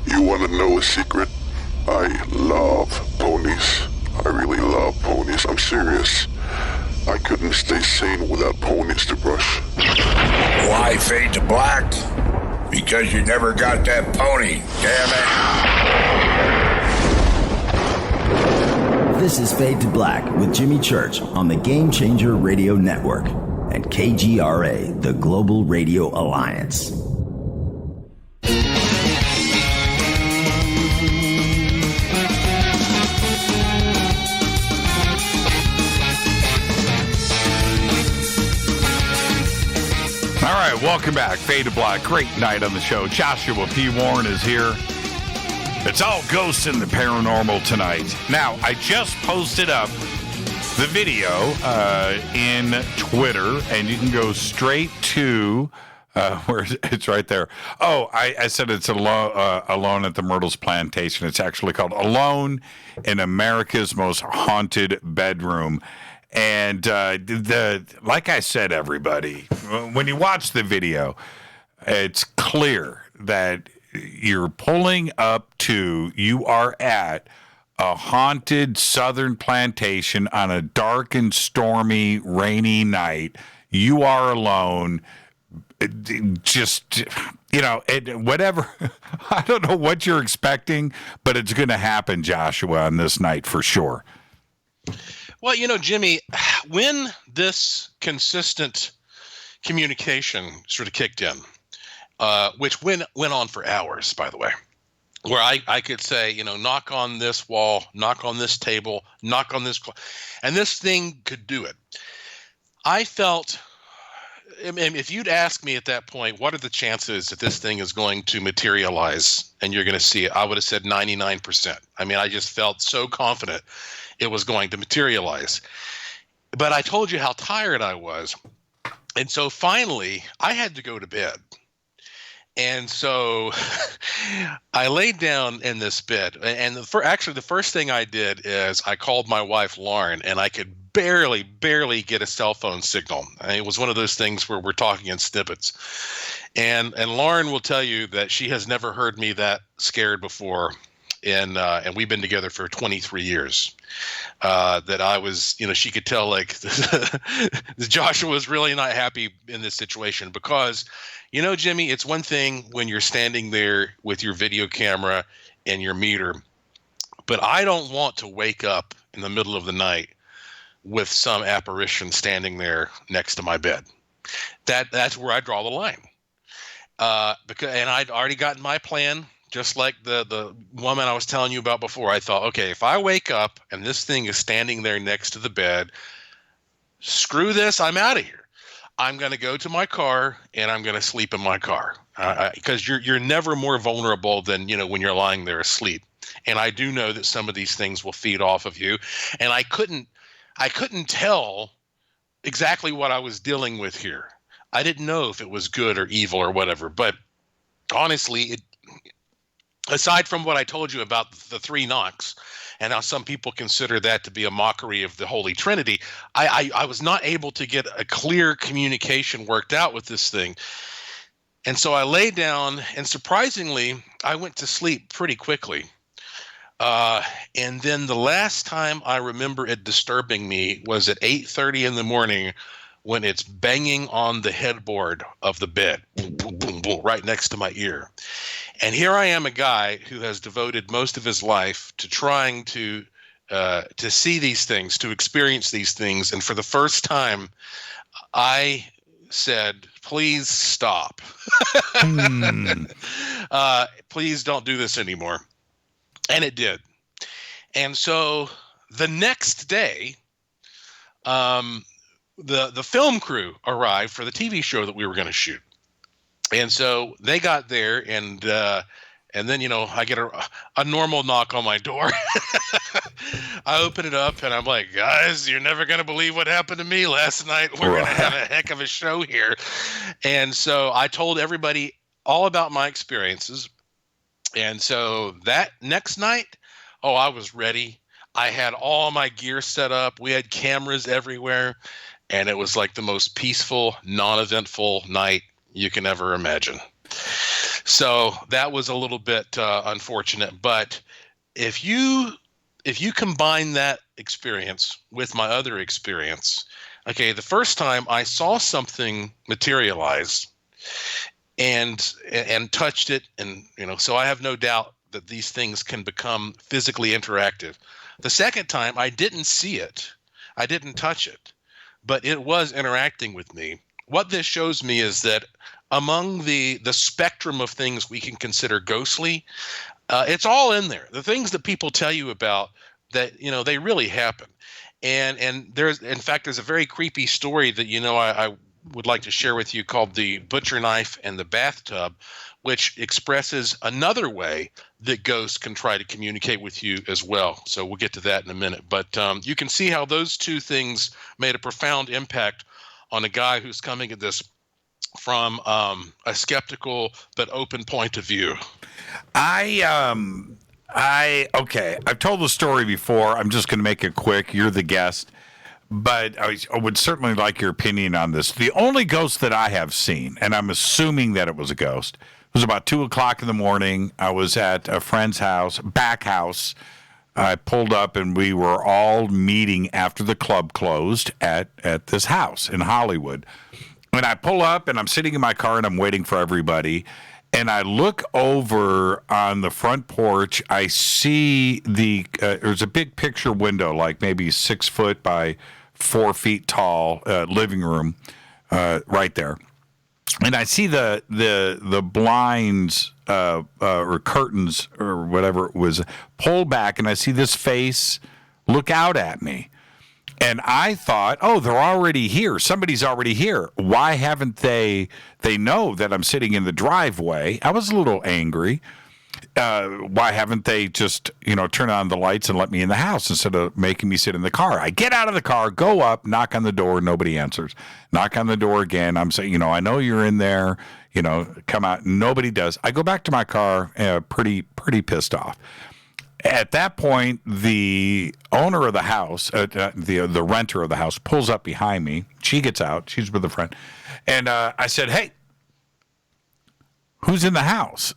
You want to know a secret? I love ponies. I really love ponies. I'm serious. I couldn't stay sane without ponies to brush. Why Fade to Black? Because you never got that pony, damn it. This is Fade to Black with Jimmy Church on the Game Changer Radio Network and KGRA, the Global Radio Alliance. All right, welcome back. Fade to Black. Great night on the show. Joshua P. Warren is here. It's all ghosts in the paranormal tonight. Now, I just posted up the video in Twitter, and you can go straight to where it's right there. Oh, I said it's Alone at the Myrtles Plantation. It's actually called Alone in America's Most Haunted Bedroom. And like I said, everybody, when you watch the video, it's clear that you're pulling up to, you are at a haunted southern plantation on a dark and stormy, rainy night. You are alone. Just, whatever. I don't know what you're expecting, but it's going to happen, Joshua, on this night for sure. Well, Jimmy, when this consistent communication sort of kicked in, which went on for hours, by the way, where I could say, knock on this wall, knock on this table, knock on this, and this thing could do it. I felt, if you'd asked me at that point, what are the chances that this thing is going to materialize and you're going to see it, I would have said 99%. I mean, I just felt so confident it was going to materialize. But I told you how tired I was. And so finally, I had to go to bed. And so I laid down in this bed. And the first thing I did is I called my wife, Lauren, and I could barely get a cell phone signal. It was one of those things where we're talking in snippets. And Lauren will tell you that she has never heard me that scared before. And we've been together for 23 years. That I was, she could tell like Joshua was really not happy in this situation because, Jimmy, it's one thing when you're standing there with your video camera and your meter, but I don't want to wake up in the middle of the night with some apparition standing there next to my bed. That's where I draw the line. And I'd already gotten my plan. Just like the woman I was telling you about before, I thought, okay, if I wake up and this thing is standing there next to the bed, screw this, I'm out of here. I'm going to go to my car and I'm going to sleep in my car because you're never more vulnerable than, when you're lying there asleep. And I do know that some of these things will feed off of you. And I couldn't tell exactly what I was dealing with here. I didn't know if it was good or evil or whatever, but honestly, aside from what I told you about the 3 knocks and how some people consider that to be a mockery of the Holy Trinity, I was not able to get a clear communication worked out with this thing. And so I lay down, and surprisingly, I went to sleep pretty quickly. And then the last time I remember it disturbing me was at 8:30 in the morning when it's banging on the headboard of the bed, boom, boom, boom, boom, right next to my ear. And here I am, a guy who has devoted most of his life to trying to see these things, to experience these things. And for the first time, I said, please stop. Please don't do this anymore. And it did. And so the next day, the film crew arrived for the TV show that we were going to shoot. And so they got there, and then, I get a normal knock on my door. I open it up, and I'm like, guys, you're never going to believe what happened to me last night. We're going to have a heck of a show here. And so I told everybody all about my experiences. And so that next night, I was ready. I had all my gear set up. We had cameras everywhere. And it was like the most peaceful, non-eventful night you can ever imagine. So that was a little bit unfortunate. But if you combine that experience with my other experience, okay, the first time I saw something materialize and touched it, and so I have no doubt that these things can become physically interactive. The second time I didn't see it, I didn't touch it, but it was interacting with me. What this shows me is that among the spectrum of things we can consider ghostly, it's all in there. The things that people tell you about that, they really happen. And there's a very creepy story that, I would like to share with you called The Butcher Knife and the Bathtub, which expresses another way that ghosts can try to communicate with you as well. So we'll get to that in a minute. But you can see how those two things made a profound impact on a guy who's coming at this from a skeptical but open point of view. Okay, I've told the story before. I'm just going to make it quick. You're the guest. But I would certainly like your opinion on this. The only ghost that I have seen, and I'm assuming that it was a ghost, it was about 2 o'clock in the morning. I was at a friend's back house. I pulled up, and we were all meeting after the club closed at this house in Hollywood. And I pull up, and I'm sitting in my car, and I'm waiting for everybody. And I look over on the front porch. I see there's a big picture window, like maybe 6 foot by 4 feet tall living room right there. And I see the blinds or curtains or whatever it was pulled back, and I see this face look out at me. And I thought, oh, they're already here. Somebody's already here. Why haven't they know that I'm sitting in the driveway. I was a little angry. Why haven't they just, turn on the lights and let me in the house instead of making me sit in the car? I get out of the car, go up, knock on the door, nobody answers. Knock on the door again. I'm saying, I know you're in there, come out. Nobody does. I go back to my car, pretty pissed off. At that point, the owner of the house, the renter of the house, pulls up behind me. She gets out. She's with a friend. And I said, hey, who's in the house?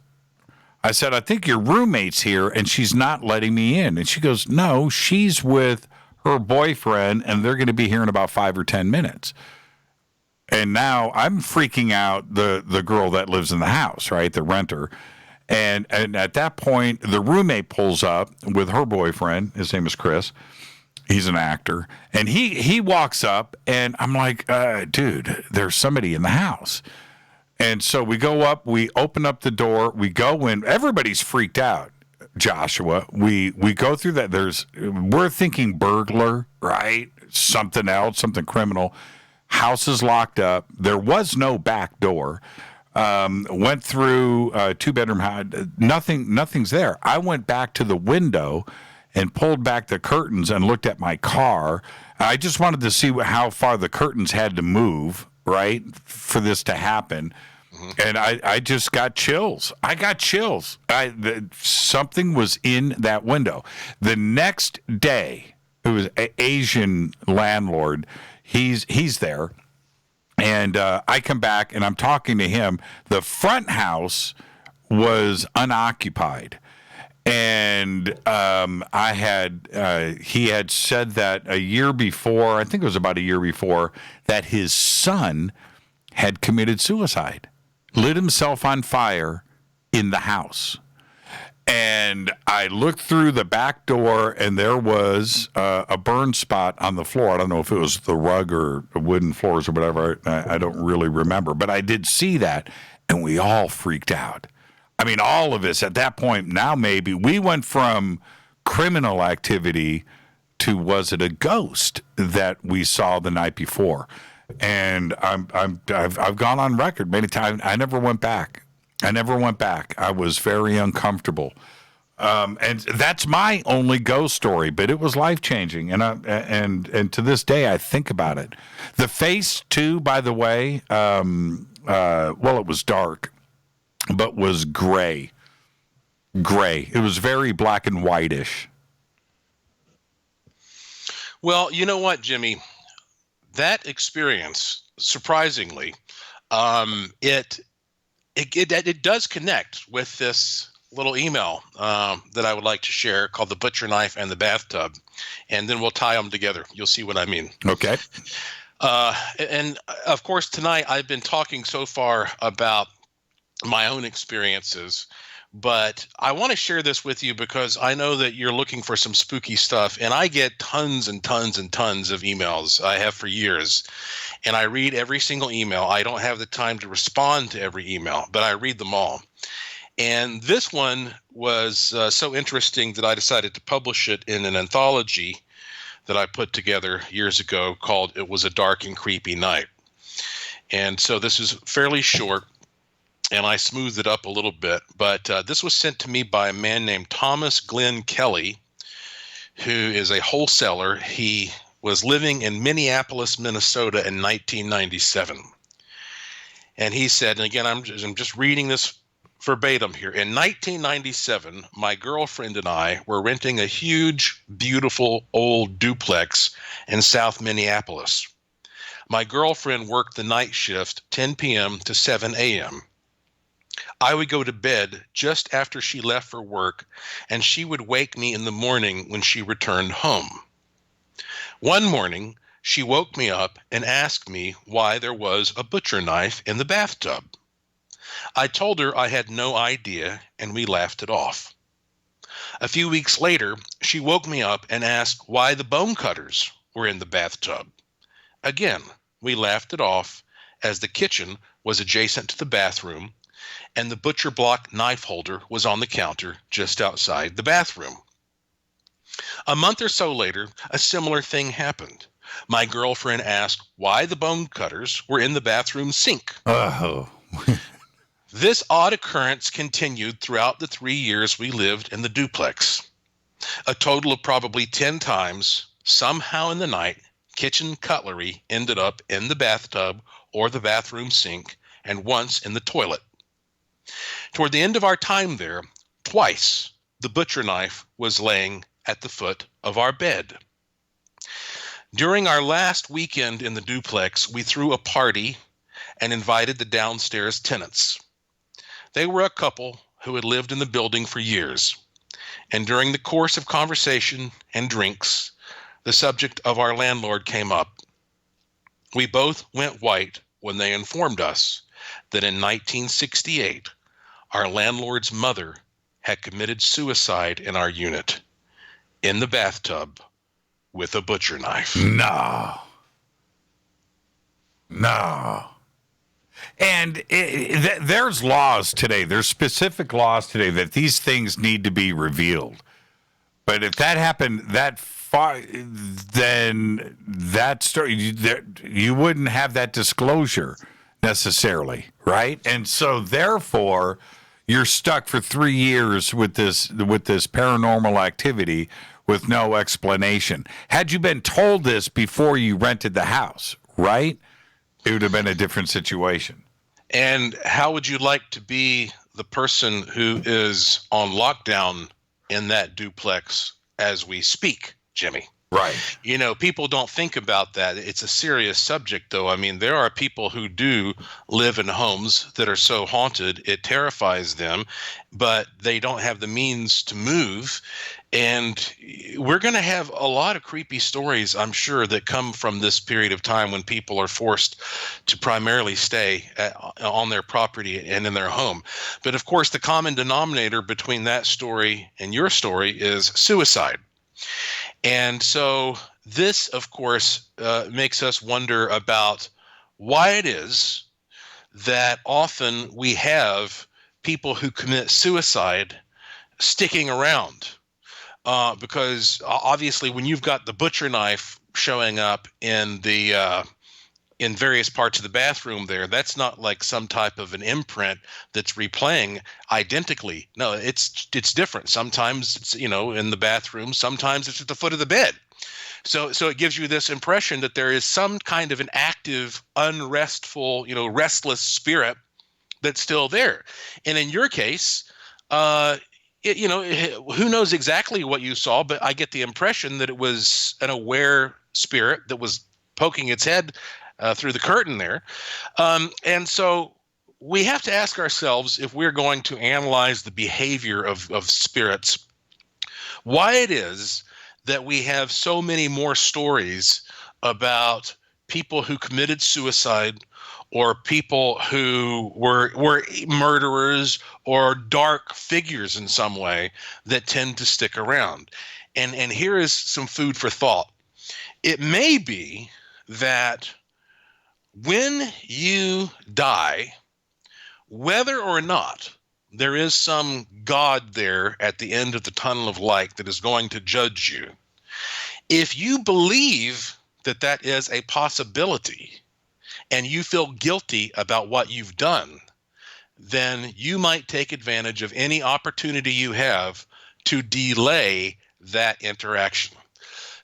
I said, I think your roommate's here, and she's not letting me in. And she goes, no, she's with her boyfriend, and they're going to be here in about 5 or 10 minutes. And now I'm freaking out the girl that lives in the house, right, the renter. And at that point, the roommate pulls up with her boyfriend. His name is Chris. He's an actor. And he walks up, and I'm like, dude, there's somebody in the house. And so we go up, we open up the door, we go in. Everybody's freaked out, Joshua. We go through that. We're thinking burglar, right? Something else, something criminal. House is locked up. There was no back door. Went through a 2-bedroom house. Nothing's there. I went back to the window and pulled back the curtains and looked at my car. I just wanted to see how far the curtains had to move, right, for this to happen. And I just got chills. I got chills. Something was in that window. The next day, it was an Asian landlord. He's there. And I come back, and I'm talking to him. The front house was unoccupied. And he had said that a year before, I think it was about a year before, that his son had committed suicide, lit himself on fire in the house. And I looked through the back door, and there was a burn spot on the floor. I don't know if it was the rug or wooden floors or whatever. I don't really remember. But I did see that, and we all freaked out. I mean, all of us at that point, now maybe, we went from criminal activity to was it a ghost that we saw the night before? And I've gone on record many times. I never went back. I was very uncomfortable. And that's my only ghost story, but it was life-changing. And to this day, I think about it. The face, too, by the way, it was dark, but was gray. It was very black and whitish. Well, you know what, Jimmy? That experience, surprisingly, it does connect with this little email that I would like to share called The Butcher Knife and the Bathtub, and then we'll tie them together. You'll see what I mean. Okay. And of course, tonight I've been talking so far about my own experiences, but I want to share this with you because I know that you're looking for some spooky stuff, and I get tons and tons and tons of emails. I have for years, and I read every single email. I don't have the time to respond to every email, but I read them all. And this one was so interesting that I decided to publish it in an anthology that I put together years ago called It Was a Dark and Creepy Night. And so this is fairly short, and I smoothed it up a little bit. But this was sent to me by a man named Thomas Glenn Kelly, who is a wholesaler. He was living in Minneapolis, Minnesota in 1997. And he said, and again, I'm just reading this verbatim here. In 1997, my girlfriend and I were renting a huge, beautiful old duplex in South Minneapolis. My girlfriend worked the night shift, 10 p.m. to 7 a.m. I would go to bed just after she left for work, and she would wake me in the morning when she returned home. One morning, she woke me up and asked me why there was a butcher knife in the bathtub. I told her I had no idea, and we laughed it off. A few weeks later, she woke me up and asked why the bone cutters were in the bathtub. Again, we laughed it off, as the kitchen was adjacent to the bathroom, and the butcher block knife holder was on the counter just outside the bathroom. A month or so later, a similar thing happened. My girlfriend asked why the bone cutters were in the bathroom sink. Oh. This odd occurrence continued throughout the 3 years we lived in the duplex. A total of probably 10 times, somehow in the night, kitchen cutlery ended up in the bathtub or the bathroom sink, and once in the toilet. Toward the end of our time there, twice the butcher knife was laying at the foot of our bed. During our last weekend in the duplex, we threw a party and invited the downstairs tenants. They were a couple who had lived in the building for years, and during the course of conversation and drinks, the subject of our landlord came up. We both went white when they informed us that in 1968, our landlord's mother had committed suicide in our unit, in the bathtub, with a butcher knife. No. And there's laws today. There's specific laws today that these things need to be revealed. But if that happened that far, then that story, you wouldn't have that disclosure necessarily, right? And so therefore, you're stuck for 3 years with this paranormal activity with no explanation. Had you been told this before you rented the house, right? It would have been a different situation. And how would you like to be the person who is on lockdown in that duplex as we speak, Jimmy? Right. You know, people don't think about that. It's a serious subject, though. I mean, there are people who do live in homes that are so haunted, it terrifies them, but they don't have the means to move. And we're going to have a lot of creepy stories, I'm sure, that come from this period of time when people are forced to primarily stay on their property and in their home. But of course, the common denominator between that story and your story is suicide. And so this, of course, makes us wonder about why it is that often we have people who commit suicide sticking around. Because obviously when you've got the butcher knife showing up in the in various parts of the bathroom there, that's not like some type of an imprint that's replaying identically. No, it's different. Sometimes it's, you know, in the bathroom, sometimes it's at the foot of the bed. So it gives you this impression that there is some kind of an active, unrestful, you know, restless spirit that's still there. And in your case, you know, who knows exactly what you saw, but I get the impression that it was an aware spirit that was poking its head through the curtain there. And so we have to ask ourselves, if we're going to analyze the behavior of spirits, why it is that we have so many more stories about people who committed suicide or people who were murderers or dark figures in some way that tend to stick around. And here is some food for thought. It may be that when you die, whether or not there is some God there at the end of the tunnel of light that is going to judge you, if you believe that that is a possibility and you feel guilty about what you've done, then you might take advantage of any opportunity you have to delay that interaction.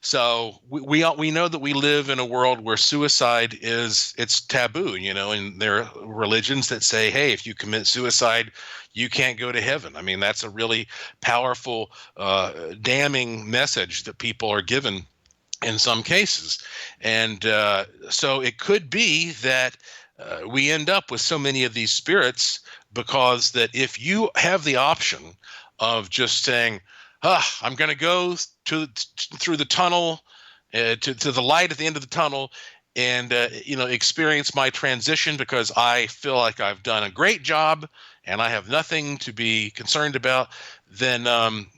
So we know that we live in a world where suicide it's taboo, you know, and there are religions that say, hey, if you commit suicide, you can't go to heaven. I mean, that's a really powerful, damning message that people are given in some cases. And so it could be that we end up with so many of these spirits because that if you have the option of just saying, I'm going to go through the tunnel to the light at the end of the tunnel and you know, experience my transition because I feel like I've done a great job and I have nothing to be concerned about, then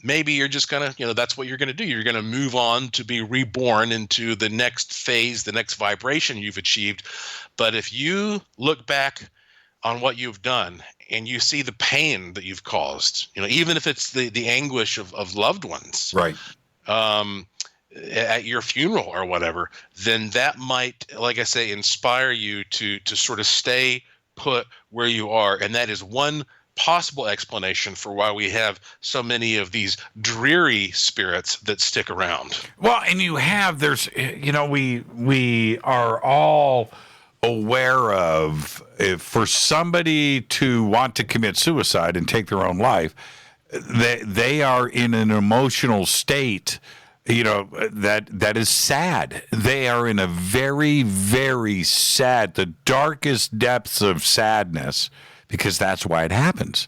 maybe you're just going to, you know, that's what you're going to do. You're going to move on to be reborn into the next phase, the next vibration you've achieved. But if you look back on what you've done and you see the pain that you've caused, you know, even if it's the anguish of loved ones, right? at your funeral or whatever, then that might, like I say, inspire you to sort of stay put where you are. And that is one possible explanation for why we have so many of these dreary spirits that stick around. Well, and we are all aware of, if for somebody to want to commit suicide and take their own life, they are in an emotional state, that is sad. They are in a very, very sad, the darkest depths of sadness, because that's why it happens.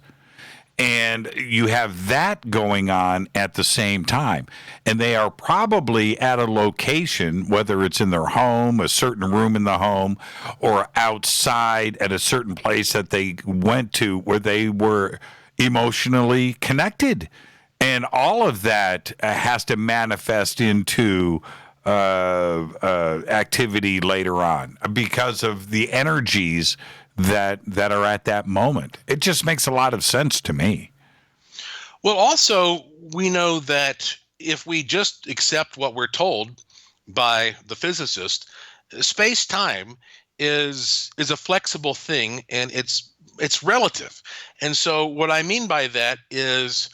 And you have that going on at the same time. And they are probably at a location, whether it's in their home, a certain room in the home, or outside at a certain place that they went to where they were emotionally connected. And all of that has to manifest into activity later on because of the energies that are at that moment. It just makes a lot of sense to me. Well, also, we know that if we just accept what we're told by the physicist, space-time is a flexible thing, and it's relative. And so what I mean by that is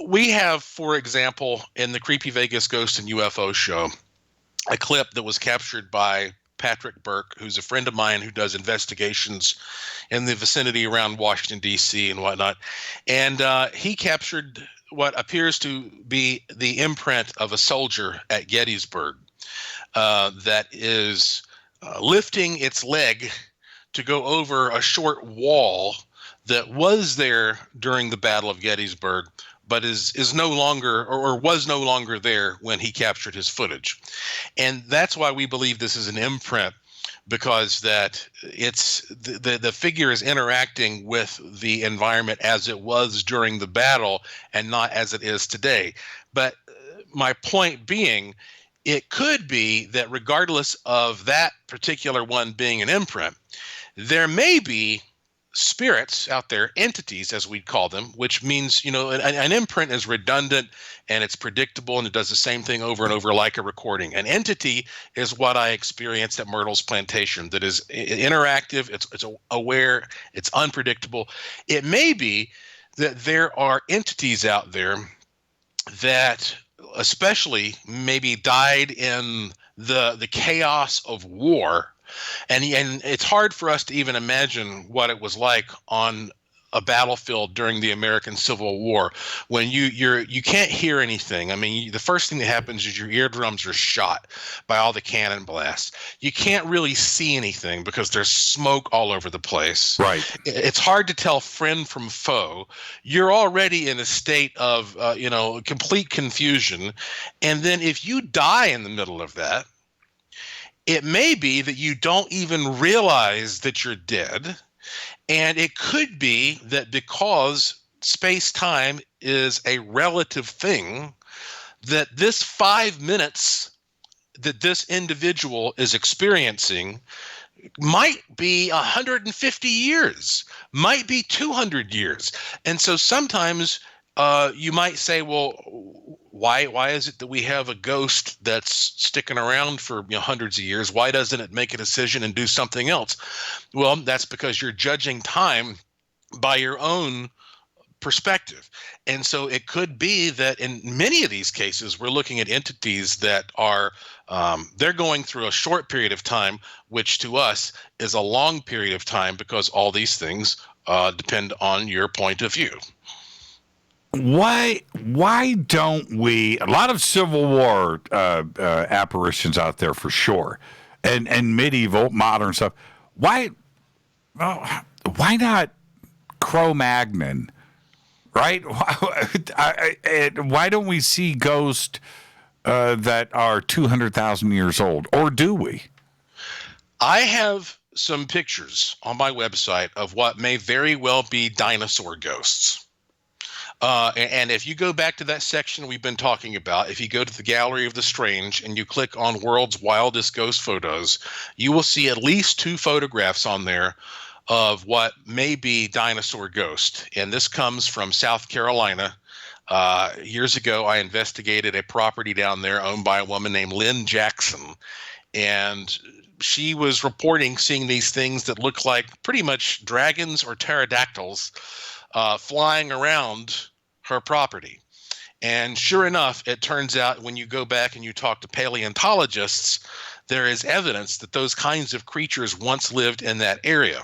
we have, for example, in the Creepy Vegas Ghost and UFO show, a clip that was captured by Patrick Burke, who's a friend of mine who does investigations in the vicinity around Washington, D.C. and whatnot. And he captured what appears to be the imprint of a soldier at Gettysburg that is lifting its leg to go over a short wall that was there during the Battle of Gettysburg, but is no longer or was no longer there when he captured his footage. And that's why we believe this is an imprint, because that it's the figure is interacting with the environment as it was during the battle and not as it is today. But my point being, it could be that regardless of that particular one being an imprint, there may be spirits out there, entities as we'd call them, which means, an imprint is redundant and it's predictable and it does the same thing over and over like a recording. An entity is what I experienced at Myrtle's plantation, that is interactive, it's aware, it's unpredictable. It may be that there are entities out there that especially maybe died in the chaos of war. And it's hard for us to even imagine what it was like on a battlefield during the American Civil War when you can't hear anything. I mean, the first thing that happens is your eardrums are shot by all the cannon blasts. You can't really see anything because there's smoke all over the place. Right. It's hard to tell friend from foe. You're already in a state of complete confusion, and then if you die in the middle of that, it may be that you don't even realize that you're dead. And it could be that because space-time is a relative thing, that this 5 minutes that this individual is experiencing might be 150 years, might be 200 years. And so sometimes you might say, well, why is it that we have a ghost that's sticking around for hundreds of years? Why doesn't it make a decision and do something else? Well, that's because you're judging time by your own perspective. And so it could be that in many of these cases, we're looking at entities that are they're going through a short period of time, which to us is a long period of time, because all these things depend on your point of view. Why don't we? A lot of Civil War apparitions out there for sure, and medieval, modern stuff. Why not Cro-Magnon? Right? Why don't we see ghosts that are 200,000 years old, or do we? I have some pictures on my website of what may very well be dinosaur ghosts. And if you go back to that section we've been talking about, if you go to the Gallery of the Strange and you click on World's Wildest Ghost Photos, you will see at least 2 photographs on there of what may be dinosaur ghost. And this comes from South Carolina. Years ago, I investigated a property down there owned by a woman named Lynn Jackson, and she was reporting seeing these things that looked like pretty much dragons or pterodactyls flying around her property. And sure enough, it turns out when you go back and you talk to paleontologists, there is evidence that those kinds of creatures once lived in that area.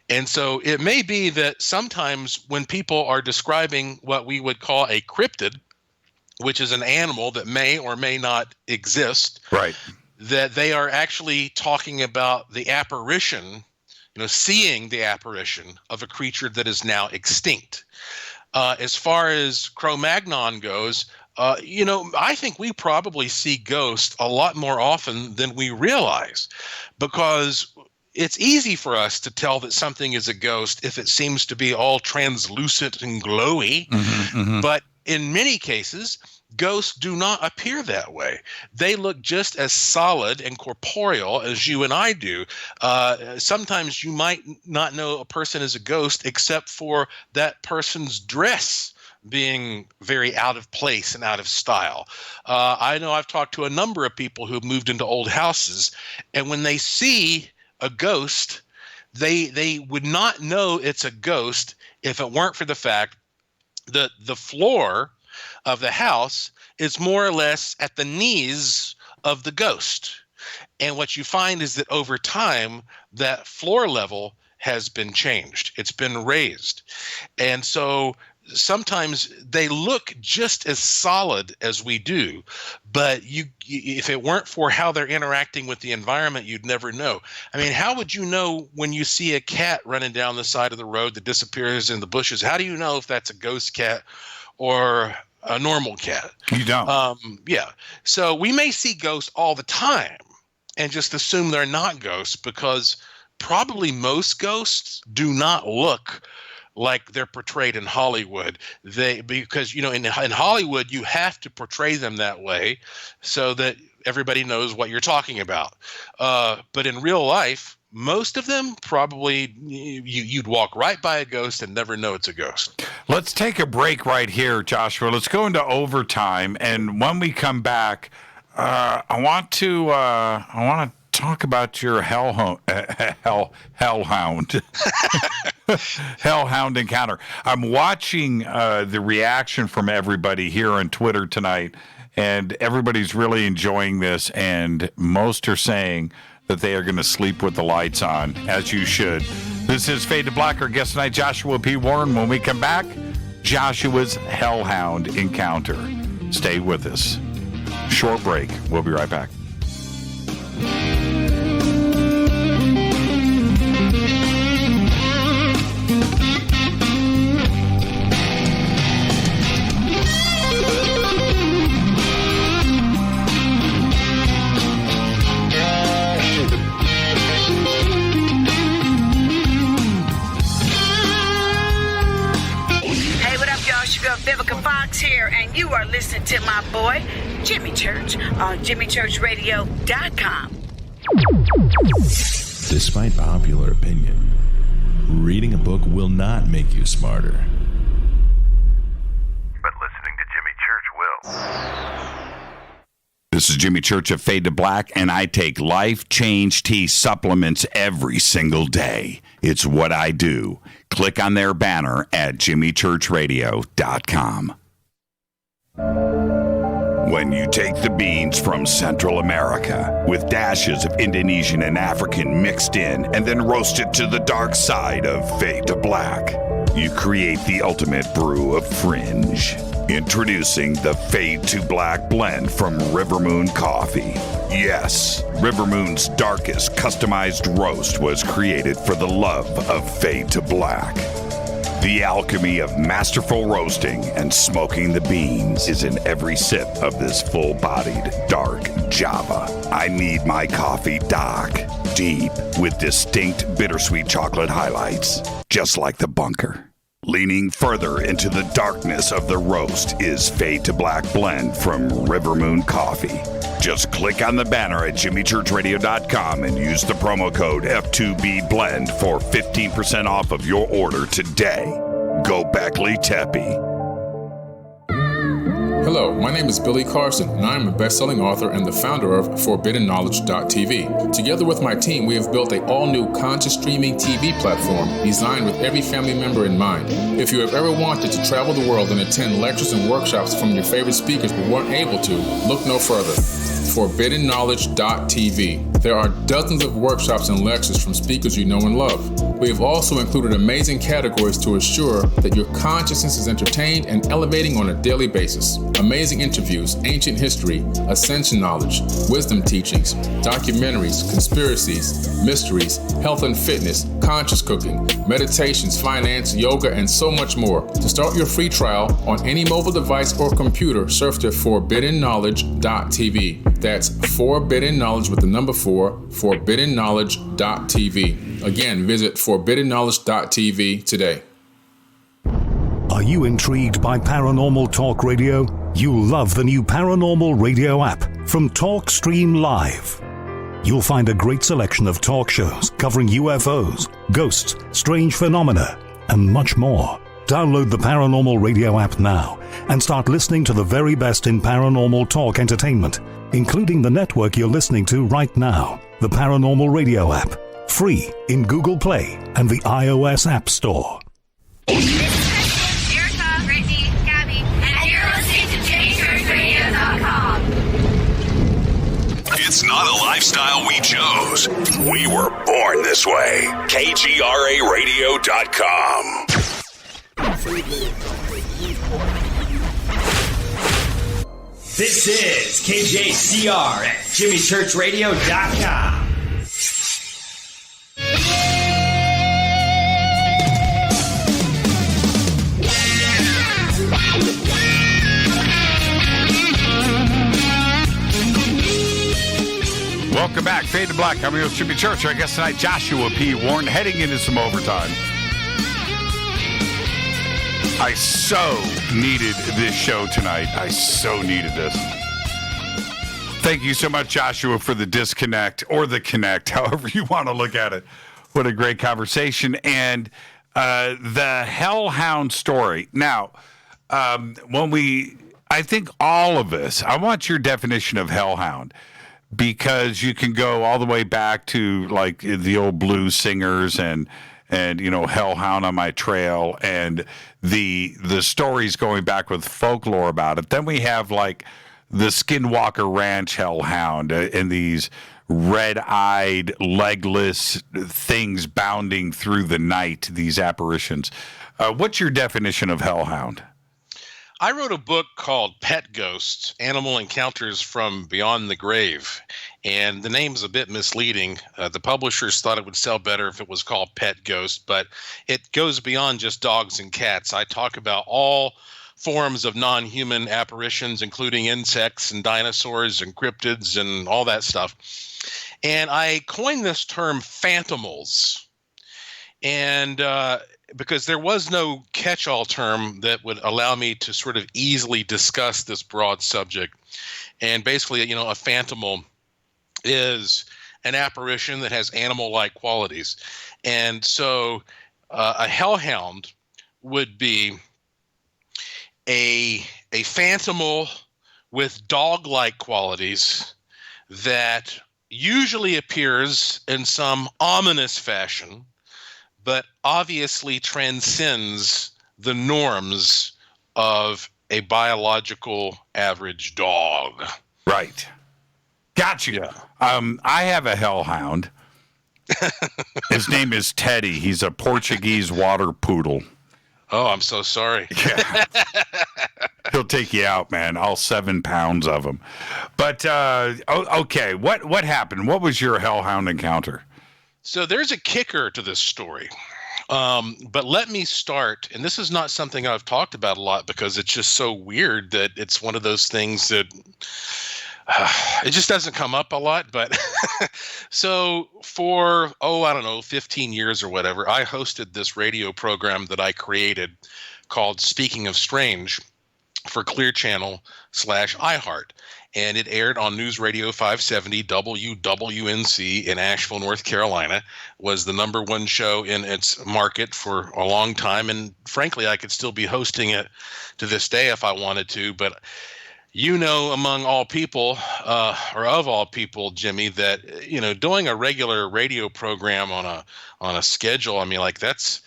And so it may be that sometimes when people are describing what we would call a cryptid, which is an animal that may or may not exist, right, that they are actually talking about the apparition, seeing the apparition of a creature that is now extinct. As far as Cro-Magnon goes, I think we probably see ghosts a lot more often than we realize, because it's easy for us to tell that something is a ghost if it seems to be all translucent and glowy. But in many cases, ghosts do not appear that way. They look just as solid and corporeal as you and I do. Sometimes you might not know a person is a ghost except for that person's dress being very out of place and out of style. I know I've talked to a number of people who have moved into old houses, and when they see a ghost, they would not know it's a ghost if it weren't for the fact that the floor of the house is more or less at the knees of the ghost. And what you find is that over time, that floor level has been changed. It's been raised. And so sometimes they look just as solid as we do, but if it weren't for how they're interacting with the environment, you'd never know. I mean, how would you know when you see a cat running down the side of the road that disappears in the bushes? How do you know if that's a ghost cat or a normal cat? You don't. Yeah. So we may see ghosts all the time and just assume they're not ghosts, because probably most ghosts do not look like they're portrayed in Hollywood. Because in Hollywood you have to portray them that way so that everybody knows what you're talking about. But in real life, most of them probably you'd walk right by a ghost and never know it's a ghost. Let's take a break right here, Joshua. Let's go into overtime, and when we come back, I want to talk about your hellhound hellhound encounter. I'm watching the reaction from everybody here on Twitter tonight, and everybody's really enjoying this, and most are saying that they are going to sleep with the lights on, as you should. This is Fade to Black. Our guest tonight, Joshua P. Warren. When we come back, Joshua's hellhound encounter. Stay with us. Short break. We'll be right back. Vivica Fox here, and you are listening to my boy, Jimmy Church, on JimmyChurchRadio.com. Despite popular opinion, reading a book will not make you smarter. But listening to Jimmy Church will. This is Jimmy Church of Fade to Black, and I take Life Change Tea supplements every single day. It's what I do. Click on their banner at JimmyChurchRadio.com. When you take the beans from Central America with dashes of Indonesian and African mixed in and then roast it to the dark side of Fade to Black, you create the ultimate brew of fringe. Introducing the Fade to Black blend from River Moon Coffee. Yes, River Moon's darkest customized roast was created for the love of Fade to Black. The alchemy of masterful roasting and smoking the beans is in every sip of this full-bodied, dark Java. I need my coffee dark, deep, with distinct bittersweet chocolate highlights, just like the bunker. Leaning further into the darkness of the roast is Fade to Black blend from River Moon Coffee. Just click on the banner at JimmyChurchRadio.com and use the promo code F2BBLEND for 15% off of your order today. Go Beckley Teppy. Hello, my name is Billy Carson, and I am a best-selling author and the founder of ForbiddenKnowledge.tv. Together with my team, we have built an all-new conscious streaming TV platform designed with every family member in mind. If you have ever wanted to travel the world and attend lectures and workshops from your favorite speakers but weren't able to, look no further. ForbiddenKnowledge.tv. There are dozens of workshops and lectures from speakers you know and love. We have also included amazing categories to assure that your consciousness is entertained and elevating on a daily basis. Amazing interviews, ancient history, ascension knowledge, wisdom teachings, documentaries, conspiracies, mysteries, health and fitness, conscious cooking, meditations, finance, yoga, and so much more. To start your free trial on any mobile device or computer, surf to ForbiddenKnowledge.tv. That's Forbidden Knowledge with the number 4, ForbiddenKnowledge.tv. Again, visit ForbiddenKnowledge.tv today. Are you intrigued by Paranormal Talk Radio? You'll love the new Paranormal Radio app from TalkStream Live. You'll find a great selection of talk shows covering UFOs, ghosts, strange phenomena, and much more. Download the Paranormal Radio app now and start listening to the very best in paranormal talk entertainment, including the network you're listening to right now, the Paranormal Radio app. Free in Google Play and the iOS App Store. Erica, Brittany, Gabby, and you're listening to JimmyChurchRadio.com. It's not a lifestyle we chose. We were born this way. KGRARadio.com. This is KJCR at JimmyChurchRadio.com. Welcome back. Fade to Black. I'm your host, Jimmy Church. Our guest tonight, Joshua P. Warren, heading into some overtime. I so needed this show tonight. I so needed this. Thank you so much, Joshua, for the disconnect or the connect, however you want to look at it. What a great conversation. And the Hellhound story. Now, I think all of us, I want your definition of Hellhound, because you can go all the way back to like the old blues singers and you know, Hellhound on My Trail, and the stories going back with folklore about it. Then we have like the Skinwalker Ranch Hellhound and these red-eyed, legless things bounding through the night, these apparitions. What's your definition of Hellhound? I wrote a book called Pet Ghosts, Animal Encounters from Beyond the Grave, and the name's a bit misleading. The publishers thought it would sell better if it was called Pet Ghost, but it goes beyond just dogs and cats. I talk about all forms of non-human apparitions, including insects and dinosaurs and cryptids and all that stuff. And I coined this term phantomals. And because there was no catch-all term that would allow me to sort of easily discuss this broad subject. And basically, you know, a phantomal is an apparition that has animal-like qualities. And so a hellhound would be a phantomal with dog-like qualities that usually appears in some ominous fashion, but obviously transcends the norms of a biological average dog. Right. Got you. Yeah. I have a hellhound. His name is Teddy. He's a Portuguese water poodle. Oh, I'm so sorry. Yeah. He'll take you out, man. All 7 pounds of him. But, okay, what happened? What was your hellhound encounter? So there's a kicker to this story. But let me start, and this is not something I've talked about a lot because it's just so weird that it's one of those things that it just doesn't come up a lot. But so for, 15 years or whatever, I hosted this radio program that I created called Speaking of Strange for Clear Channel /iHeart. And it aired on News Radio 570 WWNC in Asheville, North Carolina. Was the #1 show in its market for a long time. And frankly, I could still be hosting it to this day if I wanted to. But among all people, or of all people, Jimmy, that doing a regular radio program on a schedule, I mean, like that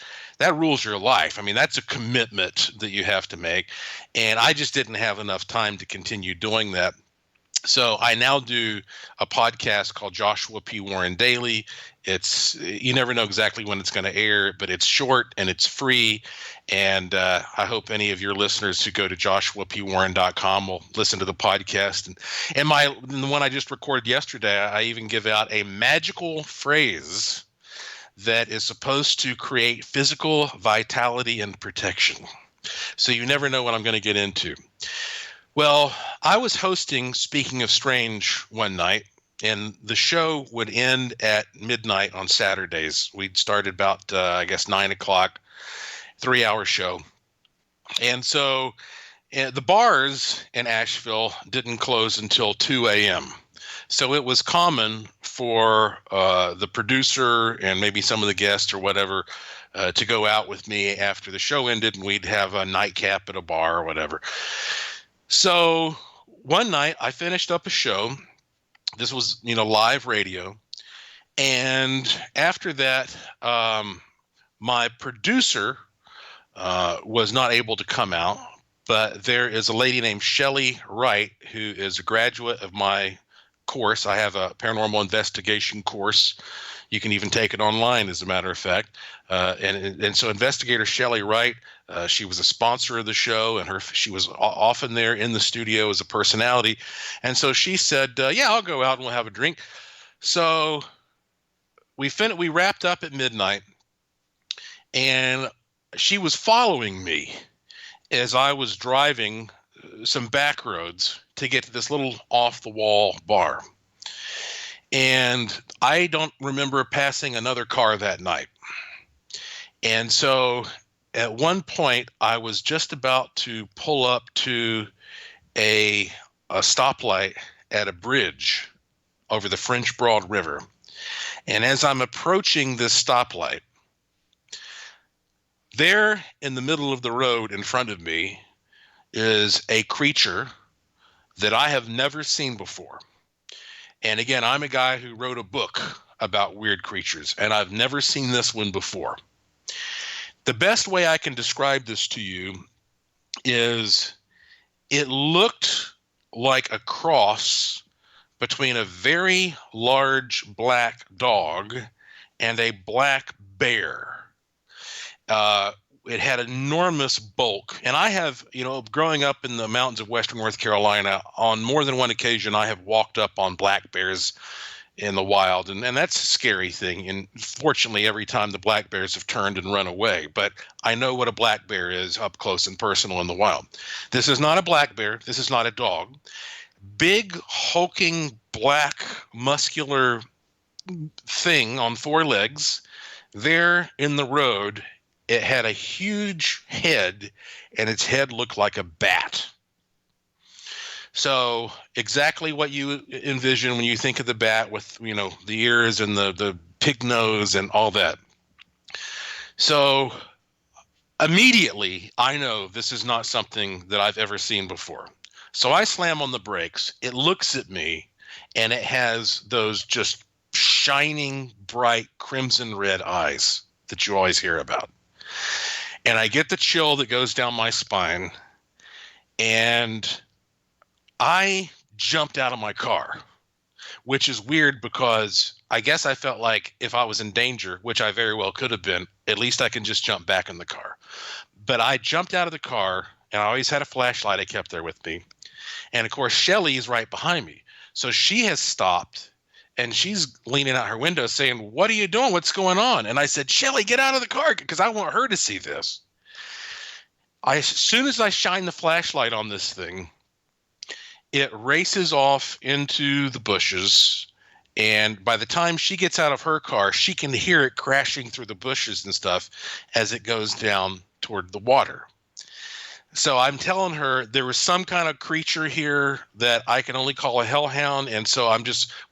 rules your life. I mean, that's a commitment that you have to make, and I just didn't have enough time to continue doing that. So I now do a podcast called Joshua P. Warren Daily. You never know exactly when it's going to air, but it's short and it's free. And I hope any of your listeners who go to joshuapwarren.com will listen to the podcast. And the one I just recorded yesterday, I even give out a magical phrase that is supposed to create physical vitality and protection. So you never know what I'm going to get into. Well, I was hosting Speaking of Strange one night, and the show would end at midnight on Saturdays. We'd started about, 9 o'clock, 3-hour show. And so the bars in Asheville didn't close until 2 a.m. So it was common for the producer and maybe some of the guests or whatever to go out with me after the show ended, and we'd have a nightcap at a bar or whatever. So one night I finished up a show. This was, live radio. And after that, my producer was not able to come out, but there is a lady named Shelley Wright, who is a graduate of my course. I have a paranormal investigation course. You can even take it online, as a matter of fact. And so investigator Shelley Wright, she was a sponsor of the show, and she was often there in the studio as a personality. And so she said, yeah, I'll go out and we'll have a drink. So we wrapped up at midnight, and she was following me as I was driving some back roads to get to this little off-the-wall bar. And I don't remember passing another car that night. And so at one point, I was just about to pull up to a stoplight at a bridge over the French Broad River. And as I'm approaching this stoplight, there in the middle of the road in front of me is a creature that I have never seen before. And again, I'm a guy who wrote a book about weird creatures, and I've never seen this one before. The best way I can describe this to you is it looked like a cross between a very large black dog and a black bear. It had enormous bulk. And I have, growing up in the mountains of western North Carolina, on more than one occasion, I have walked up on black bears in the wild. And that's a scary thing. And fortunately, every time the black bears have turned and run away. But I know what a black bear is up close and personal in the wild. This is not a black bear. This is not a dog. Big, hulking, black, muscular thing on 4 legs there in the road. It had a huge head, and its head looked like a bat. So exactly what you envision when you think of the bat, with the ears and the pig nose and all that. So immediately I know this is not something that I've ever seen before. So I slam on the brakes. It looks at me, and it has those just shining, bright, crimson red eyes that you always hear about. And I get the chill that goes down my spine, and I jumped out of my car, which is weird because I guess I felt like if I was in danger, which I very well could have been, at least I can just jump back in the car. But I jumped out of the car, and I always had a flashlight I kept there with me. And of course, Shelly is right behind me. So she has stopped, and she's leaning out her window saying, "What are you doing? What's going on?" And I said, "Shelly, get out of the car, because I want her to see this." As soon as I shine the flashlight on this thing, it races off into the bushes. And by the time she gets out of her car, she can hear it crashing through the bushes and stuff as it goes down toward the water. So I'm telling her there was some kind of creature here that I can only call a hellhound. And so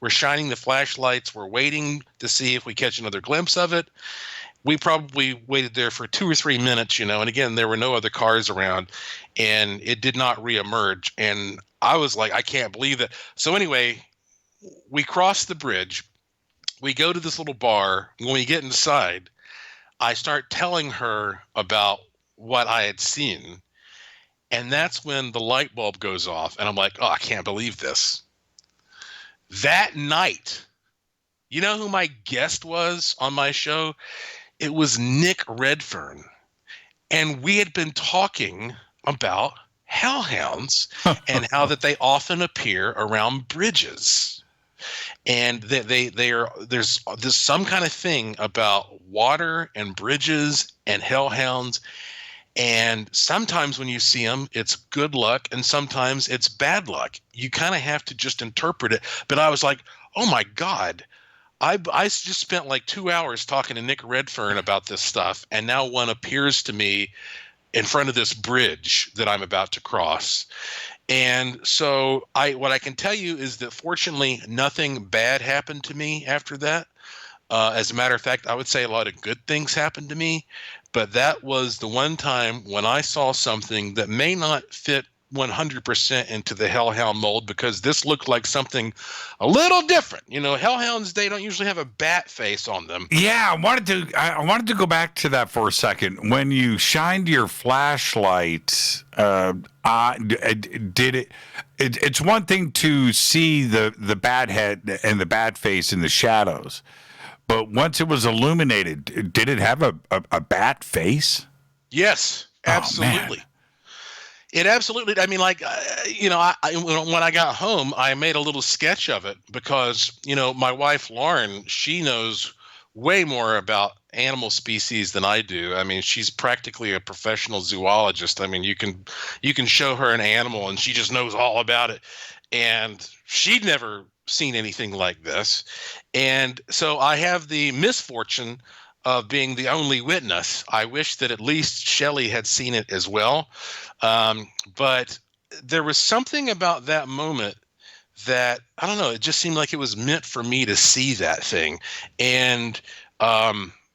we're shining the flashlights. We're waiting to see if we catch another glimpse of it. We probably waited there for 2 or 3 minutes, and again, there were no other cars around, and it did not reemerge. And I was like, I can't believe that. So anyway, we cross the bridge. We go to this little bar. When we get inside, I start telling her about what I had seen. And that's when the light bulb goes off. And I'm like, oh, I can't believe this. That night, you know who my guest was on my show? It was Nick Redfern. And we had been talking about hellhounds and how that they often appear around bridges. And there's some kind of thing about water and bridges and hellhounds. And sometimes when you see them, it's good luck, and sometimes it's bad luck. You kind of have to just interpret it. But I was like, oh my God, I just spent like 2 hours talking to Nick Redfern about this stuff, and now one appears to me in front of this bridge that I'm about to cross. And so what I can tell you is that fortunately nothing bad happened to me after that. As a matter of fact, I would say a lot of good things happened to me, but that was the one time when I saw something that may not fit 100% into the hellhound mold, because this looked like something a little different. You know, hellhounds, they don't usually have a bat face on them. Yeah, I wanted to go back to that for a second. When you shined your flashlight, it's one thing to see the bat head and the bat face in the shadows, but once it was illuminated, did it have a bat face? Yes, absolutely. Oh, it absolutely. I mean, like, when I got home, I made a little sketch of it because, my wife, Lauren, she knows way more about animal species than I do. I mean, she's practically a professional zoologist. I mean, you can show her an animal and she just knows all about it. And she'd never seen anything like this. And so I have the misfortune of being the only witness. I wish that at least Shelley had seen it as well. But there was something about that moment that, I don't know, it just seemed like it was meant for me to see that thing. And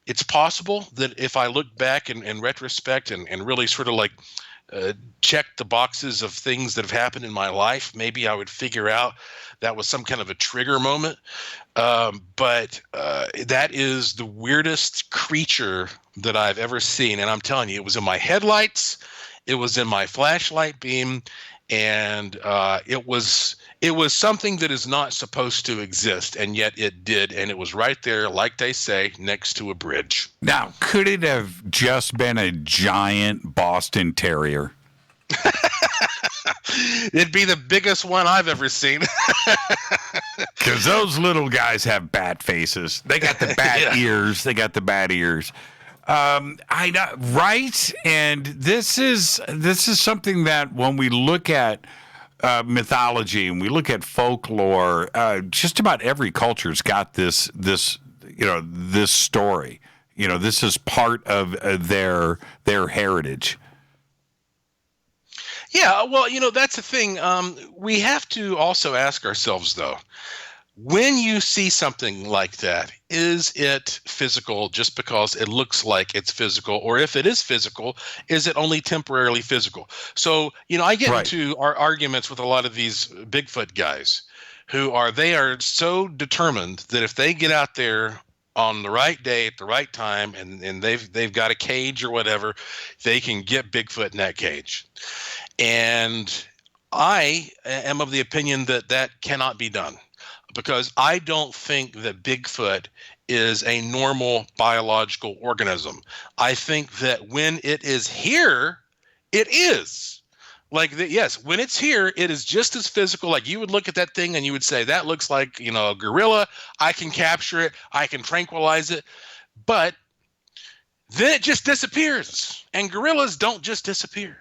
it's possible that if I look back in retrospect and really sort of like check the boxes of things that have happened in my life, maybe I would figure out that was some kind of a trigger moment. But that is the weirdest creature that I've ever seen. And I'm telling you, it was in my headlights, it was in my flashlight beam, and it was something that is not supposed to exist, and yet it did, and it was right there, like they say, next to a bridge. Now, could it have just been a giant Boston Terrier? It'd be the biggest one I've ever seen. Because those little guys have bat faces. They got the bat ears. They got the bat ears. I know, right? And this is something that when we look at mythology and we look at folklore, just about every culture's got this story. This is part of their heritage. Yeah, well, that's the thing. We have to also ask ourselves, though, when you see something like that, is it physical just because it looks like it's physical? Or if it is physical, is it only temporarily physical? So, I get into our arguments with a lot of these Bigfoot guys they are so determined that if they get out there on the right day at the right time and they've got a cage or whatever, they can get Bigfoot in that cage. And I am of the opinion that cannot be done, because I don't think that Bigfoot is a normal biological organism. I think that when it is here, it is. Yes, when it's here, it is just as physical. Like, you would look at that thing and you would say, that looks like, a gorilla. I can capture it. I can tranquilize it. But then it just disappears. And gorillas don't just disappear.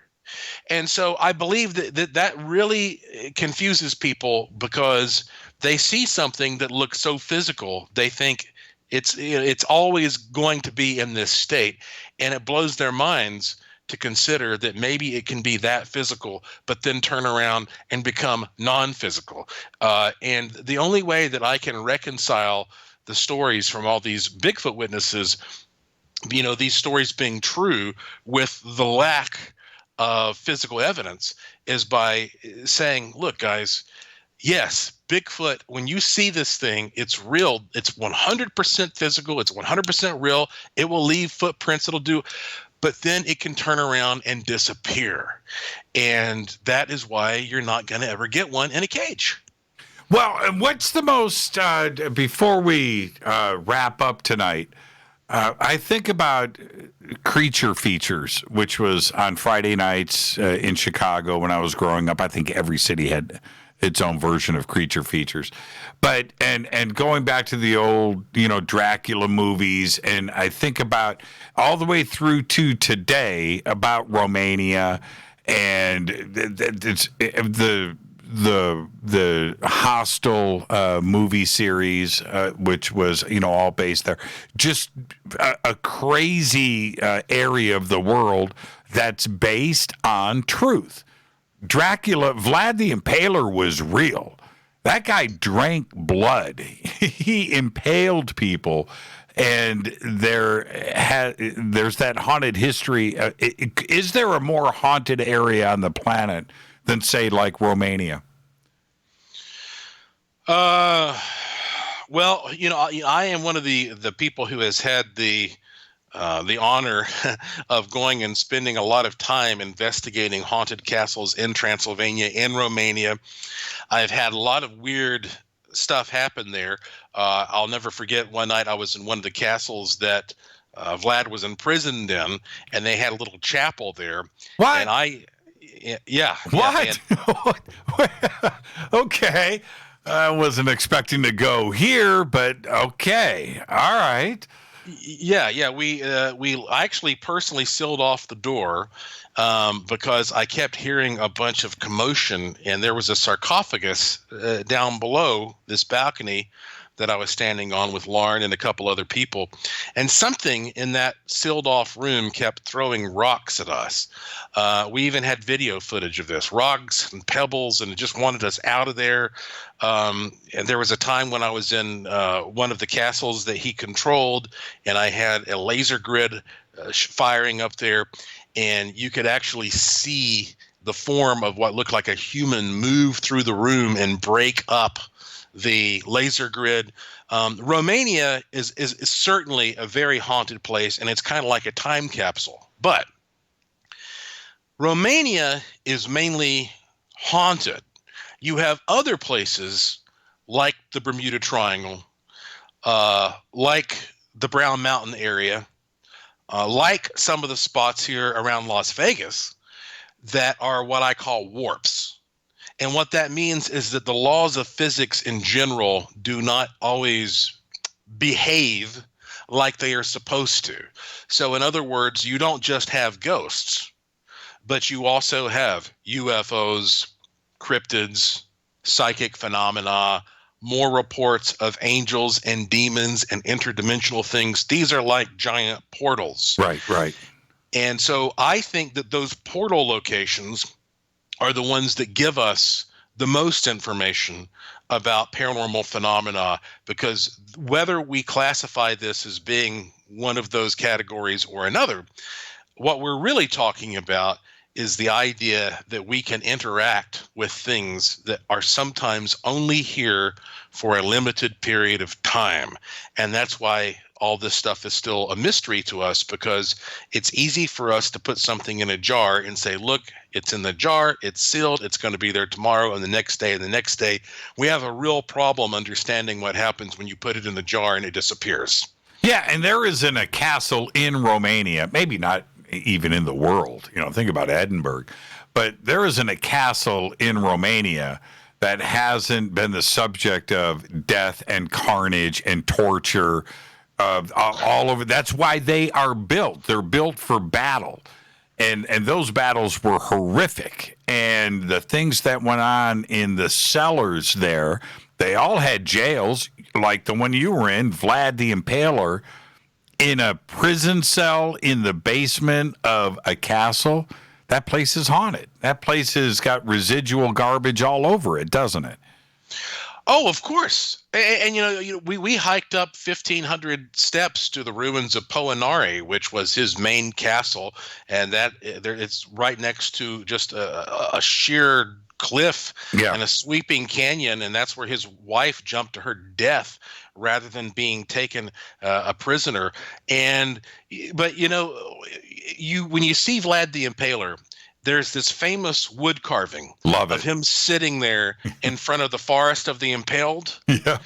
And so I believe that really confuses people, because they see something that looks so physical, they think it's always going to be in this state, and it blows their minds to consider that maybe it can be that physical, but then turn around and become non-physical. And the only way that I can reconcile the stories from all these Bigfoot witnesses, these stories being true, with the lack of physical evidence is by saying, look, guys, yes, Bigfoot, when you see this thing, it's real. It's 100% physical. It's 100% real. It will leave footprints. It'll do, but then it can turn around and disappear. And that is why you're not going to ever get one in a cage. Well, what's the most, before we wrap up tonight, I think about Creature Features, which was on Friday nights in Chicago when I was growing up. I think every city had its own version of Creature Features. But, and going back to the old, Dracula movies, and I think about all the way through to today about Romania and it's the Hostel movie series, which was all based there. Just a crazy area of the world that's based on truth. Dracula, Vlad the Impaler was real. That guy drank blood. He impaled people. And there's that haunted history. Is there a more haunted area on the planet than, say, like Romania? Well, I am one of the people who has had the honor of going and spending a lot of time investigating haunted castles in Transylvania and Romania. I've had a lot of weird stuff happen there. I'll never forget one night I was in one of the castles that Vlad was imprisoned in, and they had a little chapel there. What? And yeah. What? Yeah, okay. I wasn't expecting to go here, but okay. All right. Yeah. We actually personally sealed off the door because I kept hearing a bunch of commotion, and there was a sarcophagus down below this balcony that I was standing on with Lauren and a couple other people. And something in that sealed off room kept throwing rocks at us. We even had video footage of this, rocks and pebbles, and it just wanted us out of there. And there was a time when I was in one of the castles that he controlled, and I had a laser grid firing up there, and you could actually see the form of what looked like a human move through the room and break up the laser grid. Romania is certainly a very haunted place, and it's kind of like a time capsule. But Romania is mainly haunted. You have other places like the Bermuda Triangle, like the Brown Mountain area, like some of the spots here around Las Vegas that are what I call warps. And what that means is that the laws of physics in general do not always behave like they are supposed to. So in other words, you don't just have ghosts, but you also have UFOs, cryptids, psychic phenomena, more reports of angels and demons and interdimensional things. These are like giant portals. Right. And so I think that those portal locations are the ones that give us the most information about paranormal phenomena, because whether we classify this as being one of those categories or another, what we're really talking about is the idea that we can interact with things that are sometimes only here for a limited period of time. And that's why all this stuff is still a mystery to us, because it's easy for us to put something in a jar and say, look, it's in the jar, it's sealed, it's going to be there tomorrow and the next day and the next day. We have a real problem understanding what happens when you put it in the jar and it disappears. Yeah, and there isn't a castle in Romania, maybe not even in the world. Think about Edinburgh. But there isn't a castle in Romania that hasn't been the subject of death and carnage and torture all over. That's why they are built. They're built for battle. And those battles were horrific. And the things that went on in the cellars there, they all had jails, like the one you were in, Vlad the Impaler, in a prison cell in the basement of a castle. That place is haunted. That place has got residual garbage all over it, doesn't it? Oh, of course. And we hiked up 1,500 steps to the ruins of Poenare, which was his main castle, and it's right next to just a sheer cliff and a sweeping canyon, and that's where his wife jumped to her death rather than being taken a prisoner. But when you see Vlad the Impaler, there's this famous wood carving of him sitting there in front of the Forest of the Impaled. Yep.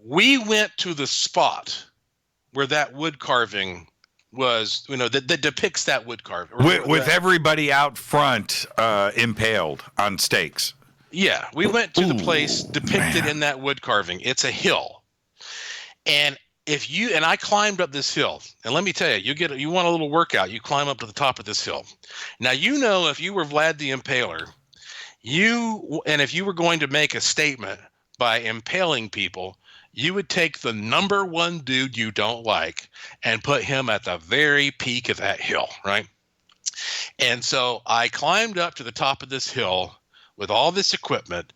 We went to the spot where that wood carving was, that depicts that wood carving. With everybody out front impaled on stakes. Yeah, we went to the place depicted in that wood carving. It's a hill. And I climbed up this hill, and let me tell you, you want a little workout, you climb up to the top of this hill. Now, if you were Vlad the Impaler, if you were going to make a statement by impaling people, you would take the number one dude you don't like and put him at the very peak of that hill, right? And so I climbed up to the top of this hill with all this equipment,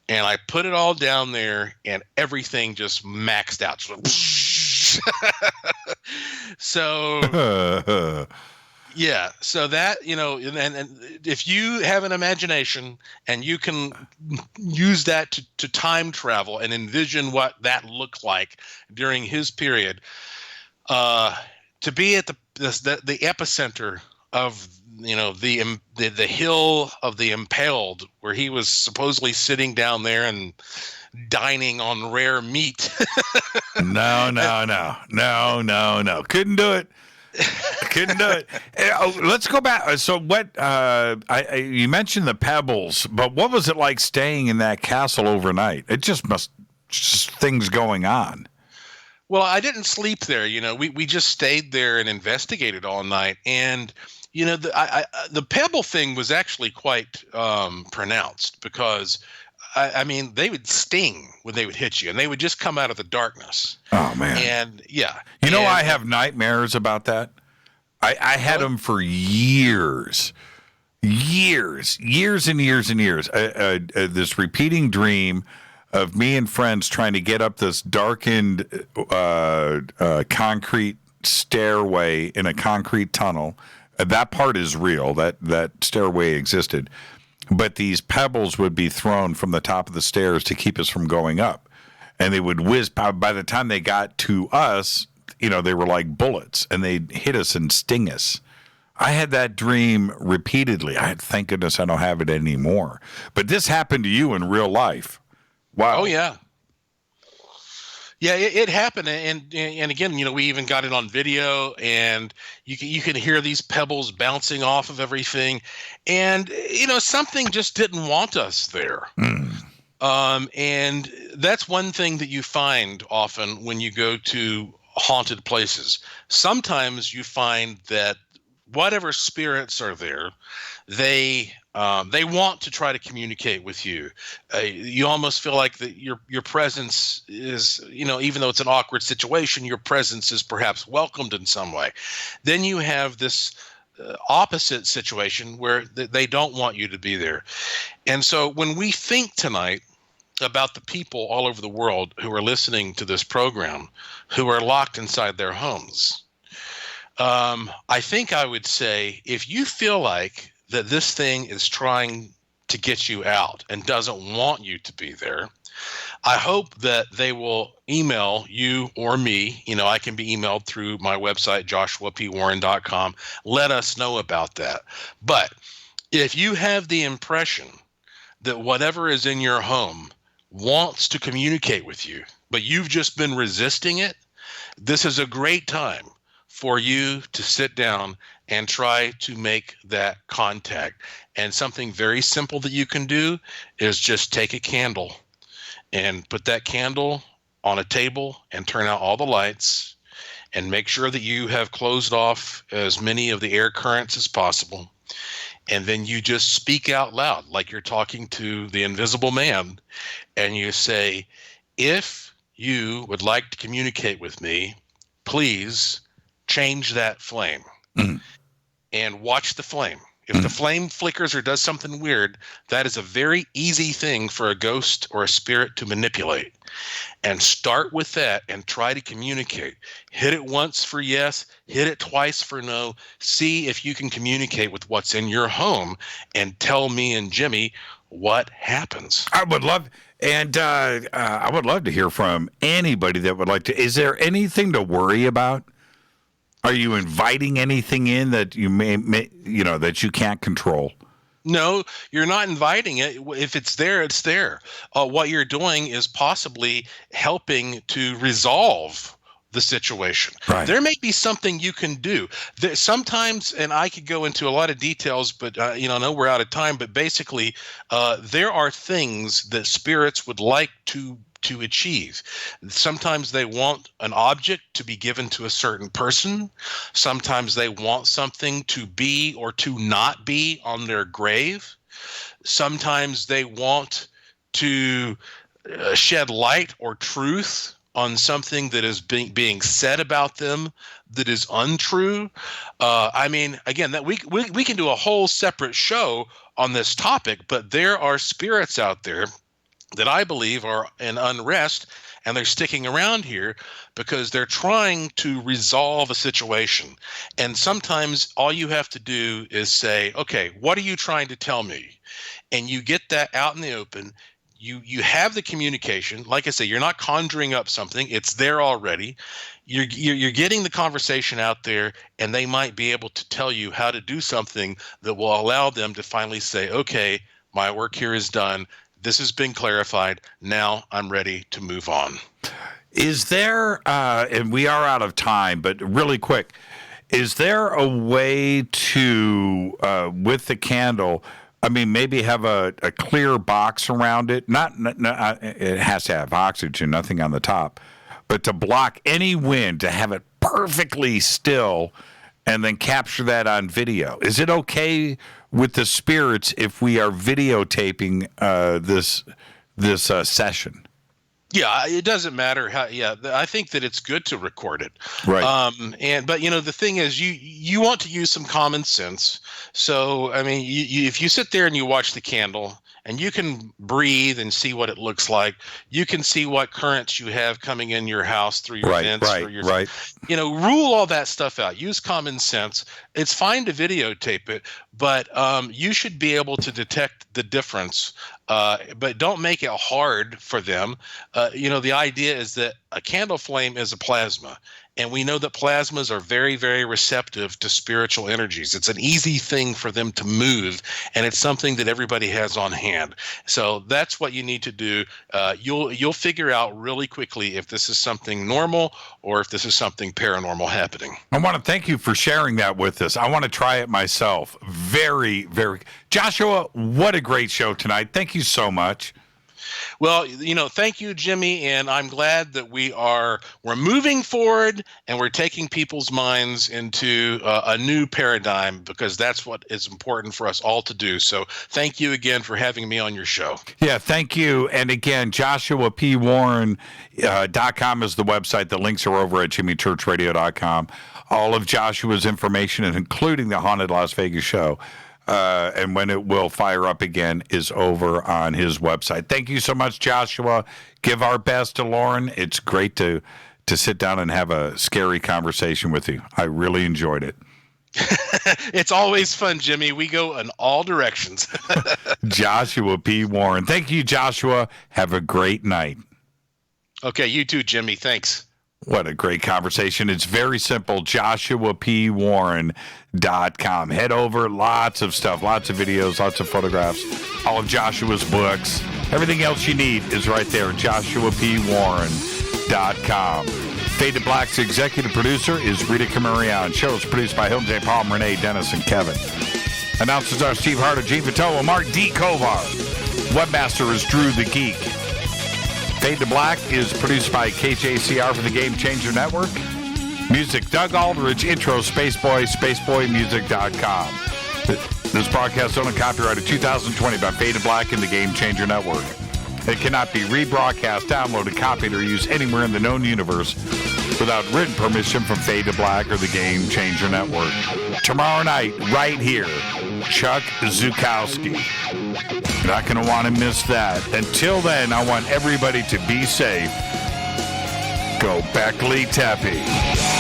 and I put it all down there, and everything just maxed out. So, yeah. So that, and if you have an imagination and you can use that to time travel and envision what that looked like during his period, to be at the epicenter of the hill of the Impaled, where he was supposedly sitting down there and dining on rare meat. No. Couldn't do it. Let's go back. So what, you mentioned the pebbles, but what was it like staying in that castle overnight? It just things going on. Well, I didn't sleep there. We just stayed there and investigated all night. And, the pebble thing was actually quite pronounced, because they would sting when they would hit you, and they would just come out of the darkness. Oh, man. And yeah. I have nightmares about that. I had them for years. Years and years and years. This repeating dream of me and friends trying to get up this darkened concrete stairway in a concrete tunnel. That part is real. That stairway existed. But these pebbles would be thrown from the top of the stairs to keep us from going up. And they would whiz. By the time they got to us, they were like bullets, and they'd hit us and sting us. I had that dream repeatedly. Thank goodness I don't have it anymore. But this happened to you in real life. Wow. Oh, yeah. Yeah, it happened, and again, we even got it on video, and you can hear these pebbles bouncing off of everything, and something just didn't want us there. And that's one thing that you find often when you go to haunted places. Sometimes you find that whatever spirits are there, they want to try to communicate with you. You almost feel like that your presence is, even though it's an awkward situation, your presence is perhaps welcomed in some way. Then you have this opposite situation where they don't want you to be there. And so when we think tonight about the people all over the world who are listening to this program, who are locked inside their homes, I think I would say, if you feel like that this thing is trying to get you out and doesn't want you to be there, I hope that they will email you or me. I can be emailed through my website, joshuapwarren.com. Let us know about that. But if you have the impression that whatever is in your home wants to communicate with you, but you've just been resisting it, this is a great time for you to sit down and try to make that contact. And something very simple that you can do is just take a candle and put that candle on a table and turn out all the lights, and make sure that you have closed off as many of the air currents as possible. And then you just speak out loud like you're talking to the invisible man, and you say, if you would like to communicate with me, please change that flame. And watch the flame. If the flame flickers or does something weird, that is a very easy thing for a ghost or a spirit to manipulate. And start with that and try to communicate. Hit it once for yes, hit it twice for no. See if you can communicate with what's in your home and tell me and Jimmy what happens. I would love, and I would love to hear from anybody that would like to. Is there anything to worry about? Are you inviting anything in that you may that you can't control? No, you're not inviting it. If it's there, it's there. What you're doing is possibly helping to resolve the situation. Right. There may be something you can do. Sometimes, and I could go into a lot of details, but I know we're out of time. But basically, there are things that spirits would like to achieve. Sometimes they want an object to be given to a certain person. Sometimes they want something to be or to not be on their grave. Sometimes they want to shed light or truth on something that is being said about them that is untrue. Again, that we can do a whole separate show on this topic, but there are spirits out there that I believe are in unrest, and they're sticking around here because they're trying to resolve a situation. And sometimes all you have to do is say, okay, what are you trying to tell me? And you get that out in the open. You have the communication. Like I say, you're not conjuring up something. It's there already. You're getting the conversation out there, and they might be able to tell you how to do something that will allow them to finally say, okay, my work here is done. This has been clarified. Now I'm ready to move on. Is there, and we are out of time, but really quick, is there a way to, with the candle, maybe have a clear box around it? Not it has to have oxygen, nothing on the top, but to block any wind, to have it perfectly still, and then capture that on video. Is it okay with the spirits if we are videotaping this session? Yeah, it doesn't matter how. Yeah, I think that it's good to record it. Right. But the thing is, you want to use some common sense. So if you sit there and you watch the candle, and you can breathe and see what it looks like, you can see what currents you have coming in your house through your vents. Right. Rule all that stuff out. Use common sense. It's fine to videotape it, but you should be able to detect the difference. But don't make it hard for them. The idea is that a candle flame is a plasma. And we know that plasmas are very, very receptive to spiritual energies. It's an easy thing for them to move, and it's something that everybody has on hand. So that's what you need to do. You'll figure out really quickly if this is something normal or if this is something paranormal happening. I want to thank you for sharing that with us. I want to try it myself. Very, very. Joshua, what a great show tonight. Thank you so much. Well, thank you, Jimmy, and I'm glad that we're moving forward and we're taking people's minds into a new paradigm, because that's what is important for us all to do. So thank you again for having me on your show. Yeah, thank you. And again, JoshuaPWarren.com is the website. The links are over at JimmyChurchRadio.com. All of Joshua's information, and including the Haunted Las Vegas show, and when it will fire up again, is over on his website. Thank you so much, Joshua. Give our best to Lauren. It's great to sit down and have a scary conversation with you. I really enjoyed it. It's always fun, Jimmy. We go in all directions. Joshua P. Warren. Thank you, Joshua. Have a great night. Okay, you too, Jimmy. Thanks. What a great conversation. It's very simple. JoshuaPWarren.com. Head over. Lots of stuff. Lots of videos. Lots of photographs. All of Joshua's books. Everything else you need is right there. JoshuaPWarren.com. Fade to Black's executive producer is Rita Camarion. Show is produced by Hilton J. Palm, Renee Dennis, and Kevin. Announcers are Steve Harder, Gene Patoa, Mark D. Kovar. Webmaster is Drew the Geek. Fade to Black is produced by KJCR for the Game Changer Network. Music, Doug Aldridge. Intro, Spaceboy, SpaceboyMusic.com. This broadcast owned and copyrighted 2020 by Fade to Black and the Game Changer Network. It cannot be rebroadcast, downloaded, copied, or used anywhere in the known universe without written permission from Fade to Black or the Game Changer Network. Tomorrow night, right here, Chuck Zukowski. You're not going to want to miss that. Until then, I want everybody to be safe. Go Beckley Tepe.